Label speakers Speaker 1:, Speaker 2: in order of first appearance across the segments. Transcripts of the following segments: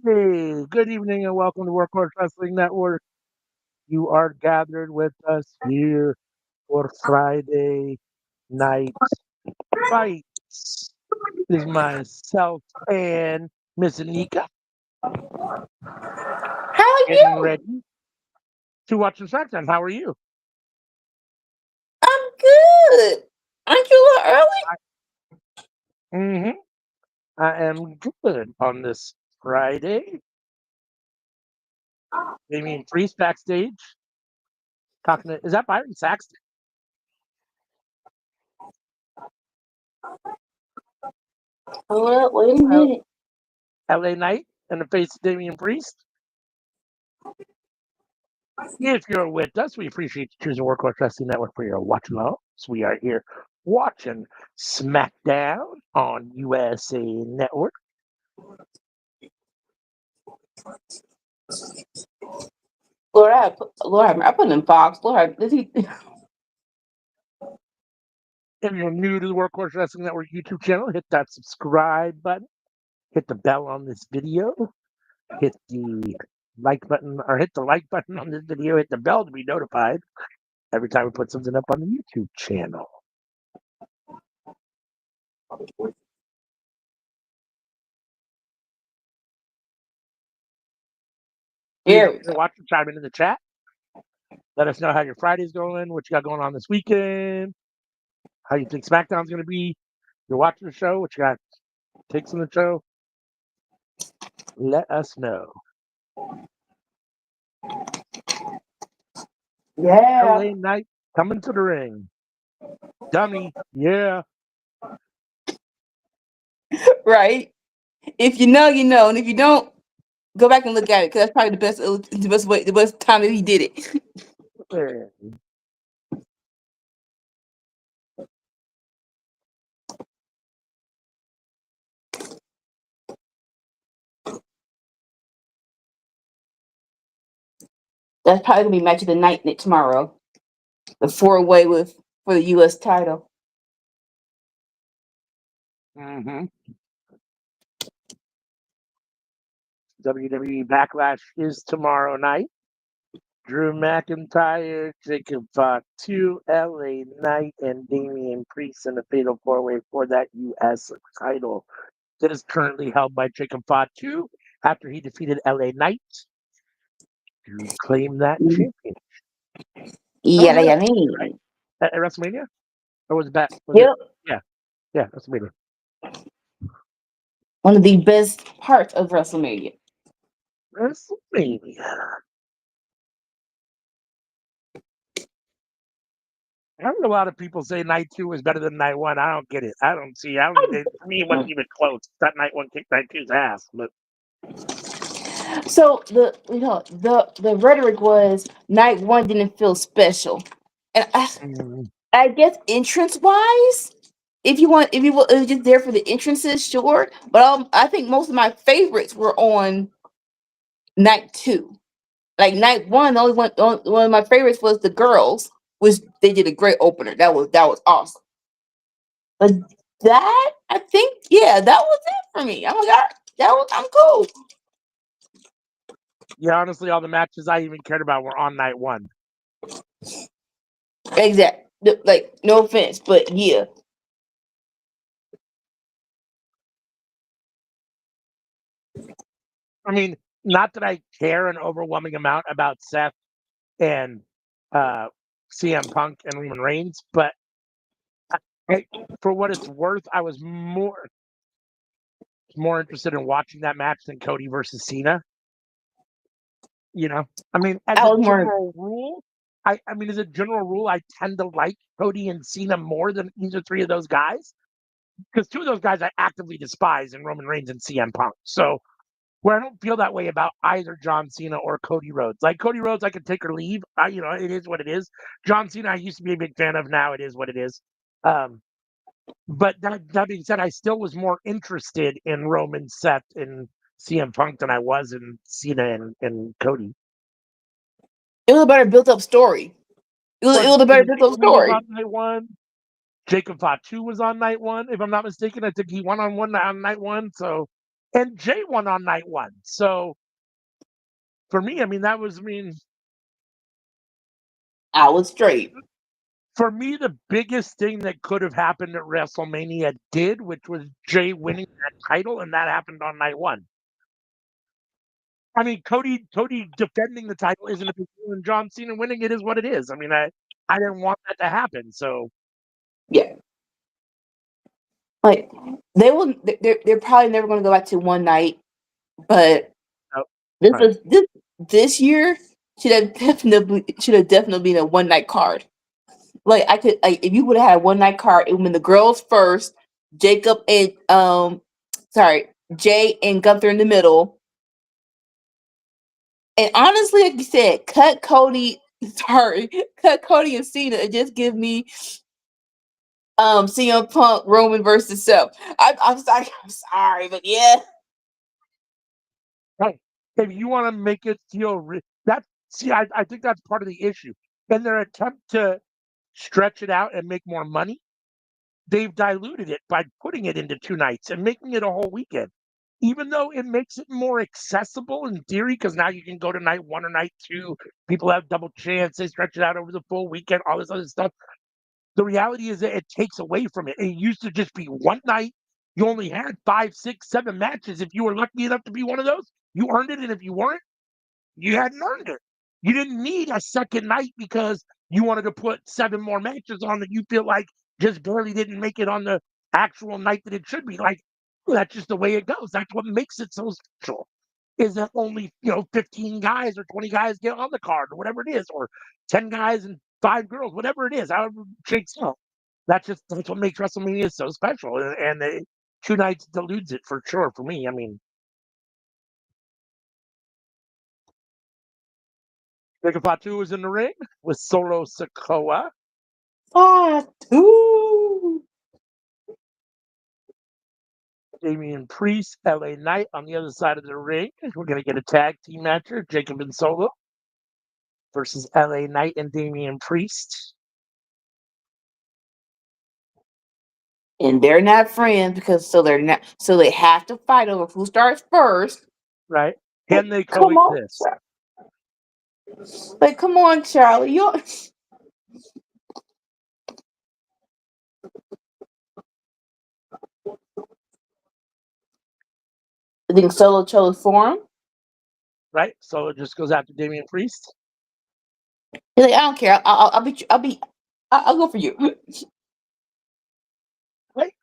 Speaker 1: Hey, good evening and welcome to Workhorse Wrestling Network. You are gathered with us here for Friday night fights. It is myself and Miss Anika
Speaker 2: How are
Speaker 1: getting
Speaker 2: you?
Speaker 1: ready to watch the SmackDown. How are you?
Speaker 2: I'm good. Aren't you a little early?
Speaker 1: hmm I am good on this Friday. Damien Priest backstage talking to, is that Byron Saxton?
Speaker 2: Hold up, wait a
Speaker 1: L-
Speaker 2: minute.
Speaker 1: LA Knight and the face of Damien Priest. If you're with us, we appreciate you choosing Workhorse Wrestling Network for your Watchalong. So we are here watching SmackDown on USA Network.
Speaker 2: I put in Fox. Lord, does he?
Speaker 1: If you're new to the Workhorse Wrestling Network YouTube channel, hit that subscribe button, hit the bell on this video, hit the like button, or hit the like button on this video, hit the bell to be notified every time we put something up on the YouTube channel.
Speaker 2: Here we
Speaker 1: You're
Speaker 2: go.
Speaker 1: watching, chime in the chat. Let us know how your Friday's going, what you got going on this weekend, how you think SmackDown's going to be. You're watching the show, what you got takes on the show. Let us know.
Speaker 2: Yeah.
Speaker 1: LA Knight coming to the ring. Dummy, yeah.
Speaker 2: Right. If you know, you know, and if you don't, go back and look at it because that's probably the best time that he did it. That's probably gonna be match of the night tomorrow. The 4-way for the U.S. title.
Speaker 1: Mm-hmm. WWE Backlash is tomorrow night. Drew McIntyre, Jacob Fatu, LA Knight, and Damian Priest in the Fatal 4-Way for that U.S. title that is currently held by Jacob Fatu after he defeated LA Knight to claim that championship. That was
Speaker 2: Yeah,
Speaker 1: last
Speaker 2: I
Speaker 1: week, right?
Speaker 2: mean,
Speaker 1: At WrestleMania? Or was that? Was it?
Speaker 2: yep.
Speaker 1: Yeah, yeah, WrestleMania.
Speaker 2: One of the best parts of WrestleMania.
Speaker 1: WrestleMania. I heard a lot of people say night two is better than night one. I don't get it. I don't see. For me, it wasn't even close. That night one kicked night two's ass. But
Speaker 2: So the rhetoric was night one didn't feel special, and
Speaker 1: mm,
Speaker 2: I guess entrance wise, if you were just there for the entrances, sure. But I think most of my favorites were on night two. Like night one, one of my favorites was the girls, which they did a great opener. That was awesome. But that I think that was it for me. I'm like, all right, I'm cool.
Speaker 1: yeah, honestly, all the matches I even cared about were on night one.
Speaker 2: Exactly. Like no offense, but yeah.
Speaker 1: I mean, not that I care an overwhelming amount about Seth and uh, CM Punk and Roman Reigns, but for what it's worth, I was more interested in watching that match than Cody versus Cena. You know, I mean, as
Speaker 2: I
Speaker 1: a
Speaker 2: was more
Speaker 1: general rule, as a general rule, I tend to like Cody and Cena more than either three of those guys because two of those guys I actively despise in Roman Reigns and CM Punk. So where I don't feel that way about either John Cena or Cody Rhodes. Like Cody Rhodes, I could take or leave. It is what it is. John Cena, I used to be a big fan of. Now it is what it is. Um, but that being said, I still was more interested in Roman, Seth, and CM Punk than I was in Cena and Cody.
Speaker 2: it was a better built up story. It
Speaker 1: But
Speaker 2: was a better
Speaker 1: Damien
Speaker 2: built up
Speaker 1: Priest was
Speaker 2: story.
Speaker 1: on night one. Jacob Fatu was on night one, if I'm not mistaken. I think he won on night one. So, and Jay won on night one. So for me,
Speaker 2: I was straight.
Speaker 1: for me, the biggest thing that could have happened at WrestleMania did, which was Jay winning that title, and that happened on night one. I mean, Cody defending the title isn't a big deal, and John Cena winning it is what it is. I mean, I didn't want that to happen. So
Speaker 2: Yeah. Like they're probably never going to go back to one night, but
Speaker 1: oh,
Speaker 2: this
Speaker 1: right.
Speaker 2: was this year should have definitely been a one night card. Like I could like if you would have had a one night card, it would have been the girls first, Jacob and sorry, Jay and Gunther in the middle. And honestly, like you said, cut Cody and Cena and just give me CM Punk Roman versus Seth. I'm sorry, but yeah.
Speaker 1: Right. If you want to make it feel I think that's part of the issue. In their attempt to stretch it out and make more money, they've diluted it by putting it into 2 nights and making it a whole weekend. Even though it makes it more accessible in theory, because now you can go to night one or night two, people have double chance, they stretch it out over the full weekend, all this other stuff. The reality is that it takes away from it. It used to just be one night. You only had 5, 6, 7 matches. If you were lucky enough to be one of those, you earned it. And if you weren't, you hadn't earned it. You didn't need a second night because you wanted to put 7 more matches on that you feel like just barely didn't make it on the actual night that it should be. Like, that's just the way it goes. That's what makes it so special. Is that only 15 guys or 20 guys get on the card or whatever it is, or 10 guys and 5 girls, whatever it is, however it shakes out. That's what makes WrestleMania so special, and 2 nights dilutes it for sure for me. I mean, Jacob Fatu was in the ring with Solo Sikoa.
Speaker 2: Fatu.
Speaker 1: Damian Priest, LA Knight on the other side of the ring. We're going to get a tag team match here, Jacob and Solo versus LA Knight and Damian Priest.
Speaker 2: And they're not friends because so they have to fight over who starts first.
Speaker 1: Right? Can they
Speaker 2: Come on,
Speaker 1: coexist?
Speaker 2: like come on, Charlie. You I think Solo chose for him.
Speaker 1: Right? Solo just goes after Damian Priest.
Speaker 2: He's like, I don't care. I'll go for you.
Speaker 1: Right?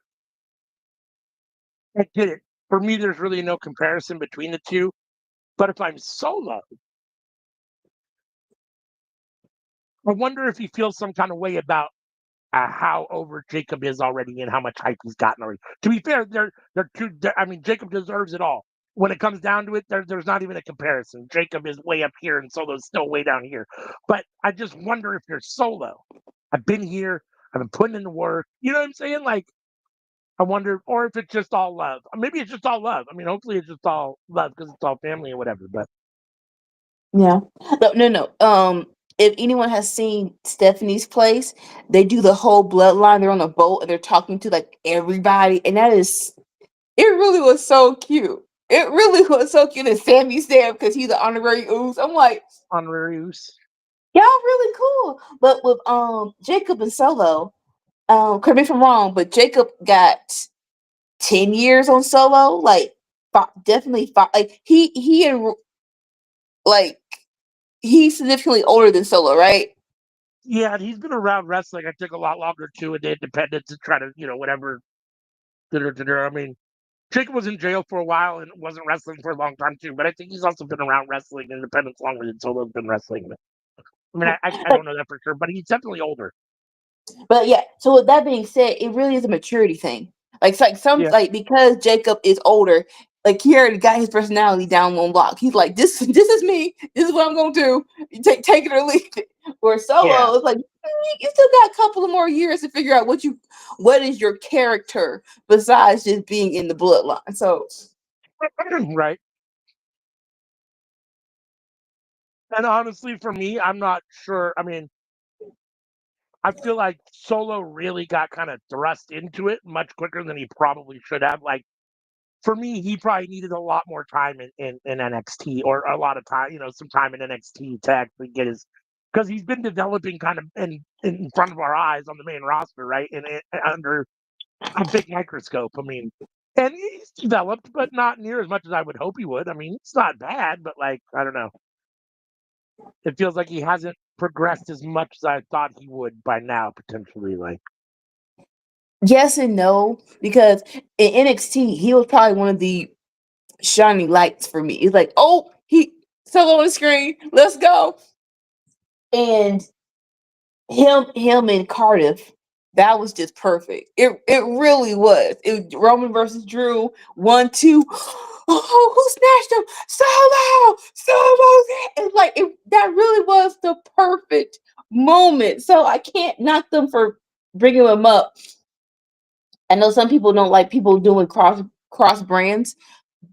Speaker 1: I get it. For me, there's really no comparison between the two. But if I'm Solo, I wonder if he feels some kind of way about how over Jacob is already and how much hype he's gotten already. To be fair, I mean, Jacob deserves it all. When it comes down to it, there's not even a comparison. Jacob is way up here and Solo's still way down here. But I just wonder if you're Solo. I've been here. I've been putting in the work. You know what I'm saying? Like, I wonder, or if it's just all love. Maybe it's just all love. I mean, hopefully it's just all love because it's all family or whatever. But
Speaker 2: Yeah. No. If anyone has seen Stephanie's place, they do the whole bloodline. They're on a boat and they're talking to like everybody, and it really was so cute. It really was so cute. And Sammy's there because he's the honorary ooze. I'm like,
Speaker 1: honorarius.
Speaker 2: y'all really cool. But with Jacob and Solo, correct me if I'm wrong, but Jacob got 10 years on Solo. Like definitely five. Like he and like he's significantly older than Solo, right?
Speaker 1: Yeah, and he's been around wrestling. I think a lot longer too, in the independence to try to, whatever. I mean, Jacob was in jail for a while and wasn't wrestling for a long time too. But I think he's also been around wrestling independence longer than Solo's been wrestling. I mean, I don't know that for sure, but he's definitely older.
Speaker 2: But yeah, so with that being said, it really is a maturity thing. Like it's like some
Speaker 1: Yeah,
Speaker 2: like because Jacob is older, like he already got his personality down on block. He's like, this is me. This is what I'm gonna do. You take it or leave it. Where
Speaker 1: yeah,
Speaker 2: Solo is like, you still got a couple of more years to figure out what is your character besides just being in the bloodline. So
Speaker 1: right. And honestly, for me, I'm not sure. I mean, I feel like Solo really got kind of thrust into it much quicker than he probably should have. Like for me, he probably needed a lot more time in NXT, or a lot of time, some time in NXT to actually get his, because he's been developing kind of in front of our eyes on the main roster, right? And under a big microscope. I mean, and he's developed, but not near as much as I would hope he would. I mean, it's not bad, but like, I don't know. It feels like he hasn't progressed as much as I thought he would by now, potentially. Like,
Speaker 2: Yes and no, because in NXT he was probably one of the shining lights for me. It's like, oh, he still on the screen. Let's go. And him in Cardiff, that was just perfect. It really was. It Roman versus Drew, 1-2. Oh, who snatched him? Solo. It's like that really was the perfect moment. So I can't knock them for bringing him up. I know some people don't like people doing cross brands,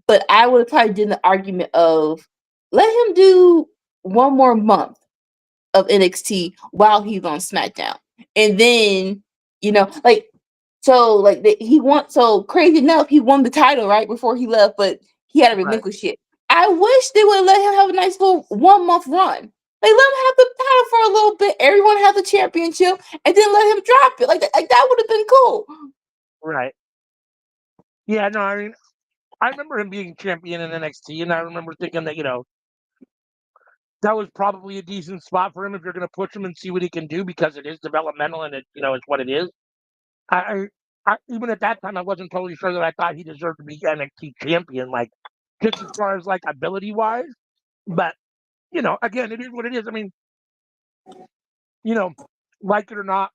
Speaker 2: but I would have probably done the argument of let him do one more month of NXT while he's on SmackDown, and then like he won. So crazy enough, he won the title right before he left, but he had to
Speaker 1: right,
Speaker 2: relinquish it. I wish they would let him have a nice little 1 month run. Like let him have the title for a little bit. Everyone has the championship, and then let him drop it. Like that would have been cool.
Speaker 1: right. Yeah, no, I mean, I remember him being champion in NXT, and I remember thinking that, that was probably a decent spot for him if you're going to push him and see what he can do, because it is developmental and it's what it is. I, even at that time, I wasn't totally sure that I thought he deserved to be NXT champion, like just as far as like ability wise. But again, it is what it is. I mean, you know, like it or not,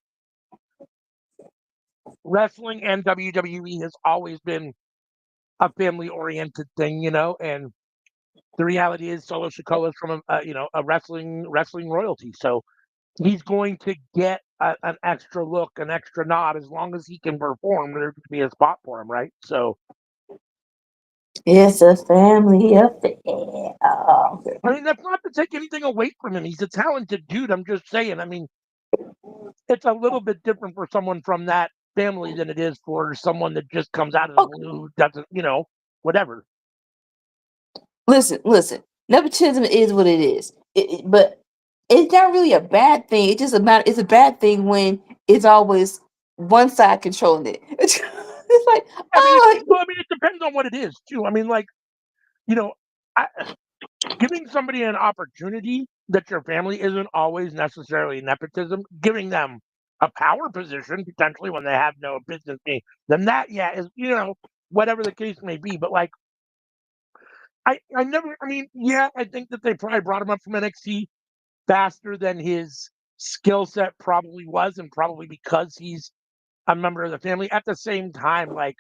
Speaker 1: wrestling and WWE has always been a family oriented thing, and the reality is Solo Sikoa is from a wrestling royalty, so he's going to get an extra look, an extra nod, as long as he can perform. There's going to be a spot for him, right? So,
Speaker 2: It's a family affair. Oh,
Speaker 1: I mean, that's not to take anything away from him. He's a talented dude. I'm just saying. I mean, it's a little bit different for someone from that family than it is for someone that just comes out of the
Speaker 2: okay.
Speaker 1: blue, doesn't, whatever.
Speaker 2: Listen. Nepotism is what it is. But it's not really a bad thing. It's just a matter. It's a bad thing when it's always one side controlling it. It's like,
Speaker 1: I mean,
Speaker 2: oh,
Speaker 1: it depends on what it is too. I mean, like, you know, I, giving somebody an opportunity that your family isn't always necessarily nepotism, giving them a power position potentially when they have no business being, then that, yeah, is, whatever the case may be. But like, I never, I mean, yeah, I think that they probably brought him up from NXT faster than his skill set probably was, and probably because he's a member of the family. At the same time, like,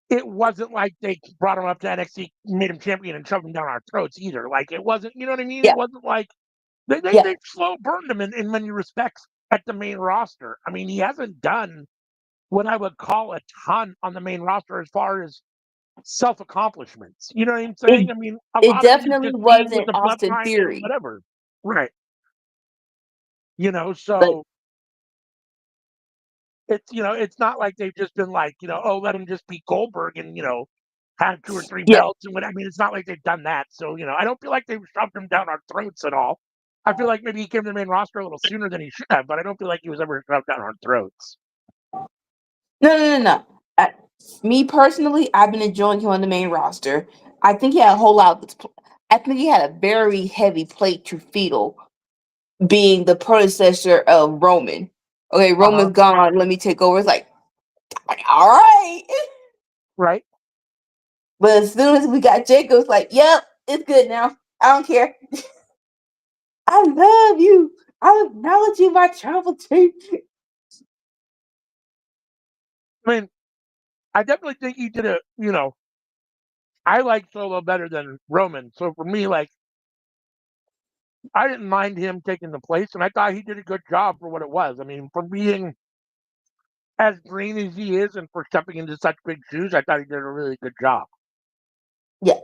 Speaker 1: it wasn't like they brought him up to NXT, made him champion, and shoved him down our throats either. Like, it wasn't, you know what I mean? It
Speaker 2: yeah,
Speaker 1: wasn't like they
Speaker 2: yeah.
Speaker 1: they slow burned him in many respects at the main roster. I mean, he hasn't done what I would call a ton on the main roster as far as self accomplishments. You know what I'm saying?
Speaker 2: It
Speaker 1: I mean, a
Speaker 2: it
Speaker 1: lot of it is
Speaker 2: definitely
Speaker 1: just being with
Speaker 2: wasn't
Speaker 1: the
Speaker 2: Austin
Speaker 1: bloodline and
Speaker 2: Theory,
Speaker 1: whatever. Right.
Speaker 2: but
Speaker 1: So it's not like they've just been like, oh, let him just beat Goldberg and, have 2 or 3
Speaker 2: yeah.
Speaker 1: belts and what. I mean, it's not like they've done that. So, I don't feel like they've shoved him down our throats at all. I feel like maybe he came to the main roster a little sooner than he should have, but I don't feel like he was ever shoved down our throats.
Speaker 2: No. Me personally, I've been enjoying him on the main roster. I think he had a whole lot. I think he had a very heavy plate to fiddle, being the predecessor of Roman. Okay,
Speaker 1: Uh huh.
Speaker 2: Roman's gone. Let me take over. It's like, all right.
Speaker 1: Right.
Speaker 2: But as soon as we got Jacob, it's like, yep, it's good now. I don't care. I love you. I acknowledge you, my travel team.
Speaker 1: I mean, I definitely think he did I like Solo better than Roman. So for me, like, I didn't mind him taking the place, and I thought he did a good job for what it was. I mean, for being as green as he is and for stepping into such big shoes, I thought he did a really good job.
Speaker 2: Yeah.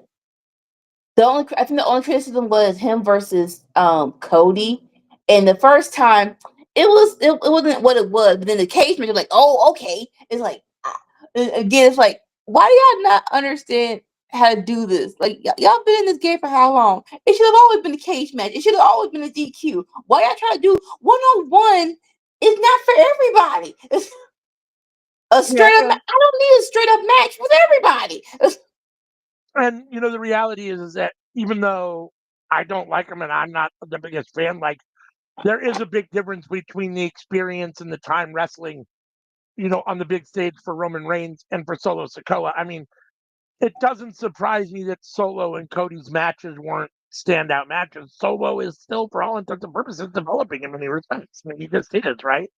Speaker 2: I think the only criticism was him versus Cody. And the first time it wasn't what it was, but then the cage match was like, oh, okay. It's like again, it's like why do y'all not understand how to do this? Like y'all been in this game for how long? It should have always been a cage match. It should have always been a DQ. Why y'all try to do 1-on-1? Is not for everybody. It's a
Speaker 1: Yeah,
Speaker 2: straight up. I don't need a straight up match with everybody.
Speaker 1: and the reality is that even though I don't like him and I'm not the biggest fan, like there is a big difference between the experience and the time wrestling, on the big stage for Roman Reigns and for Solo Sikoa. I mean, it doesn't surprise me that Solo and Cody's matches weren't standout matches. Solo is still, for all intents and purposes, developing in many respects. I mean, he just is, right?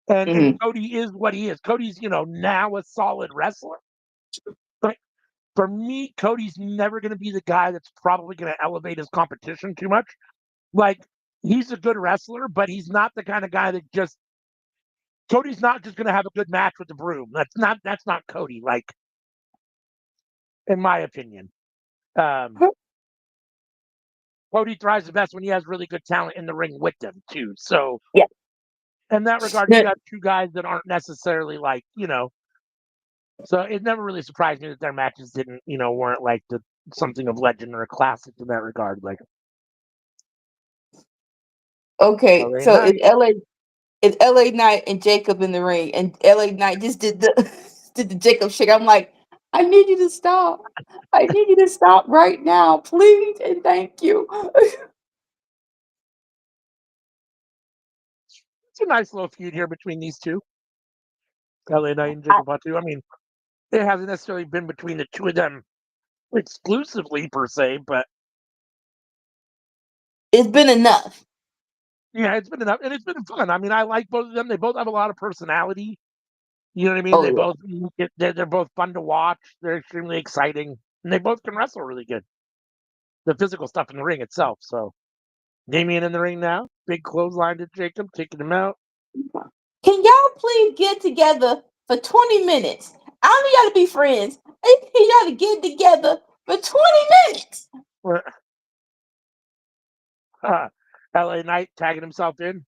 Speaker 1: And Cody is what he is. Cody's, now a solid wrestler. But for me, Cody's never going to be the guy that's probably going to elevate his competition too much. Like, he's a good wrestler, but he's not the kind of guy that just Cody's not just going to have a good match with the broom. That's not Cody. Like, in my opinion, Cody thrives the best when he has really good talent in the ring with them too. So,
Speaker 2: Yeah.
Speaker 1: in that regard, you got two guys that aren't necessarily like. So it never really surprised me that their matches didn't, weren't like something of legend or a classic in that regard. Like,
Speaker 2: Okay,
Speaker 1: LA
Speaker 2: so
Speaker 1: Knight.
Speaker 2: it's LA Knight and Jacob in the ring, and LA Knight just did the did the Jacob shake. I'm like, I need you to stop. I need you to stop right now, please, and thank you.
Speaker 1: It's a nice little feud here between these two, LA Knight and Jacob Fatu. I mean, it hasn't necessarily been between the two of them exclusively per se, but
Speaker 2: It's been enough.
Speaker 1: yeah, it's been enough, and it's been fun. I mean, I like both of them. They both have a lot of personality. You know what I mean?
Speaker 2: Oh
Speaker 1: They
Speaker 2: yeah.
Speaker 1: both they're both fun to watch. They're extremely exciting, and they both can wrestle really good. The physical stuff in the ring itself. So Damian in the ring now, big clothesline to Jacob, taking him out.
Speaker 2: Can y'all please get together for 20 minutes? I don't y'all to be friends. I need y'all to get together for 20 minutes.
Speaker 1: LA Knight tagging himself in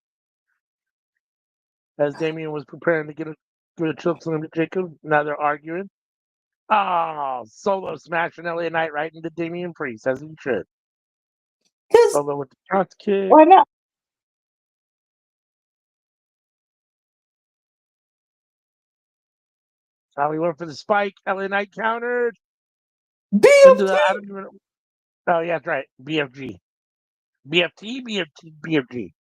Speaker 1: as Damian was preparing to give a choke slam to Jacob. Now they're arguing. Oh, Solo smashing LA Knight right into Damian Priest as he should.
Speaker 2: Because
Speaker 1: Solo with the front kick.
Speaker 2: why not?
Speaker 1: Now he went for the spike. LA Knight countered into
Speaker 2: BFT.
Speaker 1: the. I don't even. Oh yeah, that's right. BFG, BFT, BFT, BFG.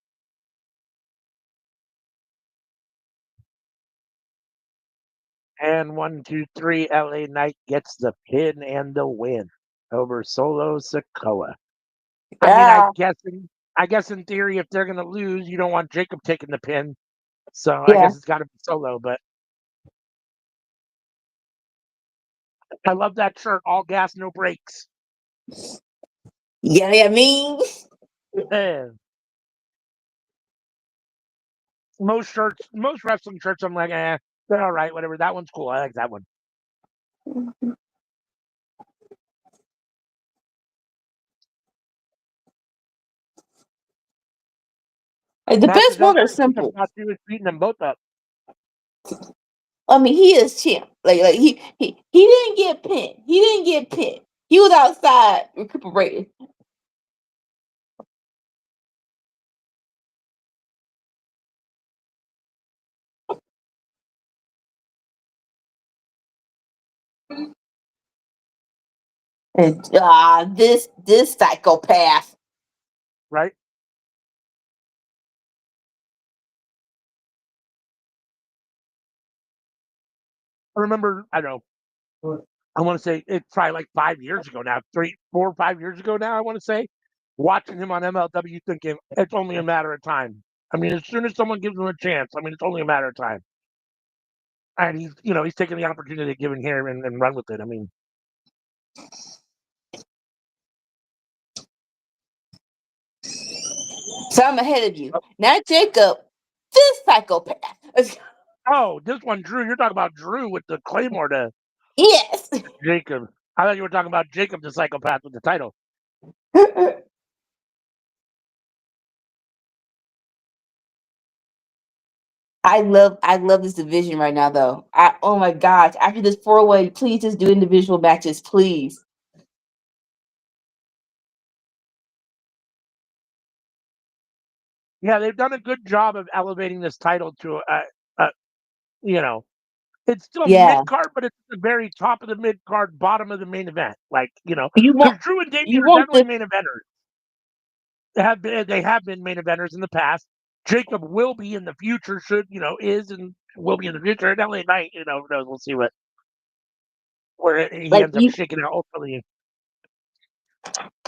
Speaker 1: And 1, 2, 3. LA Knight gets the pin and the win over Solo Sikoa. I mean,
Speaker 2: Yeah.
Speaker 1: I guess in theory, if they're gonna lose, you don't want Jacob taking the pin. So I
Speaker 2: Yeah.
Speaker 1: guess it's got to be Solo. But I love that shirt. All gas, no brakes.
Speaker 2: Yeah, I mean.
Speaker 1: Man. Most wrestling shirts, I'm like, they're all right, whatever. That one's cool. I like that one.
Speaker 2: Like, the
Speaker 1: Match
Speaker 2: best
Speaker 1: is
Speaker 2: ones are
Speaker 1: over. Jacob
Speaker 2: simple.
Speaker 1: Fatu is beating them both up.
Speaker 2: I mean, he is champ. Like he didn't get pinned. He didn't get pinned. He was outside recuperating. And this psychopath.
Speaker 1: Right? I remember, I don't know, I want to say it's probably like 5 years ago now, 3, 4, 5 years ago now, I want to say, watching him on MLW thinking it's only a matter of time. I mean, as soon as someone gives him a chance, I mean, it's only a matter of time. And he's taking the opportunity given here and run with it. I mean,
Speaker 2: So I'm ahead of you. Not Jacob. This psychopath.
Speaker 1: oh, this one, Drew, you're talking about Drew with the Claymore to
Speaker 2: Yes.
Speaker 1: Jacob. I thought you were talking about Jacob, the psychopath with the title.
Speaker 2: I love this division right now though. Oh my gosh, after this 4-way, please just do individual matches, please.
Speaker 1: Yeah, they've done a good job of elevating this title to a you know, it's still
Speaker 2: Yeah.
Speaker 1: mid card, but it's the very top of the mid card, bottom of the main event. Like,
Speaker 2: You
Speaker 1: because
Speaker 2: want
Speaker 1: Drew and Damien
Speaker 2: you
Speaker 1: are
Speaker 2: want
Speaker 1: generally
Speaker 2: the
Speaker 1: main eventers. They have been main eventers in the past. Jacob will be in the future, is and will be in the future. And LA Knight, who knows? We'll see where he
Speaker 2: like
Speaker 1: ends up
Speaker 2: you
Speaker 1: shaking out ultimately.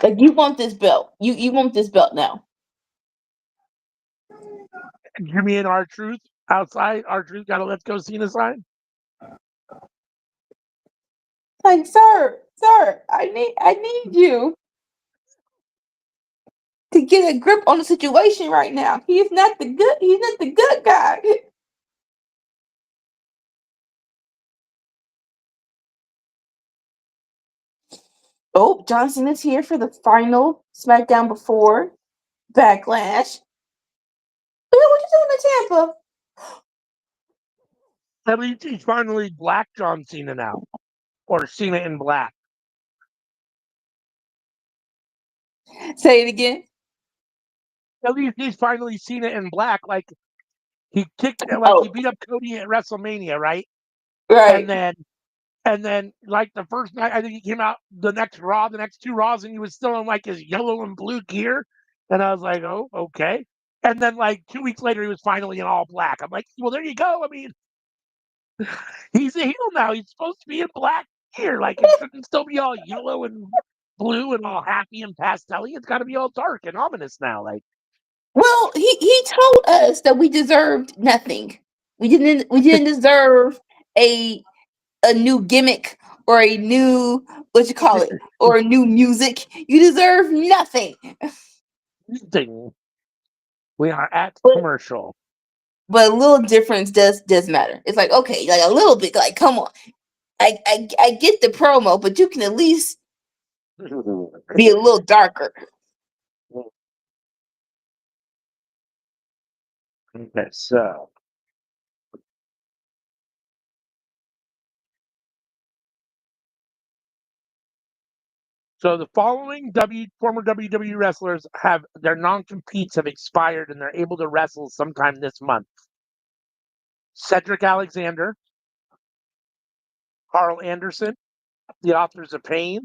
Speaker 2: like you want this belt. You want this belt now.
Speaker 1: Jimmy and R-Truth outside. R-Truth got a let's go Cena sign.
Speaker 2: Like, sir, I need you to get a grip on the situation right now. He's not the good guy. Oh, Johnson is here for the final SmackDown before Backlash. Yeah, what you doing in Tampa?
Speaker 1: At least he's finally Black John Cena now, or Cena in Black.
Speaker 2: Say it again.
Speaker 1: At least he's finally Cena in Black. Like he
Speaker 2: Oh,
Speaker 1: beat up Cody at WrestleMania, right? And
Speaker 2: right.
Speaker 1: then like the first night, I think he came out the next Raw, the next two Raws, and he was still in like his yellow and blue gear. And I was like, oh, okay. And then like 2 weeks later, he was finally in all black. I'm like, well, there you go. I mean, he's a heel now. He's supposed to be in black gear. Like it shouldn't still be all yellow and blue and all happy and pastel. It's got to be all dark and ominous now. Like
Speaker 2: Well, he told us that we deserved nothing. We didn't deserve a a new gimmick or a new what you call it or a new music. You deserve nothing.
Speaker 1: we are at
Speaker 2: But
Speaker 1: commercial.
Speaker 2: but a little difference does matter. It's like okay, like a little bit. Like come on, I get the promo, but you can at least be a little darker.
Speaker 1: Okay, so the following former WWE wrestlers have their non-competes have expired and they're able to wrestle sometime this month. Cedric Alexander, Carl Anderson, the authors of Pain,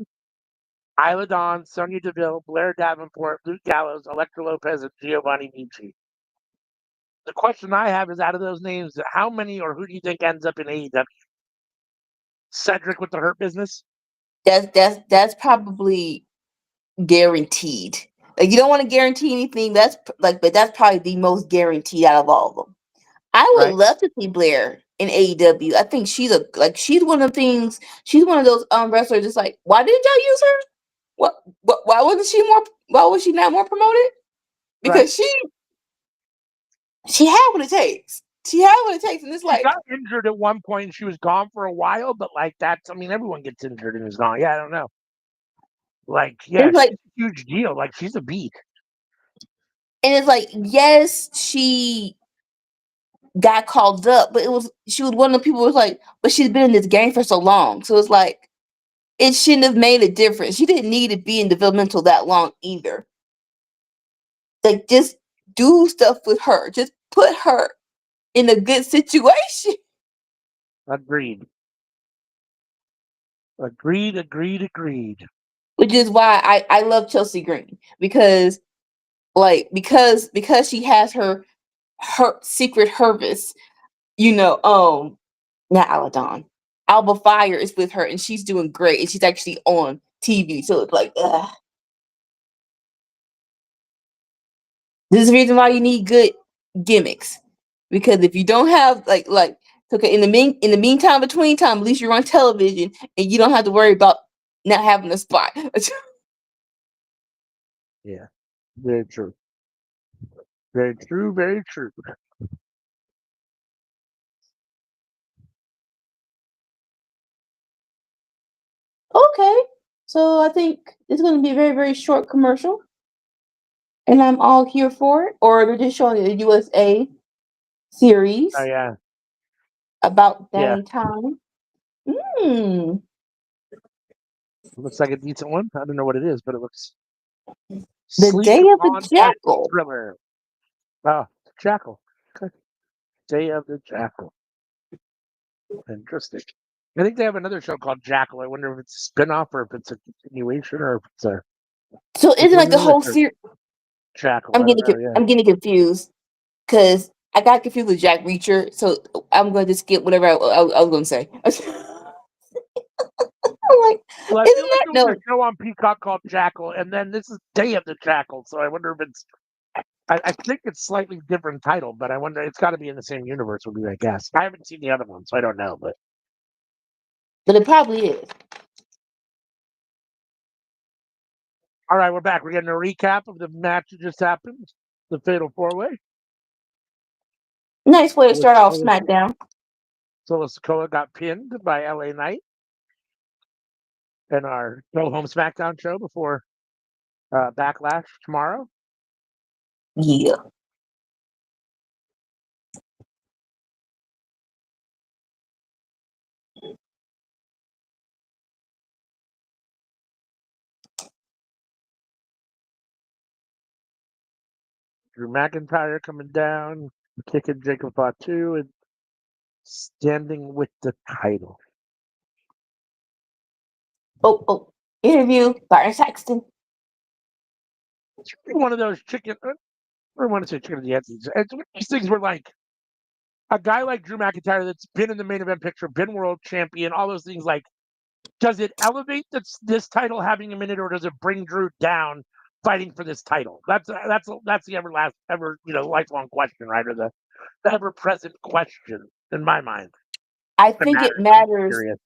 Speaker 1: Isla Dawn, Sonya Deville, Blair Davenport, Luke Gallows, Elektra Lopez, and Giovanni Vinci. The question I have is out of those names, how many or who do you think ends up in AEW? Cedric with the Hurt Business?
Speaker 2: That's probably guaranteed. Like you don't want to guarantee anything. But that's probably the most guaranteed out of all of them. I would
Speaker 1: Right?
Speaker 2: love to see Blair in AEW. I think she's one of the things. She's one of those wrestlers. It's like, why didn't y'all use her? What? Why wasn't she more? Why was she not more promoted?
Speaker 1: Right?
Speaker 2: Because she had what it takes. She had what it takes, and it's
Speaker 1: She
Speaker 2: like
Speaker 1: got injured at one point and she was gone for a while, but like that's, I mean, everyone gets injured and is gone. Yeah, I don't know. Like, yeah,
Speaker 2: it's like
Speaker 1: she's a huge deal. Like, she's a beat.
Speaker 2: and it's like yes, she got called up, but she was one of the people who was like, but she's been in this game for so long, so it's like it shouldn't have made a difference. She didn't need to be in developmental that long either. Like just do stuff with her. Just put her in a good situation.
Speaker 1: Agreed. Agreed.
Speaker 2: Which is why I love Chelsea Green because because she has her secret Hervis, not Aladon. Alba Fire is with her and she's doing great and she's actually on TV. So it's like, ugh. This is the reason why you need good gimmicks. Because if you don't have okay, in the meantime, between time, at least you're on television and you don't have to worry about not having a spot.
Speaker 1: Yeah. Very true. Very true. Very true.
Speaker 2: Okay. So I think it's gonna be a very, very short commercial. And I'm all here for it. Or they're just showing the USA series.
Speaker 1: Oh yeah,
Speaker 2: About
Speaker 1: yeah.
Speaker 2: dang time. Mm.
Speaker 1: Looks like a decent one. I don't know what it is, but it looks
Speaker 2: The
Speaker 1: sleek
Speaker 2: Day of the
Speaker 1: on action
Speaker 2: Jackal.
Speaker 1: thriller. Oh, Jackal. Okay. Day of the Jackal. Interesting. I think they have another show called Jackal. I wonder if it's a spinoff or if it's a continuation or if it's a
Speaker 2: So
Speaker 1: which
Speaker 2: isn't
Speaker 1: one
Speaker 2: like the
Speaker 1: is it?
Speaker 2: whole
Speaker 1: Or
Speaker 2: series?
Speaker 1: Jackal. I don't know. Yeah.
Speaker 2: I'm getting confused because I got confused with Jack Reacher. So I'm going to skip whatever I was going to say. I'm like,
Speaker 1: Well, I feel
Speaker 2: isn't
Speaker 1: like
Speaker 2: that
Speaker 1: there was a
Speaker 2: no?
Speaker 1: show on Peacock called Jackal, and then this is Day of the Jackal. So I wonder if it's. I think it's slightly different title, but I wonder it's got to be in the same universe. Would be my guess. I haven't seen the other one, so I don't know. But
Speaker 2: But it probably is.
Speaker 1: all right, we're back. We're getting a recap of the match that just happened, the Fatal Four Way.
Speaker 2: Nice way to start off SmackDown.
Speaker 1: Solo Sikoa got pinned by LA Knight in our Go Home SmackDown show before Backlash tomorrow.
Speaker 2: Yeah.
Speaker 1: Drew McIntyre coming down, kicking Jacob Fatu, and standing with the title.
Speaker 2: Oh. Interview, Byron Saxton.
Speaker 1: It's really one of those chicken. I don't want to say chicken of the Yetis. It's one of these things where, like, a guy like Drew McIntyre that's been in the main event picture, been world champion, all those things, like, does it elevate this title having him in it, or does it bring Drew down fighting for this title? That's the ever lifelong question, right? Or the ever present question in my mind.
Speaker 2: I
Speaker 1: It
Speaker 2: think it
Speaker 1: matters. I'm
Speaker 2: matters.
Speaker 1: curious.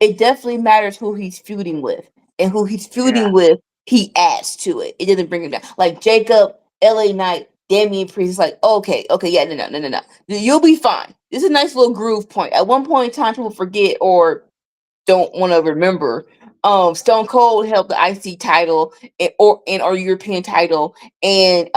Speaker 2: It definitely matters who he's feuding with, and who he's
Speaker 1: Yeah.
Speaker 2: feuding with, he adds to it. It doesn't bring him down. Like Jacob, LA Knight, Damian Priest is like, okay, yeah, no. You'll be fine. This is a nice little groove point. At one point in time, people forget or don't want to remember. Stone Cold held the IC title or European title, and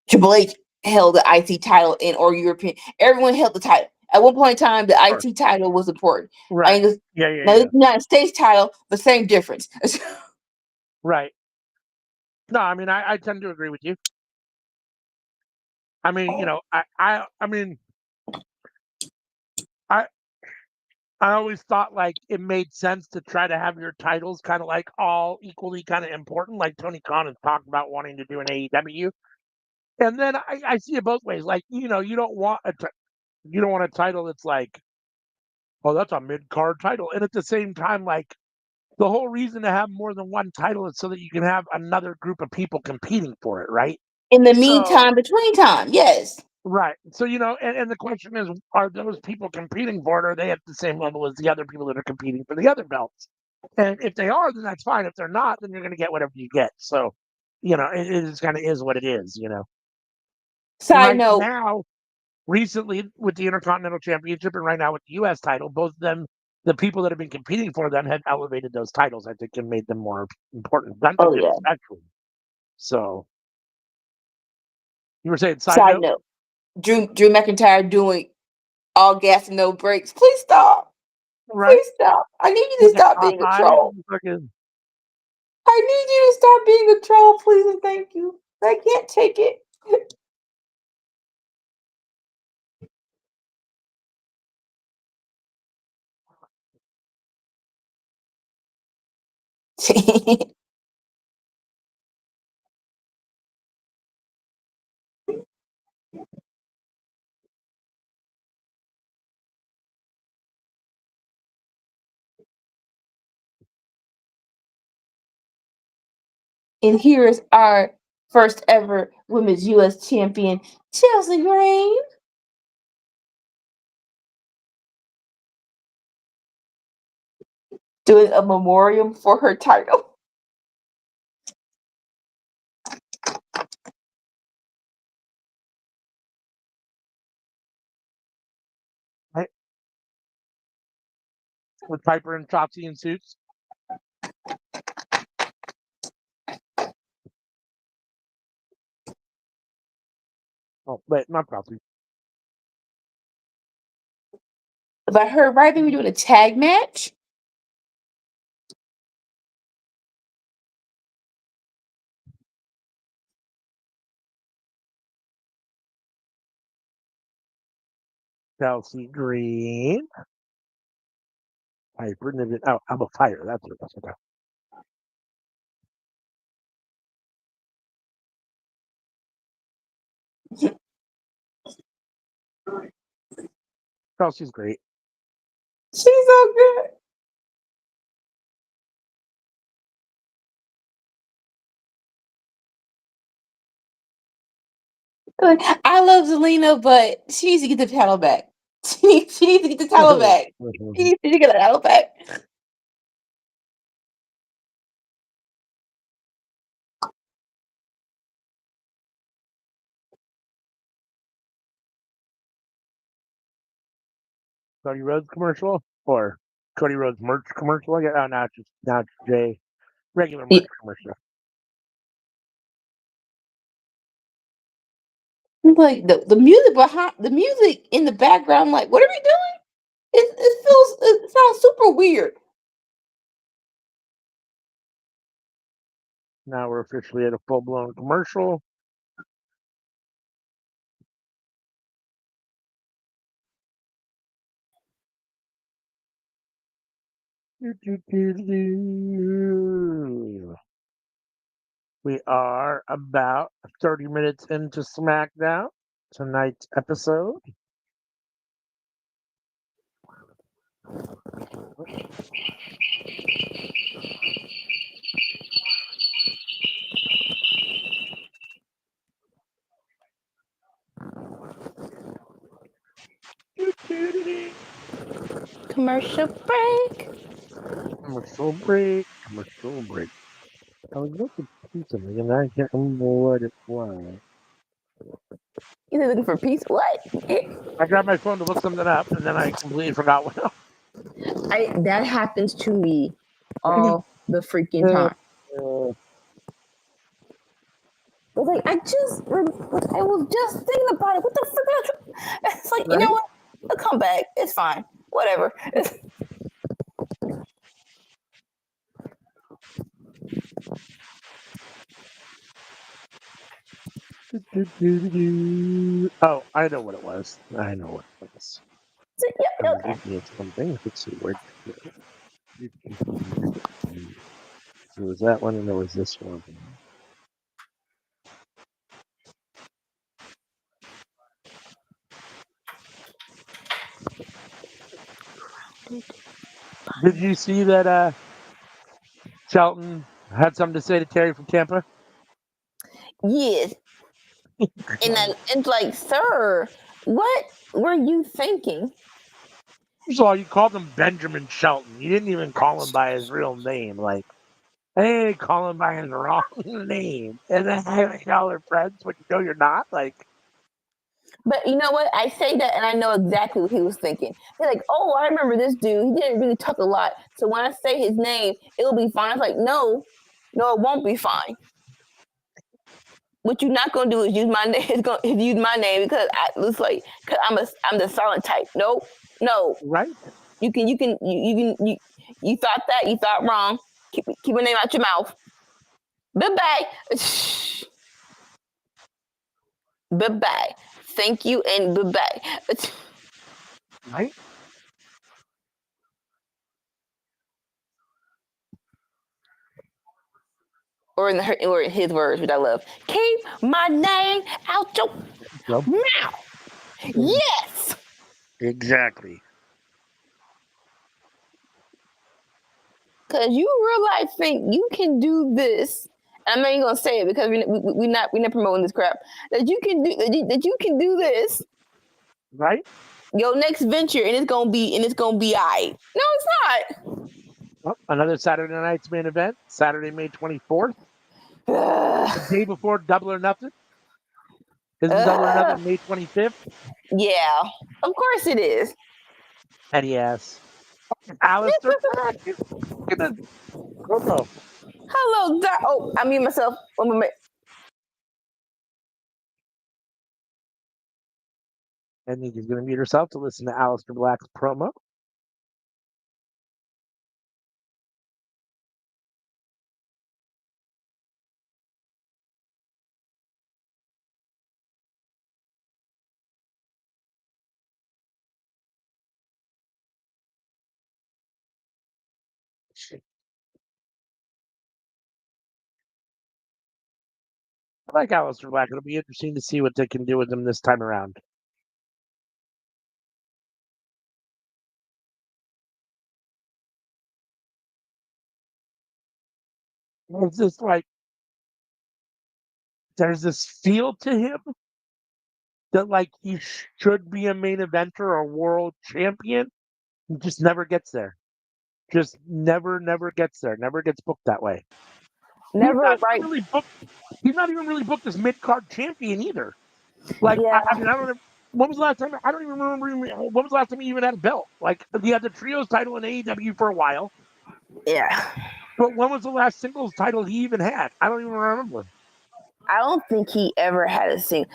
Speaker 2: Triple H held the IC title or European. Everyone held the title. At one point in time, the
Speaker 1: Sure.
Speaker 2: IC title was important.
Speaker 1: Right. Yeah.
Speaker 2: Now, the United States title, the same difference.
Speaker 1: Right. No, I mean, I tend to agree with you. I mean, I mean, I I always thought like it made sense to try to have your titles kind of like all equally kind of important, like Tony Khan has talked about wanting to do an AEW. And then I see it both ways. Like, you don't want you don't want a title that's like, oh, that's a mid card title. And at the same time, like the whole reason to have more than one title is so that you can have another group of people competing for it, right?
Speaker 2: In the
Speaker 1: So
Speaker 2: meantime, between time, yes.
Speaker 1: right. So, and the question is, are those people competing for it? Or are they at the same level as the other people that are competing for the other belts? And if they are, then that's fine. If they're not, then you're going to get whatever you get. So, it just kind of is what it is.
Speaker 2: Side
Speaker 1: Right
Speaker 2: note,
Speaker 1: now, recently with the Intercontinental Championship and right now with the U.S. title, both of them, the people that have been competing for them have elevated those titles, I think, and made them more important. Gunther
Speaker 2: oh
Speaker 1: did
Speaker 2: yeah.
Speaker 1: especially. So, you were saying side
Speaker 2: Side
Speaker 1: note?
Speaker 2: note, Drew McIntyre doing all gas and no brakes. Please stop.
Speaker 1: Right?
Speaker 2: Please stop. I need you to
Speaker 1: With the
Speaker 2: stop being a
Speaker 1: Cockeyes
Speaker 2: troll.
Speaker 1: and fucking.
Speaker 2: I need you to stop being a troll, please and thank you. I can't take it. And here is our first ever women's U.S. champion, Chelsea Green. Doing a memoriam for her title.
Speaker 1: Right? With Piper and Chopsy in suits. Oh, wait, not Kelsey.
Speaker 2: If I heard right, they were doing a tag match.
Speaker 1: Chelsea Green. Piper. Oh, I'm a fire. That's what that's about. Chelsea's great.
Speaker 2: She's so good. Like, I love Zelina, but she needs to get the title back. She needs to get the title back. She needs to get the title back.
Speaker 1: Cody Rhodes commercial or Cody Rhodes merch commercial? Oh, now it's Jay regular merch commercial.
Speaker 2: Like the music behind the music in the background, like, what are we doing? It sounds super weird.
Speaker 1: Now we're officially at a full blown commercial. We are about 30 minutes into SmackDown, tonight's episode.
Speaker 2: Commercial break.
Speaker 1: Commercial break. Commercial break. I was looking for something and I can't remember what it was.
Speaker 2: You're looking for peace? What?
Speaker 1: I grabbed my phone to look something up and then I completely forgot what else.
Speaker 2: That happens to me all the freaking time. I was like, I was just thinking about it. What the frick? It's like, right? You know what? I'll come back. It's fine. Whatever.
Speaker 1: Oh, I know what it was. I know what it was.
Speaker 2: Yeah, okay.
Speaker 1: It's something. Let's see where. There was that one, and there was this one. Did you see that Shelton had something to say to Terry from Tampa?
Speaker 2: Yes. And it's like, sir, what were you thinking?
Speaker 1: First of all, you called him Benjamin Shelton. You didn't even call him by his real name. Like, hey, call him by his wrong name. And then y'all are friends when you know you're not. Like,
Speaker 2: but you know what? I say that and I know exactly what he was thinking. They're like, oh, I remember this dude. He didn't really talk a lot. So when I say his name, it'll be fine. I was like, no, it won't be fine. What you're not gonna do is use my name. Use my name because I'm the silent type. Nope, no.
Speaker 1: right?
Speaker 2: You thought that. You thought wrong. Keep your name out your mouth. Bye bye. Bye bye. Thank you and bye bye.
Speaker 1: Right?
Speaker 2: Or in his words, which I love. Keep my name out your mouth. Yes.
Speaker 1: Exactly.
Speaker 2: Because you think you can do this. I'm not even gonna say it because we're not promoting this crap. That you can do this.
Speaker 1: Right?
Speaker 2: Your next venture and it's gonna be alright. No, it's not.
Speaker 1: Well, another Saturday night's main event, Saturday, May 24th. The day before Double or Nothing. Isn't Double or Nothing May 25th?
Speaker 2: Yeah, of course it is.
Speaker 1: And yes. Alistair Black.
Speaker 2: Hello, Doc. Oh, I mean myself. 1 moment.
Speaker 1: I think she's going to mute herself to listen to Aleister Black's promo. I like Aleister Black. It'll be interesting to see what they can do with him this time around. It's just like there's this feel to him that like he should be a main eventer or world champion. He just never gets there. Just never gets there. Never gets booked that way.
Speaker 2: Never right.
Speaker 1: He's not even really booked as mid card champion either. Like
Speaker 2: Yeah.
Speaker 1: I mean, I don't know. When was the last time? I don't even remember. When was the last time he even had a belt? Like he had the trios title in AEW for a while.
Speaker 2: Yeah.
Speaker 1: But when was the last singles title he even had? I don't even remember.
Speaker 2: I don't think he ever had a single.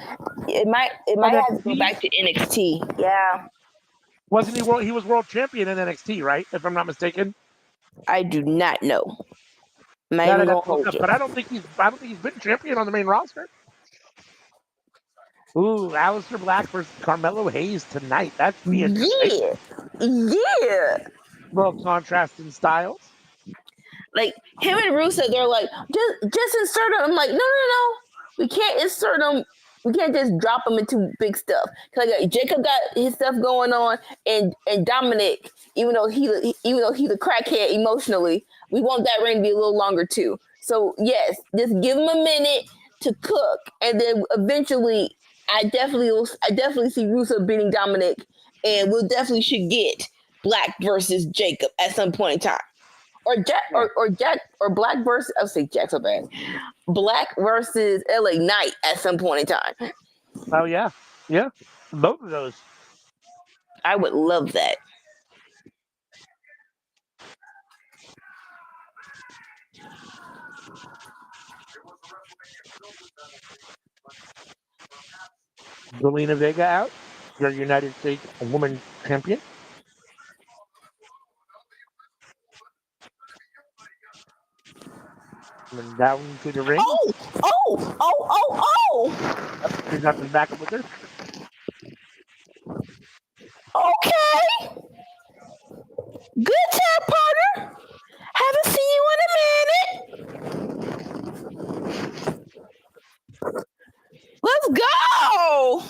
Speaker 2: It might have to go back to NXT. Yeah.
Speaker 1: Wasn't he world? He was world champion in NXT, right? If I'm not mistaken.
Speaker 2: I do not know.
Speaker 1: But I don't think he's been champion on the main roster. Ooh, Aleister Black versus Carmelo Hayes tonight. That's be interesting.
Speaker 2: Yeah.
Speaker 1: Little contrast in styles.
Speaker 2: Like him and Rusev, they're like, just insert him. I'm like, no. We can't insert him. We can't just drop him into big stuff. Cause like Jacob got his stuff going on, and Dominic, even though he's a crackhead emotionally, we want that reign to be a little longer too. So yes, just give him a minute to cook, and then eventually, I definitely see Rusev beating Dominic, and we'll definitely should get Black versus Jacob at some point in time. Or Jack or Black versus I'll say Jack so bad. Black versus LA Knight at some point in time.
Speaker 1: Oh yeah. Both of those.
Speaker 2: I would love that.
Speaker 1: Zelina Vega out. Your United States Woman Champion. And down to the ring.
Speaker 2: Oh!
Speaker 1: She's got the backup with her.
Speaker 2: Okay. Good job, partner. Haven't seen you in a minute. Let's go.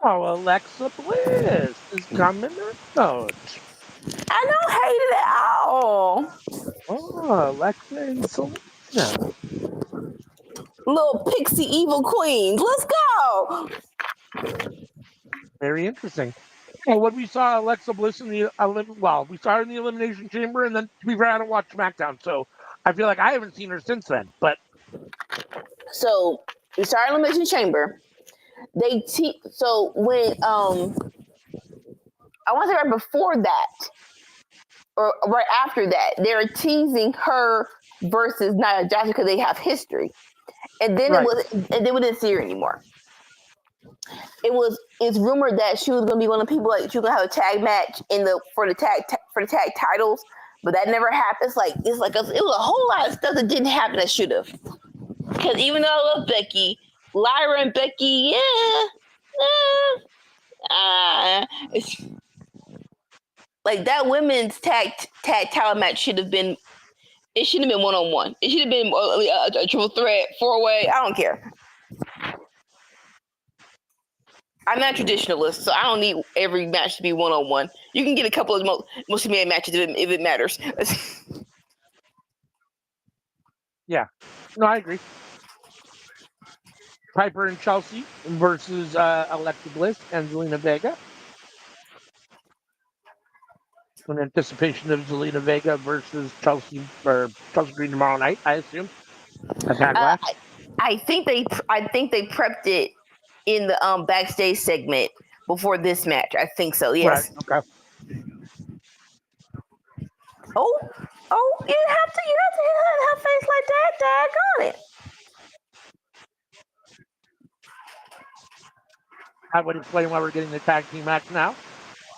Speaker 1: Oh, Alexa Bliss is coming out.
Speaker 2: I don't hate it at all.
Speaker 1: Oh, Alexa and Selena.
Speaker 2: Little pixie evil queens. Let's go.
Speaker 1: Very interesting. Well, when we saw Alexa Bliss in we saw her in the Elimination Chamber, and then to be fair, I don't watch SmackDown, so I feel like I haven't seen her since then. But
Speaker 2: so we saw Elimination Chamber. So when I want to say right before that, or right after that, they were teasing her versus Nia Jax because they have history, and then we didn't see her anymore. It's rumored that she was going to be one of the people, like she was going to have a tag match for the tag titles, but that never happened. It was a whole lot of stuff that didn't happen that should have. Because even though I love Becky, Lyra and Becky, it's like that women's tag title match should have been. It shouldn't have been 1-on-1. It should have been a triple threat, 4-way. I don't care. I'm not a traditionalist, so I don't need every match to be 1-on-1. You can get a couple of multi-man matches if it matters.
Speaker 1: Yeah, no, I agree. Piper and Chelsea versus Alexa Bliss and Zelina Vega. In anticipation of Zelina Vega versus Chelsea Green tomorrow night, I assume.
Speaker 2: I think they prepped it in the backstage segment before this match. I think so. Yes.
Speaker 1: Right. Okay.
Speaker 2: Oh! You have to hit her face like that. Daggone it.
Speaker 1: That would explain why we're getting the tag team match now.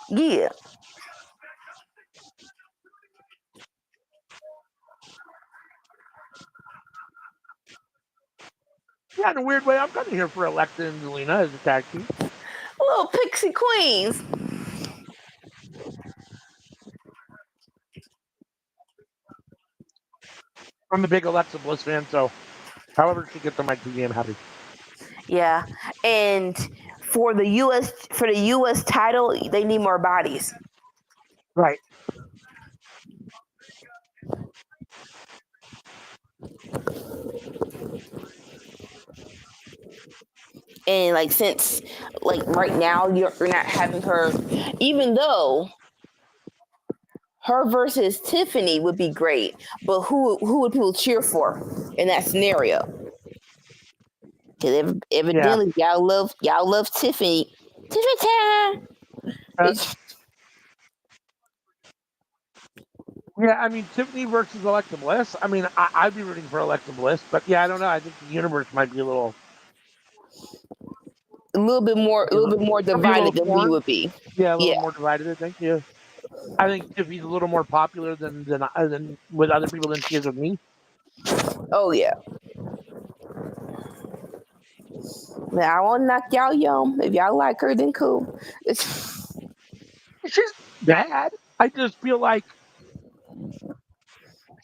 Speaker 2: Yeah.
Speaker 1: Yeah, in a weird way, I'm kind of here for Alexa and Zelina as a tag team.
Speaker 2: Little pixie queens.
Speaker 1: I'm a big Alexa Bliss fan, so however she gets on my TV, I'm happy.
Speaker 2: Yeah, and for the U.S. title, they need more bodies.
Speaker 1: Right.
Speaker 2: And like since like right now you're not having her, even though her versus Tiffany would be great, but who would people cheer for in that scenario? Because evidently y'all love Tiffany. Tiffany time.
Speaker 1: Yeah, I mean Tiffany versus Alexa Bliss. I mean, I'd be rooting for Alexa Bliss, but yeah, I don't know. I think the universe might be
Speaker 2: a little bit more divided than we
Speaker 1: torn.
Speaker 2: would be.
Speaker 1: Yeah, a little
Speaker 2: Yeah.
Speaker 1: more divided. Thank you. I think Tiffany's a little more popular than with other people than she is with me.
Speaker 2: Oh yeah. Now I won't knock y'all young. If y'all like her, then cool.
Speaker 1: She's bad. I just feel like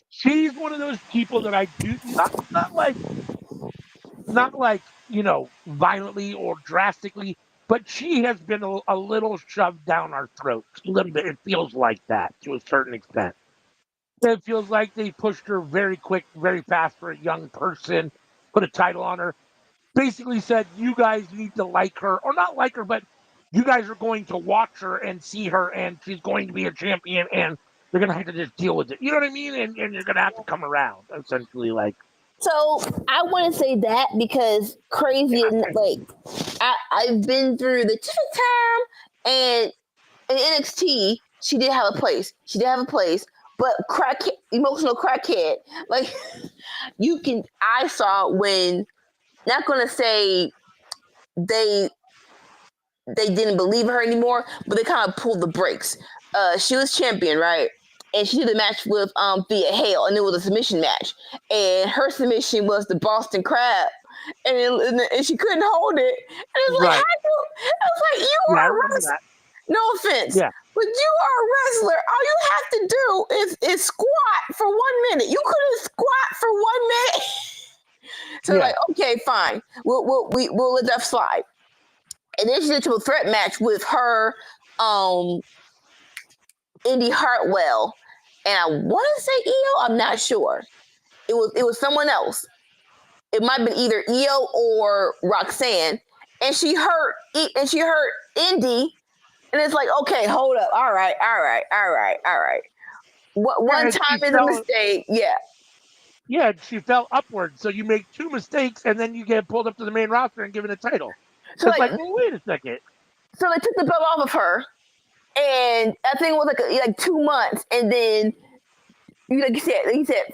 Speaker 1: she's one of those people that I do not like violently or drastically, but she has been a little shoved down our throats a little bit. It feels like that to a certain extent. It feels like they pushed her very quick, very fast for a young person, put a title on her, basically said, you guys need to like her, or not like her, but you guys are going to watch her and see her, and she's going to be a champion, and you're going to have to just deal with it. You know what I mean? And you're going to have to come around, essentially. Like,
Speaker 2: so I want to say that because crazy, like I've been through the time, and in NXT she did have a place. She did have a place, but emotional crackhead. Like I saw when, not gonna say they didn't believe her anymore, but they kind of pulled the brakes. She was champion, right? And she did a match with Thea Hale, and it was a submission match. And her submission was the Boston Crab, and she couldn't hold it. And it was like,
Speaker 1: right.
Speaker 2: I was like, you
Speaker 1: Yeah, I
Speaker 2: are a
Speaker 1: remember
Speaker 2: wrestler.
Speaker 1: that.
Speaker 2: No offense,
Speaker 1: Yeah.
Speaker 2: but you are a wrestler. All you have to do is squat for 1 minute. You couldn't squat for 1 minute. So
Speaker 1: Yeah.
Speaker 2: like, okay, fine, we'll let that slide. And then she did a triple threat match with her, Indy Hartwell, and I want to say Io. I'm not sure. It was someone else. It might have been either Io or Roxanne, and she hurt Indy, and it's like, okay, hold up, all right. What one time is a mistake? Yeah.
Speaker 1: Yeah, she fell upward. So you make two mistakes, and then you get pulled up to the main roster and given a title. So it's like, well, wait a second.
Speaker 2: So they took the belt off of her, and I think it was like 2 months, and then like you said,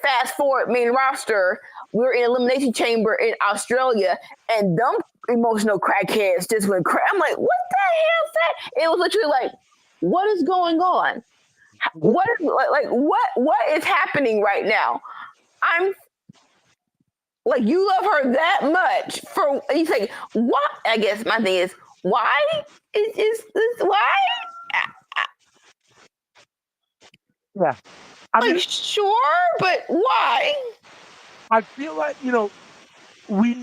Speaker 2: fast forward main roster, we're in elimination chamber in Australia, and them emotional crackheads just went crazy. I'm like, what the hell is that? It was literally like, what is going on? What is what is happening right now? I'm like, you love her that much for you say what? I guess my thing is, why is this why?
Speaker 1: Yeah. I mean,
Speaker 2: sure, but why?
Speaker 1: I feel like, we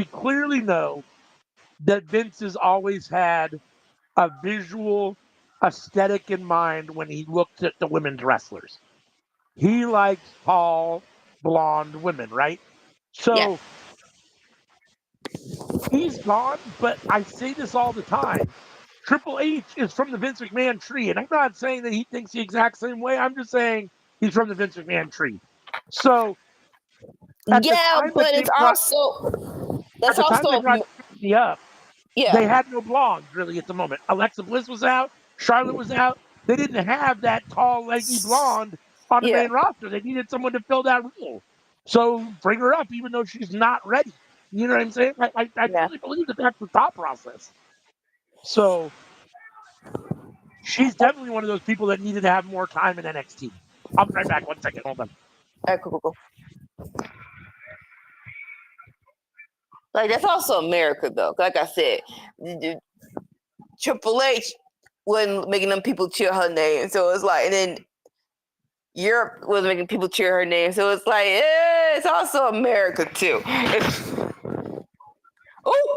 Speaker 1: clearly know that Vince has always had a visual aesthetic in mind when he looks at the women's wrestlers. He likes tall, blonde women, right? So he's gone, but I say this all the time. Triple H is from the Vince McMahon tree, and I'm not saying that he thinks the exact same way. I'm just saying he's from the Vince McMahon tree. So at the time
Speaker 2: but
Speaker 1: that they
Speaker 2: it's
Speaker 1: brought,
Speaker 2: also
Speaker 1: at the time they brought Tiffany up, they had no blondes really at the moment. Alexa Bliss was out, Charlotte was out. They didn't have that tall, leggy blonde on the main roster. They needed someone to fill that role. So bring her up, even though she's not ready. You know what I'm saying? I truly believe that that's the thought process. So she's definitely one of those people that needed to have more time in NXT. I'll be right back. 1 second. Hold on.
Speaker 2: All right, cool. Like, that's also America, though. Like I said, Triple H wasn't making them people cheer her name. So it's like, and then Europe was making people cheer her name. So it's like, it's also America, too. Oh!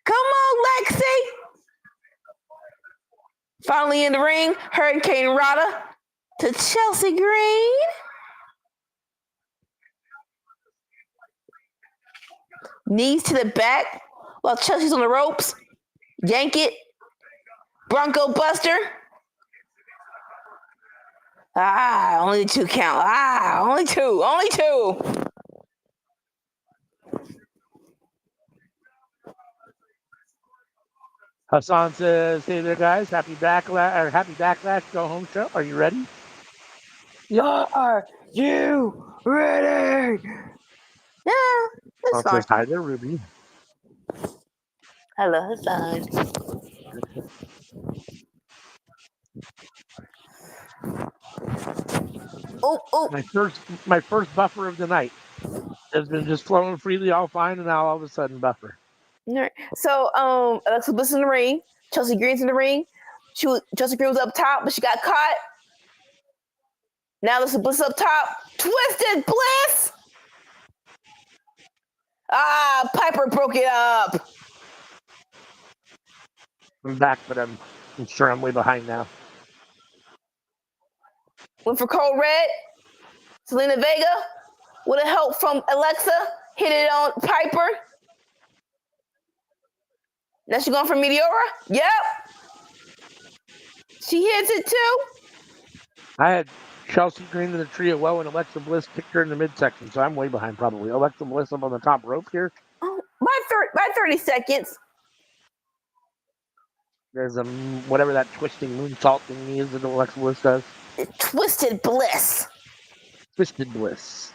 Speaker 2: Come on, Lexi! Finally in the ring, Hurricane Rada to Chelsea Green. Knees to the back while Chelsea's on the ropes. Yank it. Bronco Buster. Only 2 count. Only two.
Speaker 1: Hassan says, "Hey there, guys! Happy backlash go home show. Are you ready?
Speaker 2: Are you ready? Yeah, that's fine.
Speaker 1: Says, hi there, Ruby.
Speaker 2: Hello, Hassan. Oh!
Speaker 1: My first buffer of the night has been just flowing freely, all fine, and now all of a sudden buffer.
Speaker 2: All right. So, Alexa Bliss in the ring. Chelsea Green's in the ring. Chelsea Green was up top, but she got caught. Now Alexa Bliss up top. Twisted Bliss. Piper broke it up.
Speaker 1: I'm back, but I'm sure I'm way behind now.
Speaker 2: Went for Code Red. Selena Vega with a help from Alexa. Hit it on Piper. Now she's going for Meteora. Yep. She hits it too.
Speaker 1: I had Chelsea Green in the tree of woe and Alexa Bliss kicked her in the midsection, so I'm way behind probably. Alexa Bliss up on the top rope here.
Speaker 2: Oh, by 30 seconds.
Speaker 1: There's whatever that twisting moonsault thing is that Alexa Bliss does.
Speaker 2: Twisted Bliss.
Speaker 1: Twisted Bliss.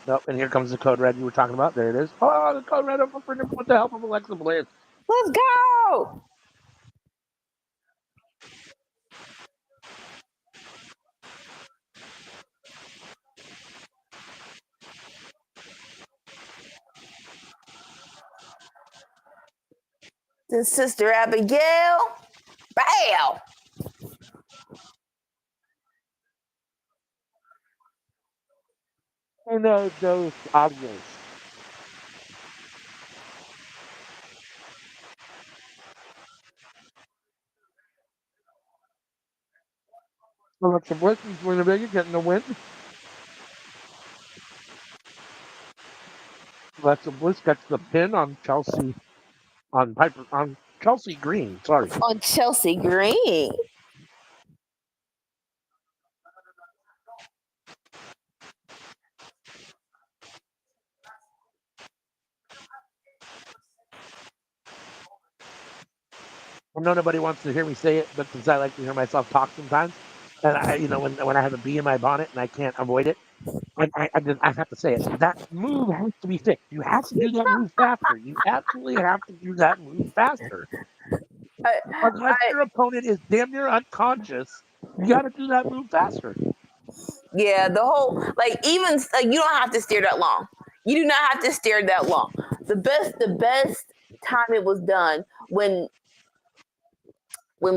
Speaker 1: Nope, and here comes the Code Red you were talking about. There it is. Oh, the Code Red with the help of Alexa Bliss.
Speaker 2: Let's go! The Sister Abigail. Bow!
Speaker 1: Who knows those obvious? Alexa Bliss is winning big, getting the win. Alexa Bliss gets the pin on Chelsea Green. Sorry.
Speaker 2: On Chelsea Green.
Speaker 1: I know nobody wants to hear me say it, but since I like to hear myself talk sometimes, and when I have a bee in my bonnet and I can't avoid it, I have to say it. That move has to be fixed. You have to do that move faster. You absolutely have to do that move faster. Unless your opponent is damn near unconscious, you got to do that move faster.
Speaker 2: Yeah, the whole even you don't have to steer that long. You do not have to steer that long. The best time it was done when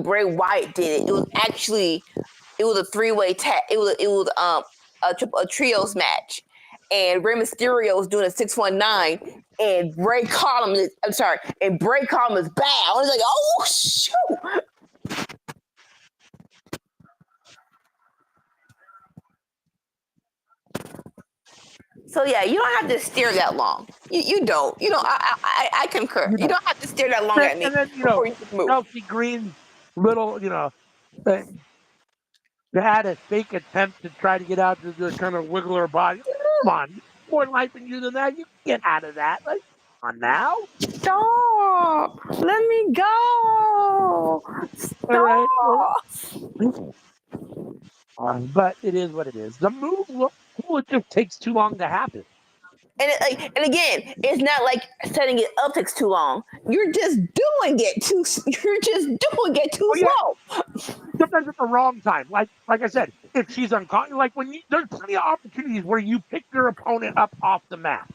Speaker 2: Bray Wyatt did it. It was a 3-way tag. It was a trios match, and Rey Mysterio was doing a 619, and Bray caught him. I'm sorry, and Bray caught him his bow. I was like, oh shoot. So yeah, you don't have to steer that long. You don't. I concur. You don't have to steer that long at me.
Speaker 1: And then Chelsea Green's little they had a fake attempt to try to get out to kind of wiggle her body. Come on, more life in you than that. You can get out of that. Like, come on now.
Speaker 2: Stop. Let me go. Stop.
Speaker 1: All right. But it is what it is. The move looks cool. It just takes too long to happen.
Speaker 2: and again, it's not like setting it up takes too long. You're just doing it too. You're just doing it too slow.
Speaker 1: Sometimes at the wrong time. Like I said, if she's unconscious, like there's plenty of opportunities where you pick your opponent up off the mat.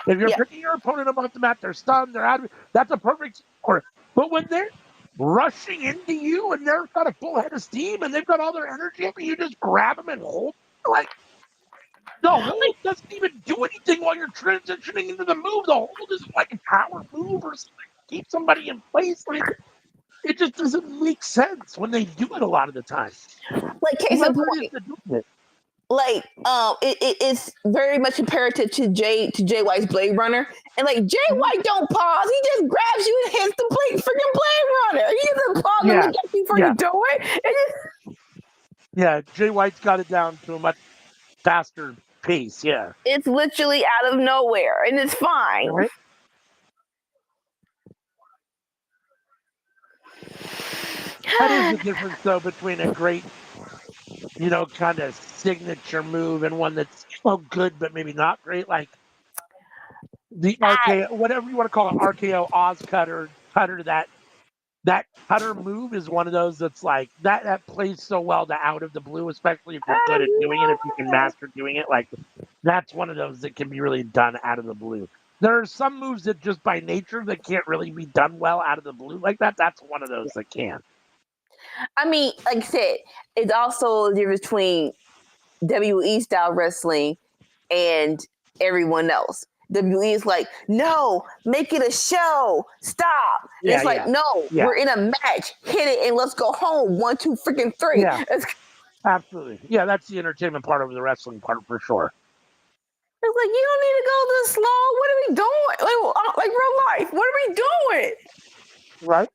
Speaker 1: If you're picking your opponent up off the mat, they're stunned, they're out of it. That's a perfect score. But when they're rushing into you and they've got a full head of steam and they've got all their energy up and you just grab them and hold, like the hold doesn't even do anything while you're transitioning into the move. The hold isn't like a power move or something to keep somebody in place. Like it just doesn't make sense when they do it a lot of the time.
Speaker 2: Like case in point, like it's very much imperative to Jay White's Blade Runner, and like Jay White don't pause. He just grabs you and hits the freaking Blade Runner. He doesn't pause and look at you before you do it.
Speaker 1: Yeah, Jay White's got it down to a much faster pace. Yeah,
Speaker 2: it's literally out of nowhere, and it's fine. Right?
Speaker 1: That is the difference, though, between a great, kind of signature move and one that's good but maybe not great, like the RKO, whatever you want to call it, RKO, Oz cutter, that cutter move is one of those that's like that plays so well to out of the blue, especially if you're good at doing it, if you can master doing it. Like that's one of those that can be really done out of the blue. There are some moves that just by nature that can't really be done well out of the blue like that. That's one of those that can.
Speaker 2: I mean, like I said, it's also the difference between WWE style wrestling and everyone else. WWE is like, no, make it a show. Stop. Yeah, it's like, no, we're in a match. Hit it and let's go home. 1, 2, freaking 3.
Speaker 1: Yeah, absolutely. Yeah, that's the entertainment part of the wrestling part for sure.
Speaker 2: It's like, you don't need to go this slow. What are we doing? Like real life. What are we doing?
Speaker 1: Right.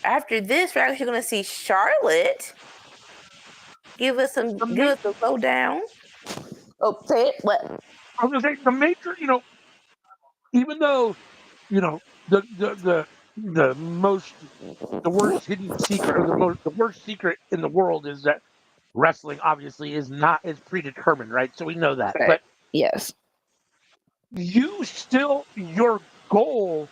Speaker 2: After this, we're actually going to see Charlotte give us some lowdown. Oh, say it. What?
Speaker 1: I was going to say the major, even though, the worst hidden secret or the worst secret in the world is that wrestling obviously is predetermined, right? So we know that. Right. But
Speaker 2: yes,
Speaker 1: your goal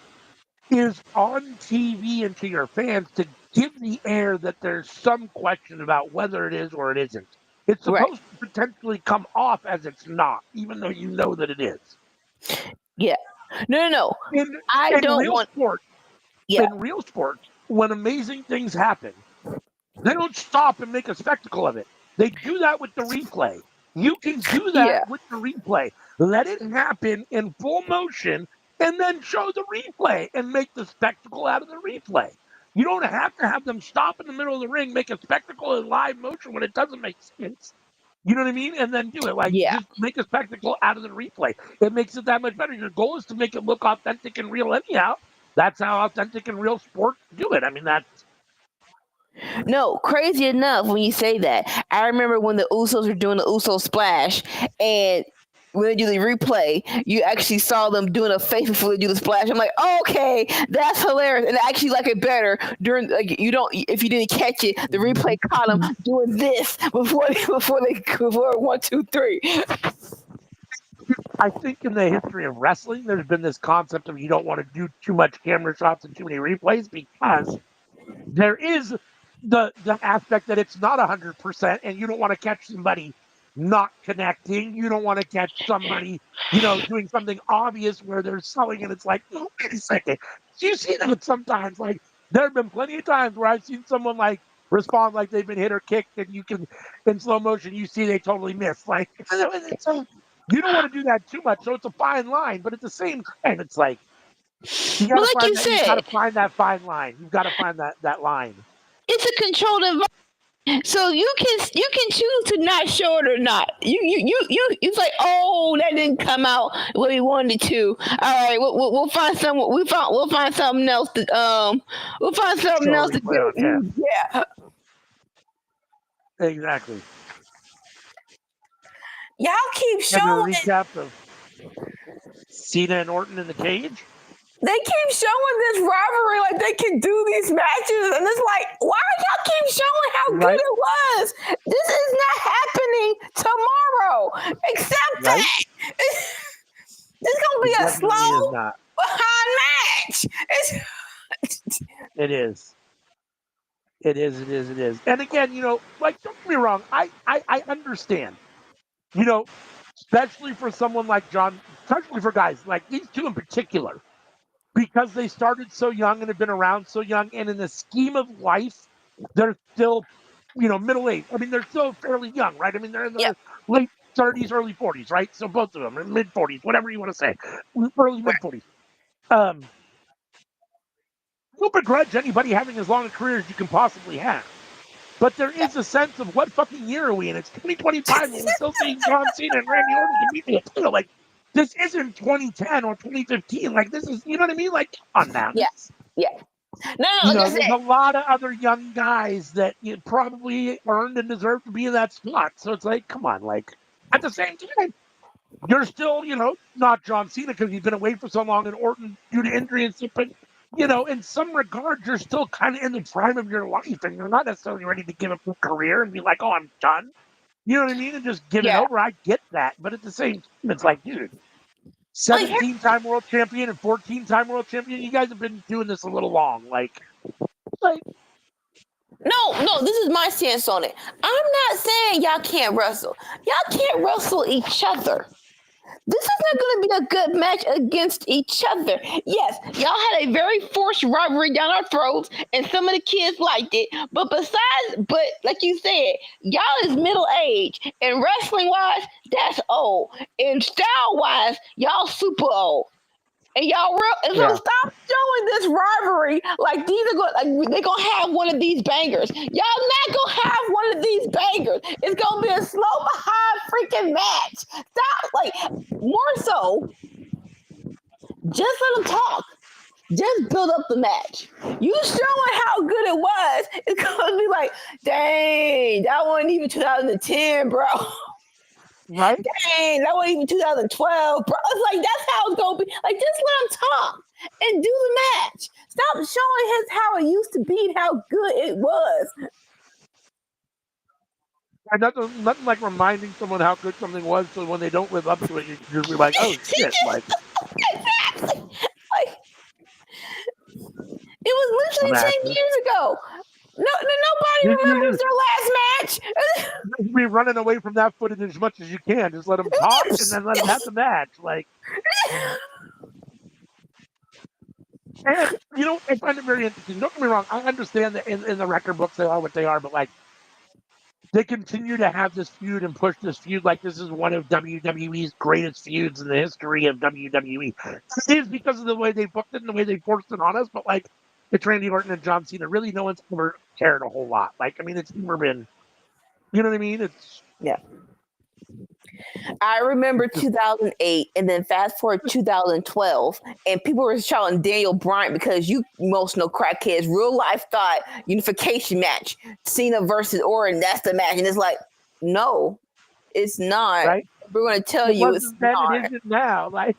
Speaker 1: is on TV and to your fans to give the air that there's some question about whether it is or it isn't. It's supposed to potentially come off as it's not, even though you know that it is.
Speaker 2: Yeah. No. In
Speaker 1: real sports, when amazing things happen, they don't stop and make a spectacle of it. They do that with the replay. You can do that with the replay. Let it happen in full motion and then show the replay and make the spectacle out of the replay. You don't have to have them stop in the middle of the ring, make a spectacle in live motion when it doesn't make sense. You know what I mean? And then do it. Just make a spectacle out of the replay. It makes it that much better. Your goal is to make it look authentic and real anyhow. That's how authentic and real sports do it. I mean,
Speaker 2: No, crazy enough when you say that. I remember when the Usos were doing the Uso splash, and when they do the replay, you actually saw them doing a face before they do the splash. I'm like, okay, that's hilarious, and I actually like it better during if you didn't catch it, the replay caught them doing this before 1, 2, 3.
Speaker 1: I think in the history of wrestling, there's been this concept of you don't want to do too much camera shots and too many replays because there is the aspect that it's not 100% and you don't want to catch somebody not connecting. You don't want to catch somebody, doing something obvious where they're selling and it's like, oh, wait a second. You see that sometimes, like there have been plenty of times where I've seen someone like respond like they've been hit or kicked and you can, in slow motion, you see they totally missed. Like, you don't want to do that too much. So it's a fine line, but at the same time, it's like, you got to find that fine line. You've got to find that line.
Speaker 2: It's a controlled environment. So you can choose to not show it or not. It's like, oh, that didn't come out the way we wanted it to. All right, we'll find some. We'll find something else to we'll find something else to do. Yeah.
Speaker 1: Exactly.
Speaker 2: Y'all keep showing
Speaker 1: a recap of Cena and Orton in the cage.
Speaker 3: They keep showing this rivalry like they can do these matches, and it's like, why y'all keep showing how good
Speaker 1: Right.
Speaker 3: it was? This is not happening tomorrow. Accept
Speaker 1: Right.
Speaker 3: that. This is gonna
Speaker 1: It
Speaker 3: be a
Speaker 1: definitely is
Speaker 3: slow
Speaker 1: not.
Speaker 3: behind match. It's
Speaker 1: It is. It is. It is. It is. And again, like, don't get me wrong. I understand. You know, especially for someone like John, especially for guys like these two in particular, because they started so young and have been around so young, and in the scheme of life, they're still, middle aged. I mean, they're still fairly young, right? I mean, they're in
Speaker 3: yep,
Speaker 1: their late 30s, early 40s, right? So both of them, mid 40s, whatever you want to say, early mid 40s. Um, I don't begrudge anybody having as long a career as you can possibly have. But there is a sense of what fucking year are we in? It's 2025 and we're still seeing John Cena and Randy Orton compete for the title. Like, this isn't 2010 or 2015. Like, this is, you know what I mean? Like, come on now.
Speaker 3: yeah, yeah. No, like I
Speaker 1: There's
Speaker 3: said,
Speaker 1: a lot of other young guys that you probably earned and deserve to be in that spot. So it's like, come on. Like, at the same time, you're still, not John Cena because he's been away for so long and Orton due to injury and stuff. But, in some regard, you're still kind of in the prime of your life and you're not necessarily ready to give up your career and be like, oh, I'm done. You know what I mean? And just give it
Speaker 3: yeah.
Speaker 1: over. I get that. But at the same time, it's like, dude,
Speaker 3: Like,
Speaker 1: 17-time world champion and 14-time world champion. You guys have been doing this a little long. Like,
Speaker 3: no, this is my stance on it. I'm not saying y'all can't wrestle. Y'all can't wrestle each other. This is not going to be a good match against each other. Yes, y'all had a very forced rivalry down our throats, and some of the kids liked it. But like you said, y'all is middle age, and wrestling wise, that's old, and style wise, y'all super old. And y'all real, and so
Speaker 1: yeah.
Speaker 3: stop showing this rivalry like these are going. Like, they're gonna have one of these bangers. Y'all not gonna have one of these bangers. It's gonna be a slow behind freaking match. Stop, like, more so. Just let them talk. Just build up the match. You showing how good it was. It's gonna be like, dang, that wasn't even 2010, bro.
Speaker 1: Right?
Speaker 3: Dang, that wasn't even 2012, bro. It's like that's how it's gonna be. Like, just let him talk and do the match. Stop showing his how it used to be and how good it was.
Speaker 1: And nothing like reminding someone how good something was so when they don't live up to it, you just be like, oh, shit. Like,
Speaker 3: Exactly. Like, it was
Speaker 1: I'm
Speaker 3: literally 10
Speaker 1: asking.
Speaker 3: years ago. Nobody remembers their last match.
Speaker 1: Just be running away from that footage as much as you can. Just let them talk and then let them have the match. Like, and I find it very interesting. Don't get me wrong. I understand that in the record books they are what they are, but like they continue to have this feud and push this feud like this is one of WWE's greatest feuds in the history of WWE. It is because of the way they booked it and the way they forced it on us, but like it's Randy Orton and John Cena. Really, no one's ever cared a whole lot. Like, I mean, it's never been. You know what I mean? It's
Speaker 3: Yeah. I remember 2008, and then fast forward 2012, and people were shouting Daniel Bryan because you most know crackheads. Real life thought unification match, Cena versus Orton. That's the match, and it's like, no, it's not.
Speaker 1: right.
Speaker 3: We're going to tell
Speaker 1: It
Speaker 3: you it's
Speaker 1: wasn't then. It
Speaker 3: not.
Speaker 1: isn't now. Like.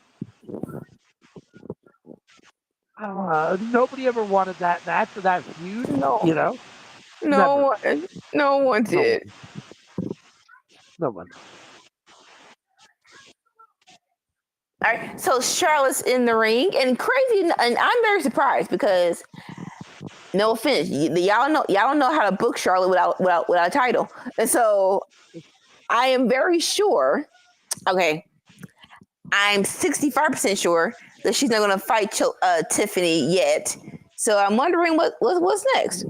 Speaker 1: Nobody ever wanted that match or that feud,
Speaker 3: No, no
Speaker 1: Never.
Speaker 3: one, no one
Speaker 1: No
Speaker 3: did.
Speaker 1: one. No one.
Speaker 3: All right, so Charlotte's in the ring, and crazy, and I'm very surprised because no offense, y'all don't know how to book Charlotte without a title, and so I am very sure. Okay, I'm 65% sure that she's not going to fight Tiffany yet. So I'm wondering what's next.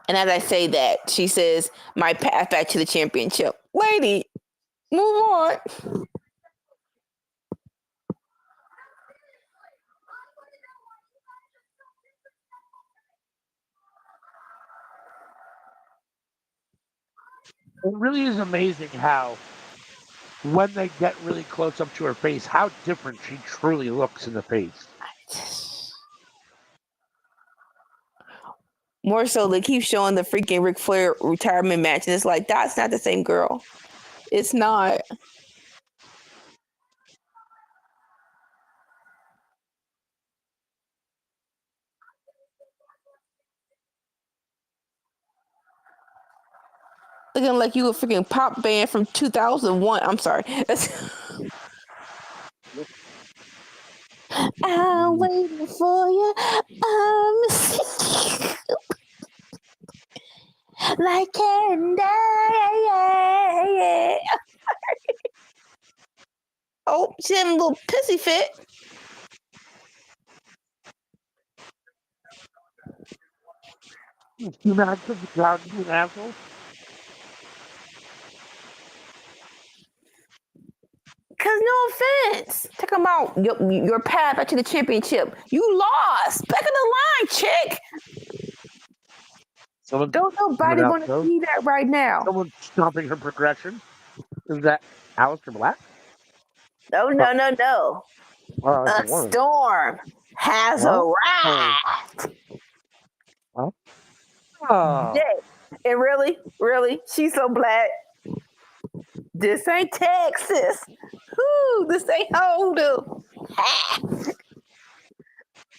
Speaker 3: And as I say that, she says, "My path back to the championship, lady. Move on."
Speaker 1: It really is amazing how, when they get really close up to her face, how different she truly looks in the face.
Speaker 3: More so, they keep showing the freaking Ric Flair retirement match, and it's like that's not the same girl. It's not. Looking like you a freaking pop band from 2001. I'm sorry. I'm waiting for you. Like candy. Oh, she had a little pissy fit.
Speaker 1: You not the crowd you an asshole.
Speaker 3: Cause no offense, talk about your path back to the championship. You lost. Back in the line, chick.
Speaker 1: Someone
Speaker 3: Don't nobody want to see that right now.
Speaker 1: Someone's stopping her progression. Is that Aleister Black?
Speaker 3: No.
Speaker 1: Oh,
Speaker 3: A storm has arrived.
Speaker 1: Oh.
Speaker 3: Yeah. And really, she's so black. This ain't Texas. Whoo, this ain't Holden.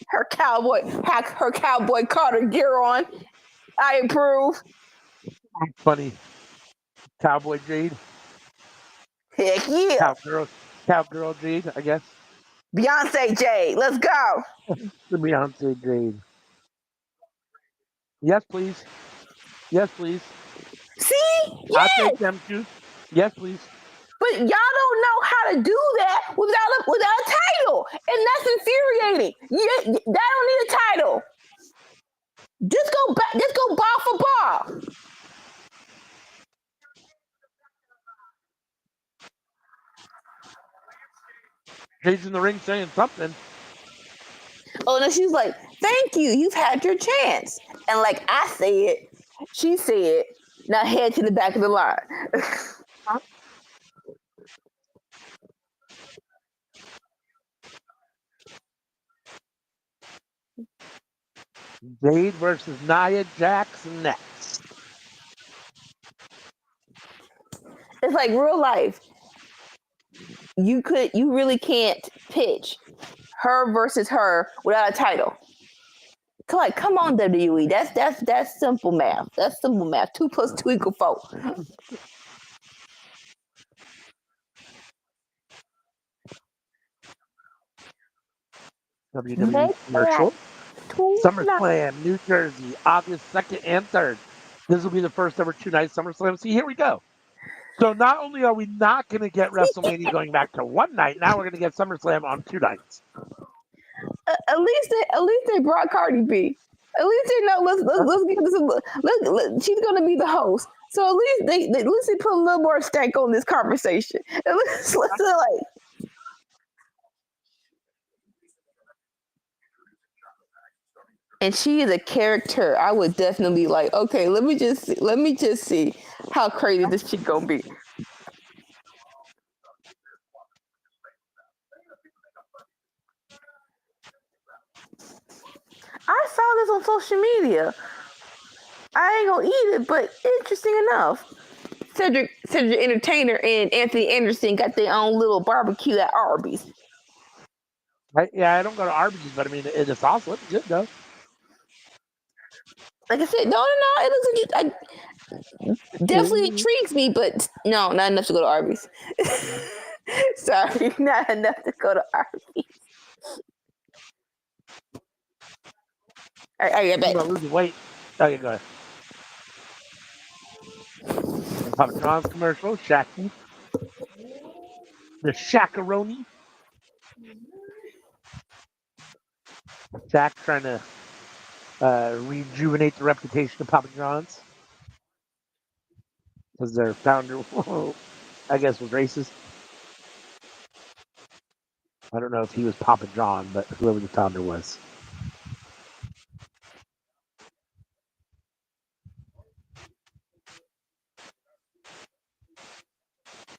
Speaker 3: Her cowboy Carter gear on. I approve.
Speaker 1: Funny. Cowboy Jade.
Speaker 3: Heck yeah.
Speaker 1: Cowgirl Jade, I guess.
Speaker 3: Beyonce Jade, let's go.
Speaker 1: The Beyonce Jade. Yes, please. Yes, please.
Speaker 3: See? Yes.
Speaker 1: I'll take them too. Yes, please.
Speaker 3: But y'all don't know how to do that without a title, and that's infuriating. That don't need a title. Just go back. Just go ball for ball.
Speaker 1: Jade's in the ring saying something.
Speaker 3: Oh, and then she's like, "Thank you. You've had your chance." And like I said, she said, "Now head to the back of the line."
Speaker 1: Jade versus Nia Jackson next.
Speaker 3: It's like real life. You really can't pitch her versus her without a title. Like, come on, WWE. That's simple math. That's simple math. 2 + 2 = 4.
Speaker 1: WWE commercial. SummerSlam, New Jersey, August 2nd and 3rd. This will be the first ever 2-night SummerSlam. See, here we go. So not only are we not going to get WrestleMania going back to one night, now we're going to get SummerSlam on 2 nights.
Speaker 3: At least they brought Cardi B. At least they know. Let's give this. She's going to be the host. So at least they put a little more stank on this conversation. At least let's like. And she is a character. I would definitely like. Okay, let me just see how crazy this chick gonna be. I saw this on social media. I ain't gonna eat it, but interesting enough. Cedric Entertainer and Anthony Anderson got their own little barbecue at Arby's.
Speaker 1: I don't go to Arby's, but I mean, the sauce looks good though.
Speaker 3: Like I said, no, it looks definitely intrigues me, but no, not enough to go to Arby's. Sorry, not enough to go to Arby's. All right,
Speaker 1: I'm gonna lose the weight. Okay, go ahead. Papa John's commercial, Shaqy. The Shaq-a-roni. Shaq trying to rejuvenate the reputation of Papa John's. Because their founder, I guess, was racist. I don't know if he was Papa John, but whoever the founder was.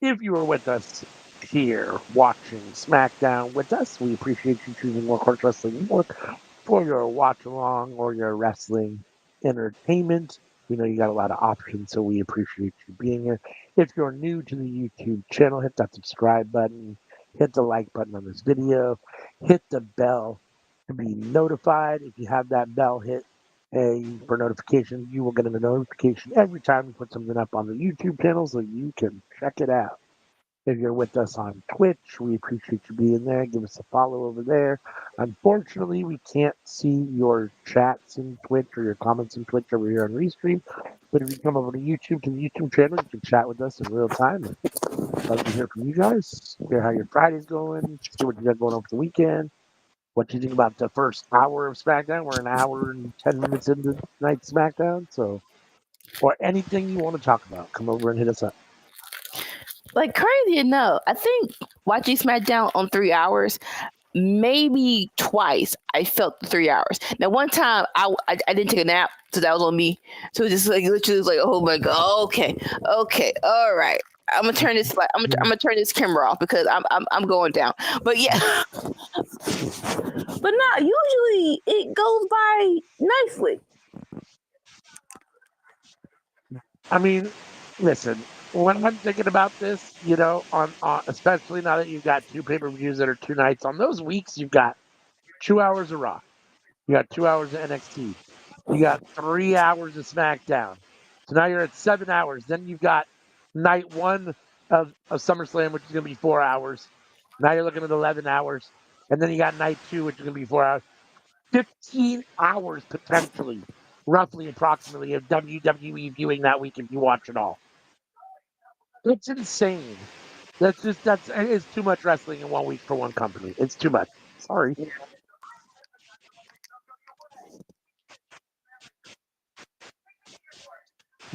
Speaker 1: If you were with us here watching SmackDown with us, we appreciate you choosing War Horse Wrestling Network for your watch along or your wrestling entertainment. We know you got a lot of options, so we appreciate you being here. If you're new to the YouTube channel, hit that subscribe button, hit the like button on this video, hit the bell to be notified. If you have that bell hit for notifications, you will get a notification every time we put something up on the YouTube channel so you can check it out. If you're with us on Twitch, we appreciate you being there. Give us a follow over there. Unfortunately, we can't see your chats in Twitch or your comments in Twitch over here on Restream. But if you come over to YouTube, to the YouTube channel, you can chat with us in real time. And love to hear from you guys. Hear how your Friday's going. See what you got going on for the weekend. What you think about the first hour of SmackDown? We're an hour and 10 minutes into tonight's SmackDown. So, or anything you want to talk about, come over and hit us up.
Speaker 3: Like, crazy enough, I think watching SmackDown on 3 hours, maybe twice I felt the 3 hours. Now, one time I didn't take a nap, so that was on me. So it just like literally was like, oh my god, okay, all right. I'm gonna turn this I'm gonna turn this camera off because I'm going down. But yeah, but no, usually it goes by nicely.
Speaker 1: I mean, listen, when I'm thinking about this, on especially now that you've got two pay-per-views that are 2 nights, on those weeks you've got 2 hours of Raw, you got 2 hours of NXT, you got 3 hours of SmackDown. So now you're at 7 hours. Then you've got night 1 of SummerSlam, which is going to be 4 hours. Now you're looking at 11 hours. And then you got night 2, which is going to be 4 hours. 15 hours potentially, roughly, approximately, of WWE viewing that week if you watch it all. It's insane. It's too much wrestling in 1 week for one company. It's too much. Sorry.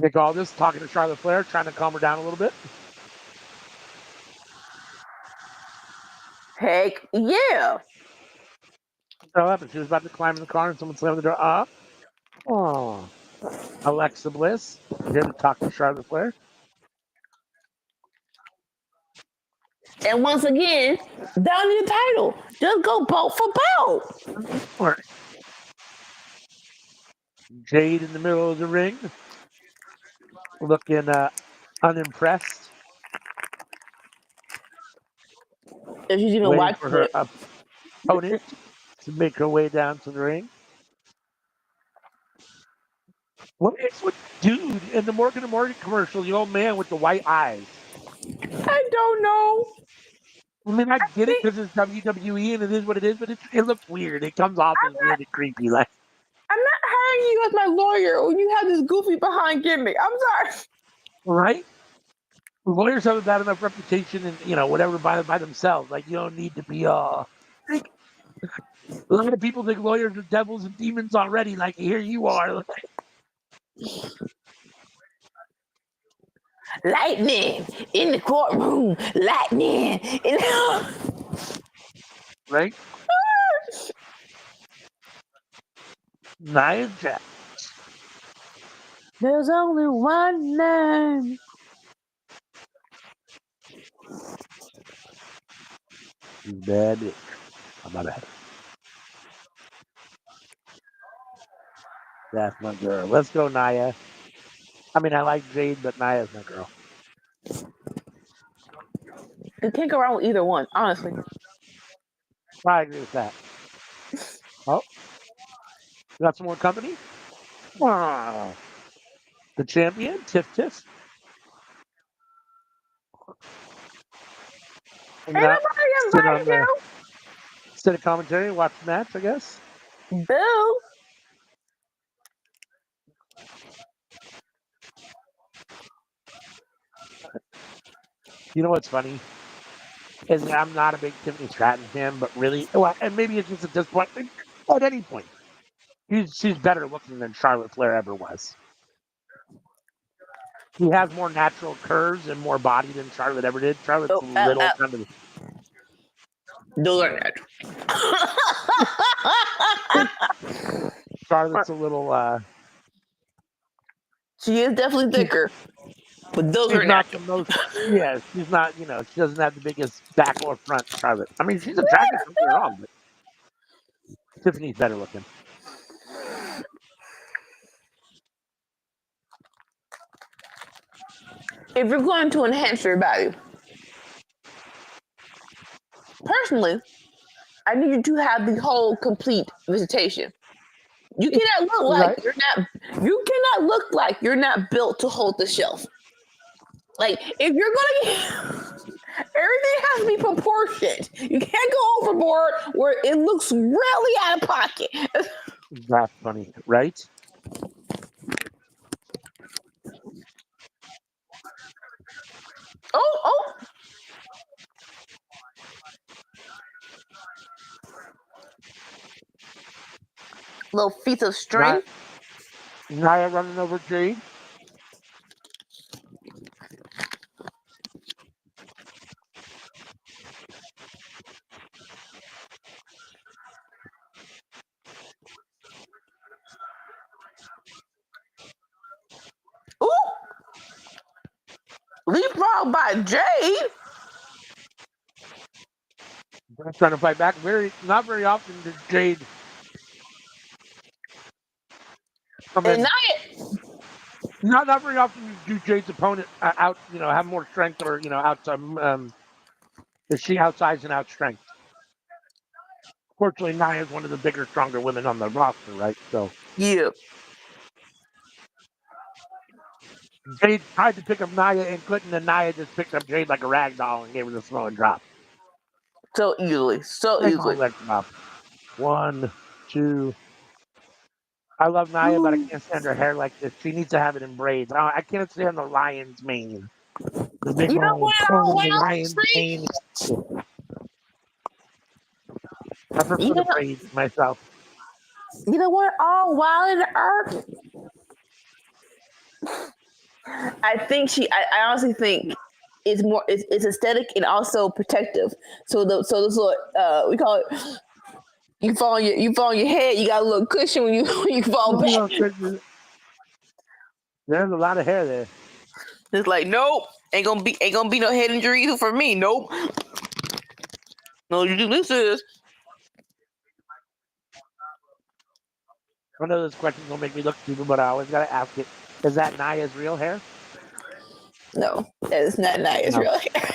Speaker 1: Nick Aldis talking to Charlotte Flair, trying to calm her down a little bit.
Speaker 3: Heck yeah.
Speaker 1: What happened? She was about to climb in the car and someone slammed the door. Oh. Alexa Bliss here to talk to Charlotte Flair.
Speaker 3: And once again, down in the title. Just go bout for bout.
Speaker 1: All right. Jade in the middle of the ring, looking unimpressed.
Speaker 3: If she's even
Speaker 1: Waiting
Speaker 3: watching
Speaker 1: for her
Speaker 3: it.
Speaker 1: opponent to make her way down to the ring. What is with dude in the Morgan & Morgan commercial, the old man with the white eyes?
Speaker 3: I don't know.
Speaker 1: I mean, I get it because it's WWE and it is what it is, but it looks weird. It comes off as weird and creepy. Like,
Speaker 3: I'm not hiring you as my lawyer when you have this goofy behind gimmick. I'm sorry.
Speaker 1: right? Lawyers have a bad enough reputation and, whatever by themselves. Like, you don't need to be like, a lot of people think lawyers are devils and demons already. Like, here you are.
Speaker 3: Lightning in the courtroom. Lightning in
Speaker 1: Right? Nia Jax.
Speaker 3: There's only one name.
Speaker 1: Bad bitch. How about that? That's my girl. Let's go, Nia. I mean, I like Jade, but Nia's my girl.
Speaker 3: You can't go wrong with either one, honestly.
Speaker 1: I agree with that. Oh, got some more company? Ah, the champion, Tiff Tiff.
Speaker 3: Ain't nobody invited you.
Speaker 1: Sit of commentary, watch the match, I guess.
Speaker 3: Boo.
Speaker 1: You know what's funny? Is that I'm not a big Tiffany Stratton fan, but really, well, and maybe it's just at this point, at any point, she's better looking than Charlotte Flair ever was. He has more natural curves and more body than Charlotte ever did. Charlotte's a little kind of.
Speaker 3: Those are natural.
Speaker 1: Charlotte's a little.
Speaker 3: She is definitely thicker, but those
Speaker 1: She's
Speaker 3: are
Speaker 1: not
Speaker 3: natural.
Speaker 1: the most. Yeah, she's not. She doesn't have the biggest back or front. Charlotte. I mean, she's attractive. Don't get me wrong, but Tiffany's better looking.
Speaker 3: if you're going to enhance your body, personally, I need you to have the whole complete visitation. You cannot look like
Speaker 1: Right.
Speaker 3: you're not. You cannot look like you're not built to hold the shelf. Like if you're gonna get, everything has to be proportioned. You can't go overboard where it looks really out of pocket.
Speaker 1: That's funny, right?
Speaker 3: Oh, little feats of strength.
Speaker 1: Nia running over Jade.
Speaker 3: Ooh, leapfrog by Jade.
Speaker 1: Trying to fight back. Not very often does Jade come in.
Speaker 3: And Nia,
Speaker 1: Not very often do Jade's opponent out, have more strength or, outside. Is she outsize and out strength? Fortunately, Nia is one of the bigger, stronger women on the roster, right? So
Speaker 3: yeah.
Speaker 1: Jade tried to pick up Nia and couldn't, and Nia just picked up Jade like a rag doll and gave her the Samoan drop.
Speaker 3: So easily.
Speaker 1: Leg drop. 1, 2. I love Nia, but I can't stand her hair like this. She needs to have it in braids. I can't stand the lion's mane. The big
Speaker 3: You know what?
Speaker 1: lion's mane. I prefer the braids myself.
Speaker 3: You know what? All while in the earth. I honestly think it's more it's aesthetic and also protective. So this little we call it you fall on your head, you got a little cushion when you fall back.
Speaker 1: There's a lot of hair there.
Speaker 3: It's like, nope, ain't gonna be no head injury for me. Nope. No, this is.
Speaker 1: I know this question's gonna make me look stupid, but I always gotta ask it. Is that Nia's real hair?
Speaker 3: No, that is not Nia's real hair.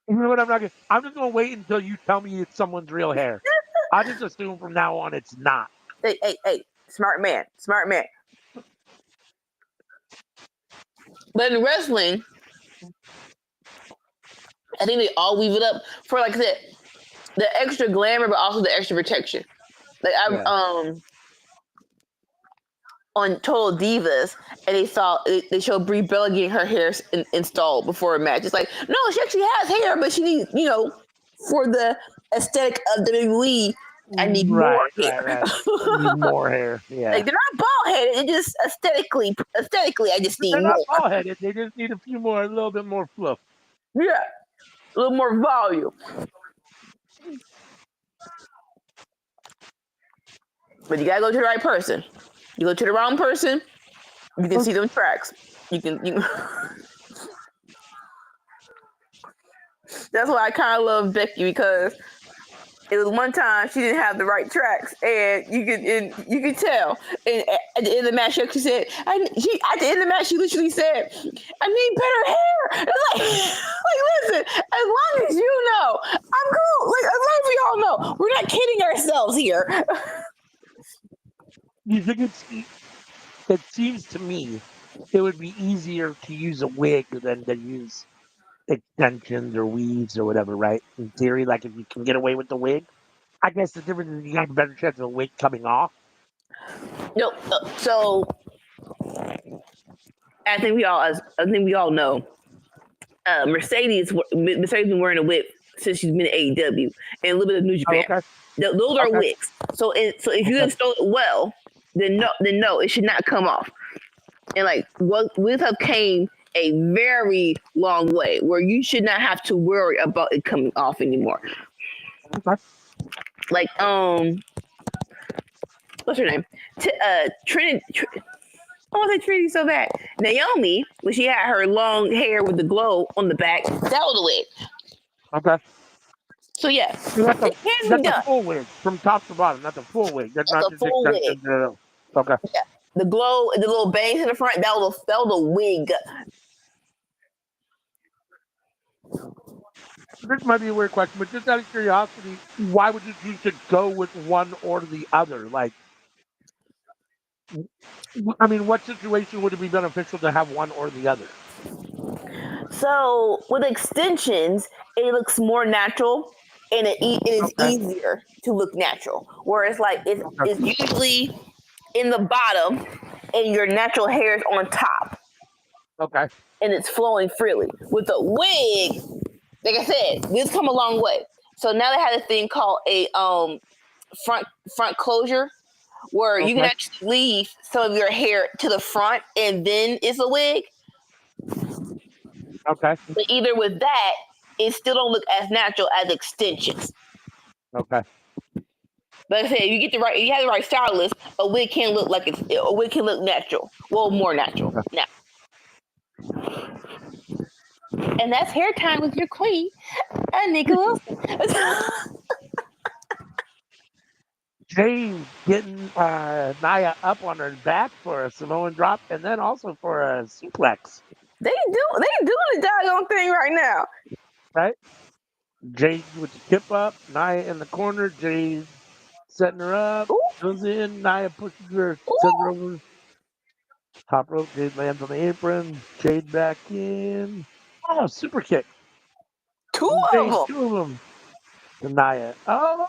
Speaker 1: You know what? I'm just gonna wait until you tell me it's someone's real hair. I just assume from now on it's not.
Speaker 3: Hey, smart man. But in wrestling, I think they all weave it up for, like I said, the extra glamour, but also the extra protection. Like on Total Divas, and they showed Brie Bella getting her hair installed before a match. It's like, no, she actually has hair, but she needs, for the aesthetic of WWE, I need more hair.
Speaker 1: Right. Need more hair. Yeah.
Speaker 3: Like, they're not bald headed. It just aesthetically, I just need more.
Speaker 1: They're not bald headed. They just need a little bit more fluff.
Speaker 3: Yeah, a little more volume. But you gotta go to the right person. You go to the wrong person, you can see them tracks. You can. That's why I kind of love Becky, because it was one time she didn't have the right tracks, and you could tell. And at the end of the match, she actually said, at the end of the match, she literally said, "I need better hair." It's like listen, as long as you know, I'm cool. Like, as long as we all know, we're not kidding ourselves here.
Speaker 1: You think it seems to me it would be easier to use a wig than to use extensions or weaves or whatever, right? In theory, like if you can get away with the wig, I guess the difference is you have a better chance of a wig coming off.
Speaker 3: No, so I think we all know. Mercedes been wearing a wig since she's been at AEW and a little bit of New Japan.
Speaker 1: Okay.
Speaker 3: Those are wigs. So if you install it well, then no, it should not come off. And like wigs have came a very long way where you should not have to worry about it coming off anymore.
Speaker 1: Okay.
Speaker 3: Like what's her name? Trinity. Oh, that Trinity so bad. Naomi, when she had her long hair with the glow on the back, that was a wig.
Speaker 1: Okay.
Speaker 3: So yeah,
Speaker 1: that's a full wig from top to bottom. That's a full wig. That's not
Speaker 3: a
Speaker 1: just
Speaker 3: full wig.
Speaker 1: Okay.
Speaker 3: Yeah. the glow and the little bangs in the front, that was a wig.
Speaker 1: This might be a weird question, but just out of curiosity, why would you choose to go with one or the other? Like, I mean, what situation would it be beneficial to have one or the other?
Speaker 3: So with extensions, it looks more natural and it is
Speaker 1: Okay.
Speaker 3: easier to look natural. Whereas like it's usually in the bottom and your natural hair is on top
Speaker 1: Okay.
Speaker 3: and it's flowing freely. With a wig, like I said, wigs come a long way. So now they have a thing called a front closure where you can
Speaker 1: Okay.
Speaker 3: actually leave some of your hair to the front and then it's a wig.
Speaker 1: Okay.
Speaker 3: But either with that, it still don't look as natural as extensions.
Speaker 1: Okay.
Speaker 3: But like I said, if you have the right stylist, a wig can look natural. Well, more natural now. And that's hair time with your queen, Nika Wilson.
Speaker 1: Jade getting Nia up on her back for a Samoan drop, and then also for a suplex.
Speaker 3: They doing the doggone thing right now.
Speaker 1: Right? Jade with the tip up, Nia in the corner, Jade setting her up, goes in, Nia pushes her, sends her over. Top rope, Jade lands on the apron, Jade back in. Oh, super kick.
Speaker 3: Two
Speaker 1: Jade,
Speaker 3: of them.
Speaker 1: two of them. To Nia. Oh,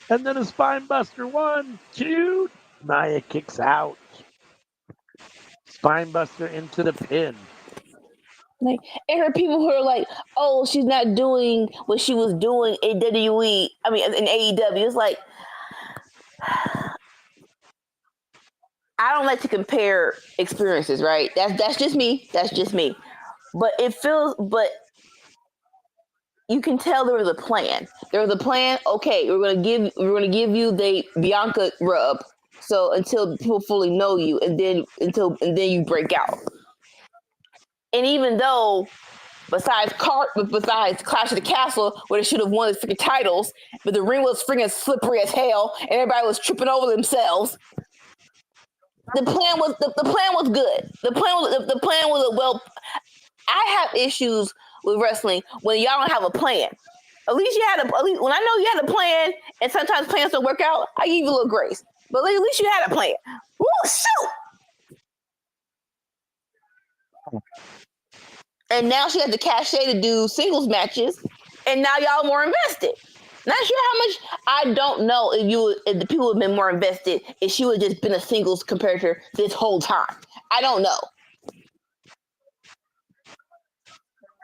Speaker 1: and then a spine buster. 1, 2. Nia kicks out. Spine buster into the pin.
Speaker 3: Like, and her people who are like, oh, she's not doing what she was doing in WWE. I mean, in AEW. It's like, I don't like to compare experiences, right? That's just me. That's just me. But but you can tell there was a plan. There was a plan. Okay, we're gonna give you the Bianca rub. So until people fully know you, and then you break out. And even though, besides Clash of the Castle, where they should have won the freaking titles, but the ring was freaking slippery as hell, and everybody was tripping over themselves. The plan was good. The plan was well. I have issues with wrestling when y'all don't have a plan. At least when I know you had a plan, and sometimes plans don't work out, I give you a little grace. But at least you had a plan. Woo, shoot! And now she has the cachet to do singles matches, and now y'all more invested. Not sure how much. I don't know if the people have been more invested if she would have just been a singles competitor this whole time. I don't know.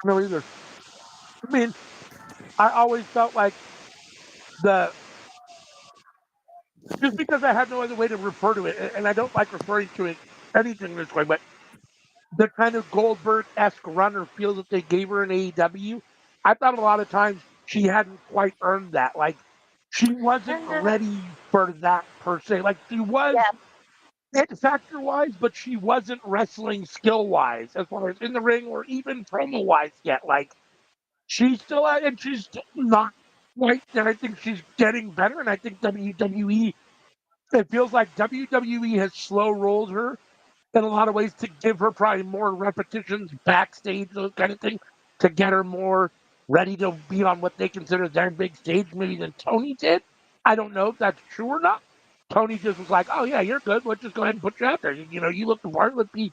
Speaker 1: No, either. I mean, I always felt like just because I have no other way to refer to it, and I don't like referring to it anything this way, but the kind of Goldberg-esque runner feel that they gave her in AEW, I thought a lot of times she hadn't quite earned that. Like, she wasn't ready for that per se. Like, she was hit factor-wise, but she wasn't wrestling skill-wise as far as in the ring or even promo-wise yet. Like, she's still and she's still not quite there. I think she's getting better, and I think WWE, it feels like WWE has slow rolled her in a lot of ways to give her probably more repetitions backstage, those kind of things, to get her more ready to be on what they consider their big stage, maybe than Tony did. I don't know if that's true or not. Tony just was like, "Oh yeah, you're good. Let's just go ahead and put you out there. You look the part. Let's be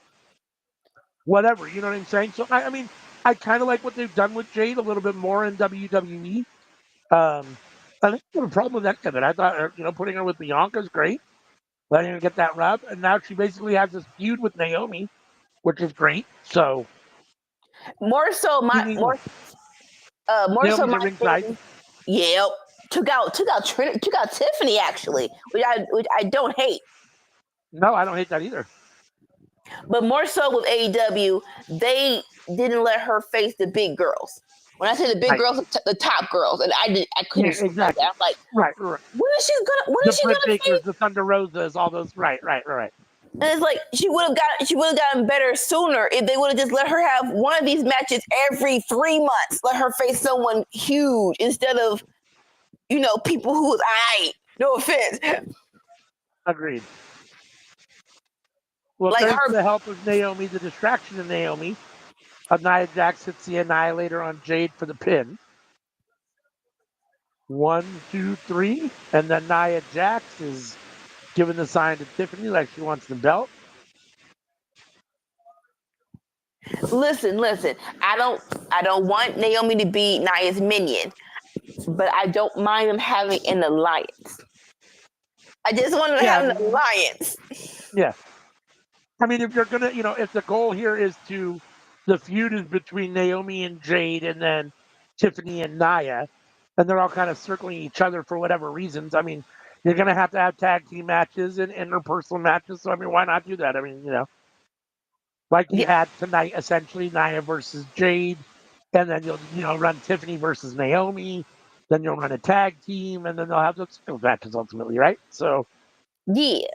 Speaker 1: whatever." You know what I'm saying? So I mean, I kind of like what they've done with Jade a little bit more in WWE. I think I have a problem with that. I thought, putting her with Bianca is great, letting her get that rub, and now she basically has this feud with Naomi, which is great. So
Speaker 3: more so
Speaker 1: Naomi's
Speaker 3: my
Speaker 1: at ringside.
Speaker 3: thing. Yep. Took out Tiffany actually, which I don't hate.
Speaker 1: No, I don't hate that either.
Speaker 3: But more so with AEW, they didn't let her face the big girls. When I say the big girls, the top girls, and I couldn't
Speaker 1: exactly. I'm
Speaker 3: like,
Speaker 1: right.
Speaker 3: When is she gonna face
Speaker 1: the Thunder Rosas, all those, right.
Speaker 3: And it's like she would have gotten better sooner if they would have just let her have one of these matches every 3 months. Let her face someone huge instead of, people who was no offense.
Speaker 1: Agreed. Well,
Speaker 3: Like
Speaker 1: thanks to
Speaker 3: her.
Speaker 1: the help of Naomi, the distraction of Naomi, Nia Jax hits the Annihilator on Jade for the pin. 1, 2, 3, and then Nia Jax is giving the sign to Tiffany like she wants the belt.
Speaker 3: Listen. I don't want Naomi to be Nia's minion, but I don't mind them having an alliance. I just want them to have an alliance.
Speaker 1: Yeah. I mean, if you're gonna, if the goal here is the feud is between Naomi and Jade, and then Tiffany and Nia, and they're all kind of circling each other for whatever reasons. I mean, you're gonna have to have tag team matches and interpersonal matches. So I mean, why not do that? I mean, like you
Speaker 3: Yeah,
Speaker 1: had tonight, essentially Nia versus Jade, and then you'll run Tiffany versus Naomi, then you'll run a tag team, and then they'll have those singles matches ultimately, right? So,
Speaker 3: yeah.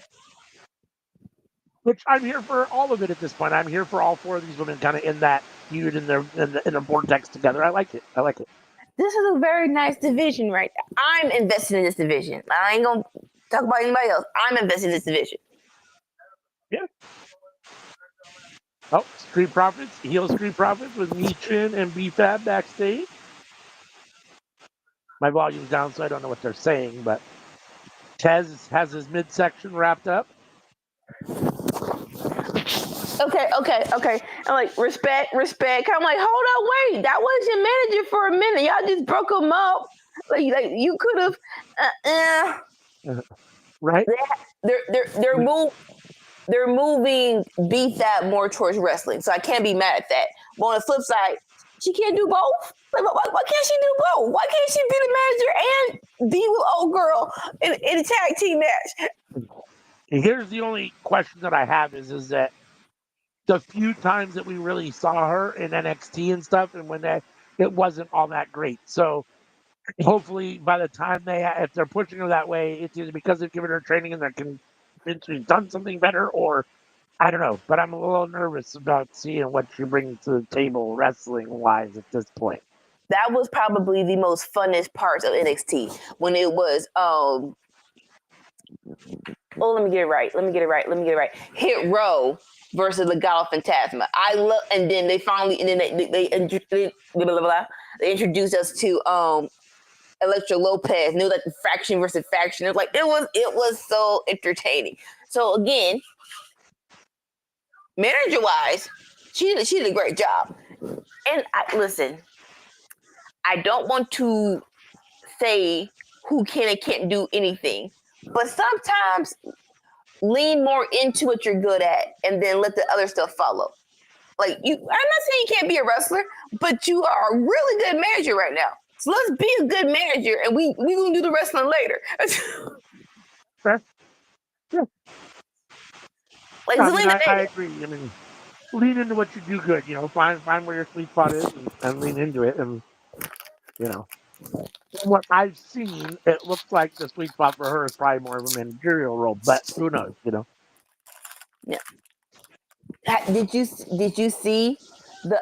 Speaker 1: which I'm here for all of it at this point. I'm here for all four of these women kind of in that feud in the vortex together. I like it. I like it.
Speaker 3: This is a very nice division right there. I'm invested in this division. I ain't gonna talk about anybody else. I'm invested in this division.
Speaker 1: Yeah. Oh, Street Profits, heel Street Profits with Michin and B-Fab backstage. My volume's down, so I don't know what they're saying, but Tez has his midsection wrapped up.
Speaker 3: Okay. I'm like, respect. I'm like, hold on, wait. That was your manager for a minute. Y'all just broke him up. Like you could have.
Speaker 1: Right?
Speaker 3: They're moving beat that more towards wrestling, so I can't be mad at that. But on the flip side, she can't do both. Like, why can't she do both? Why can't she be the manager and be with old girl in a tag team match?
Speaker 1: Here's the only question that I have is that the few times that we really saw her in NXT and stuff, and when it wasn't all that great. So hopefully, by the time if they're pushing her that way, it's either because they've given her training and they're convinced she's done something better, or I don't know. But I'm a little nervous about seeing what she brings to the table wrestling wise at this point.
Speaker 3: That was probably the most funnest part of NXT when it was let me get it right. Hit Row versus Legado Fantasma. I love, and then they finally, and then they introduced us to Electra Lopez. Knew like the faction versus faction. It was so entertaining. So again, manager wise, she did a great job. And listen, I don't want to say who can and can't do anything, but sometimes lean more into what you're good at and then let the other stuff follow. Like I'm not saying you can't be a wrestler, but you are a really good manager right now. So let's be a good manager and we gonna do the wrestling later.
Speaker 1: Fair. Yeah.
Speaker 3: Like
Speaker 1: I agree. I mean, lean into what you do good, find where your sweet spot is and lean into it. And, from what I've seen, it looks like the sweet spot for her is probably more of a managerial role, but who knows,
Speaker 3: Yeah. Did you see the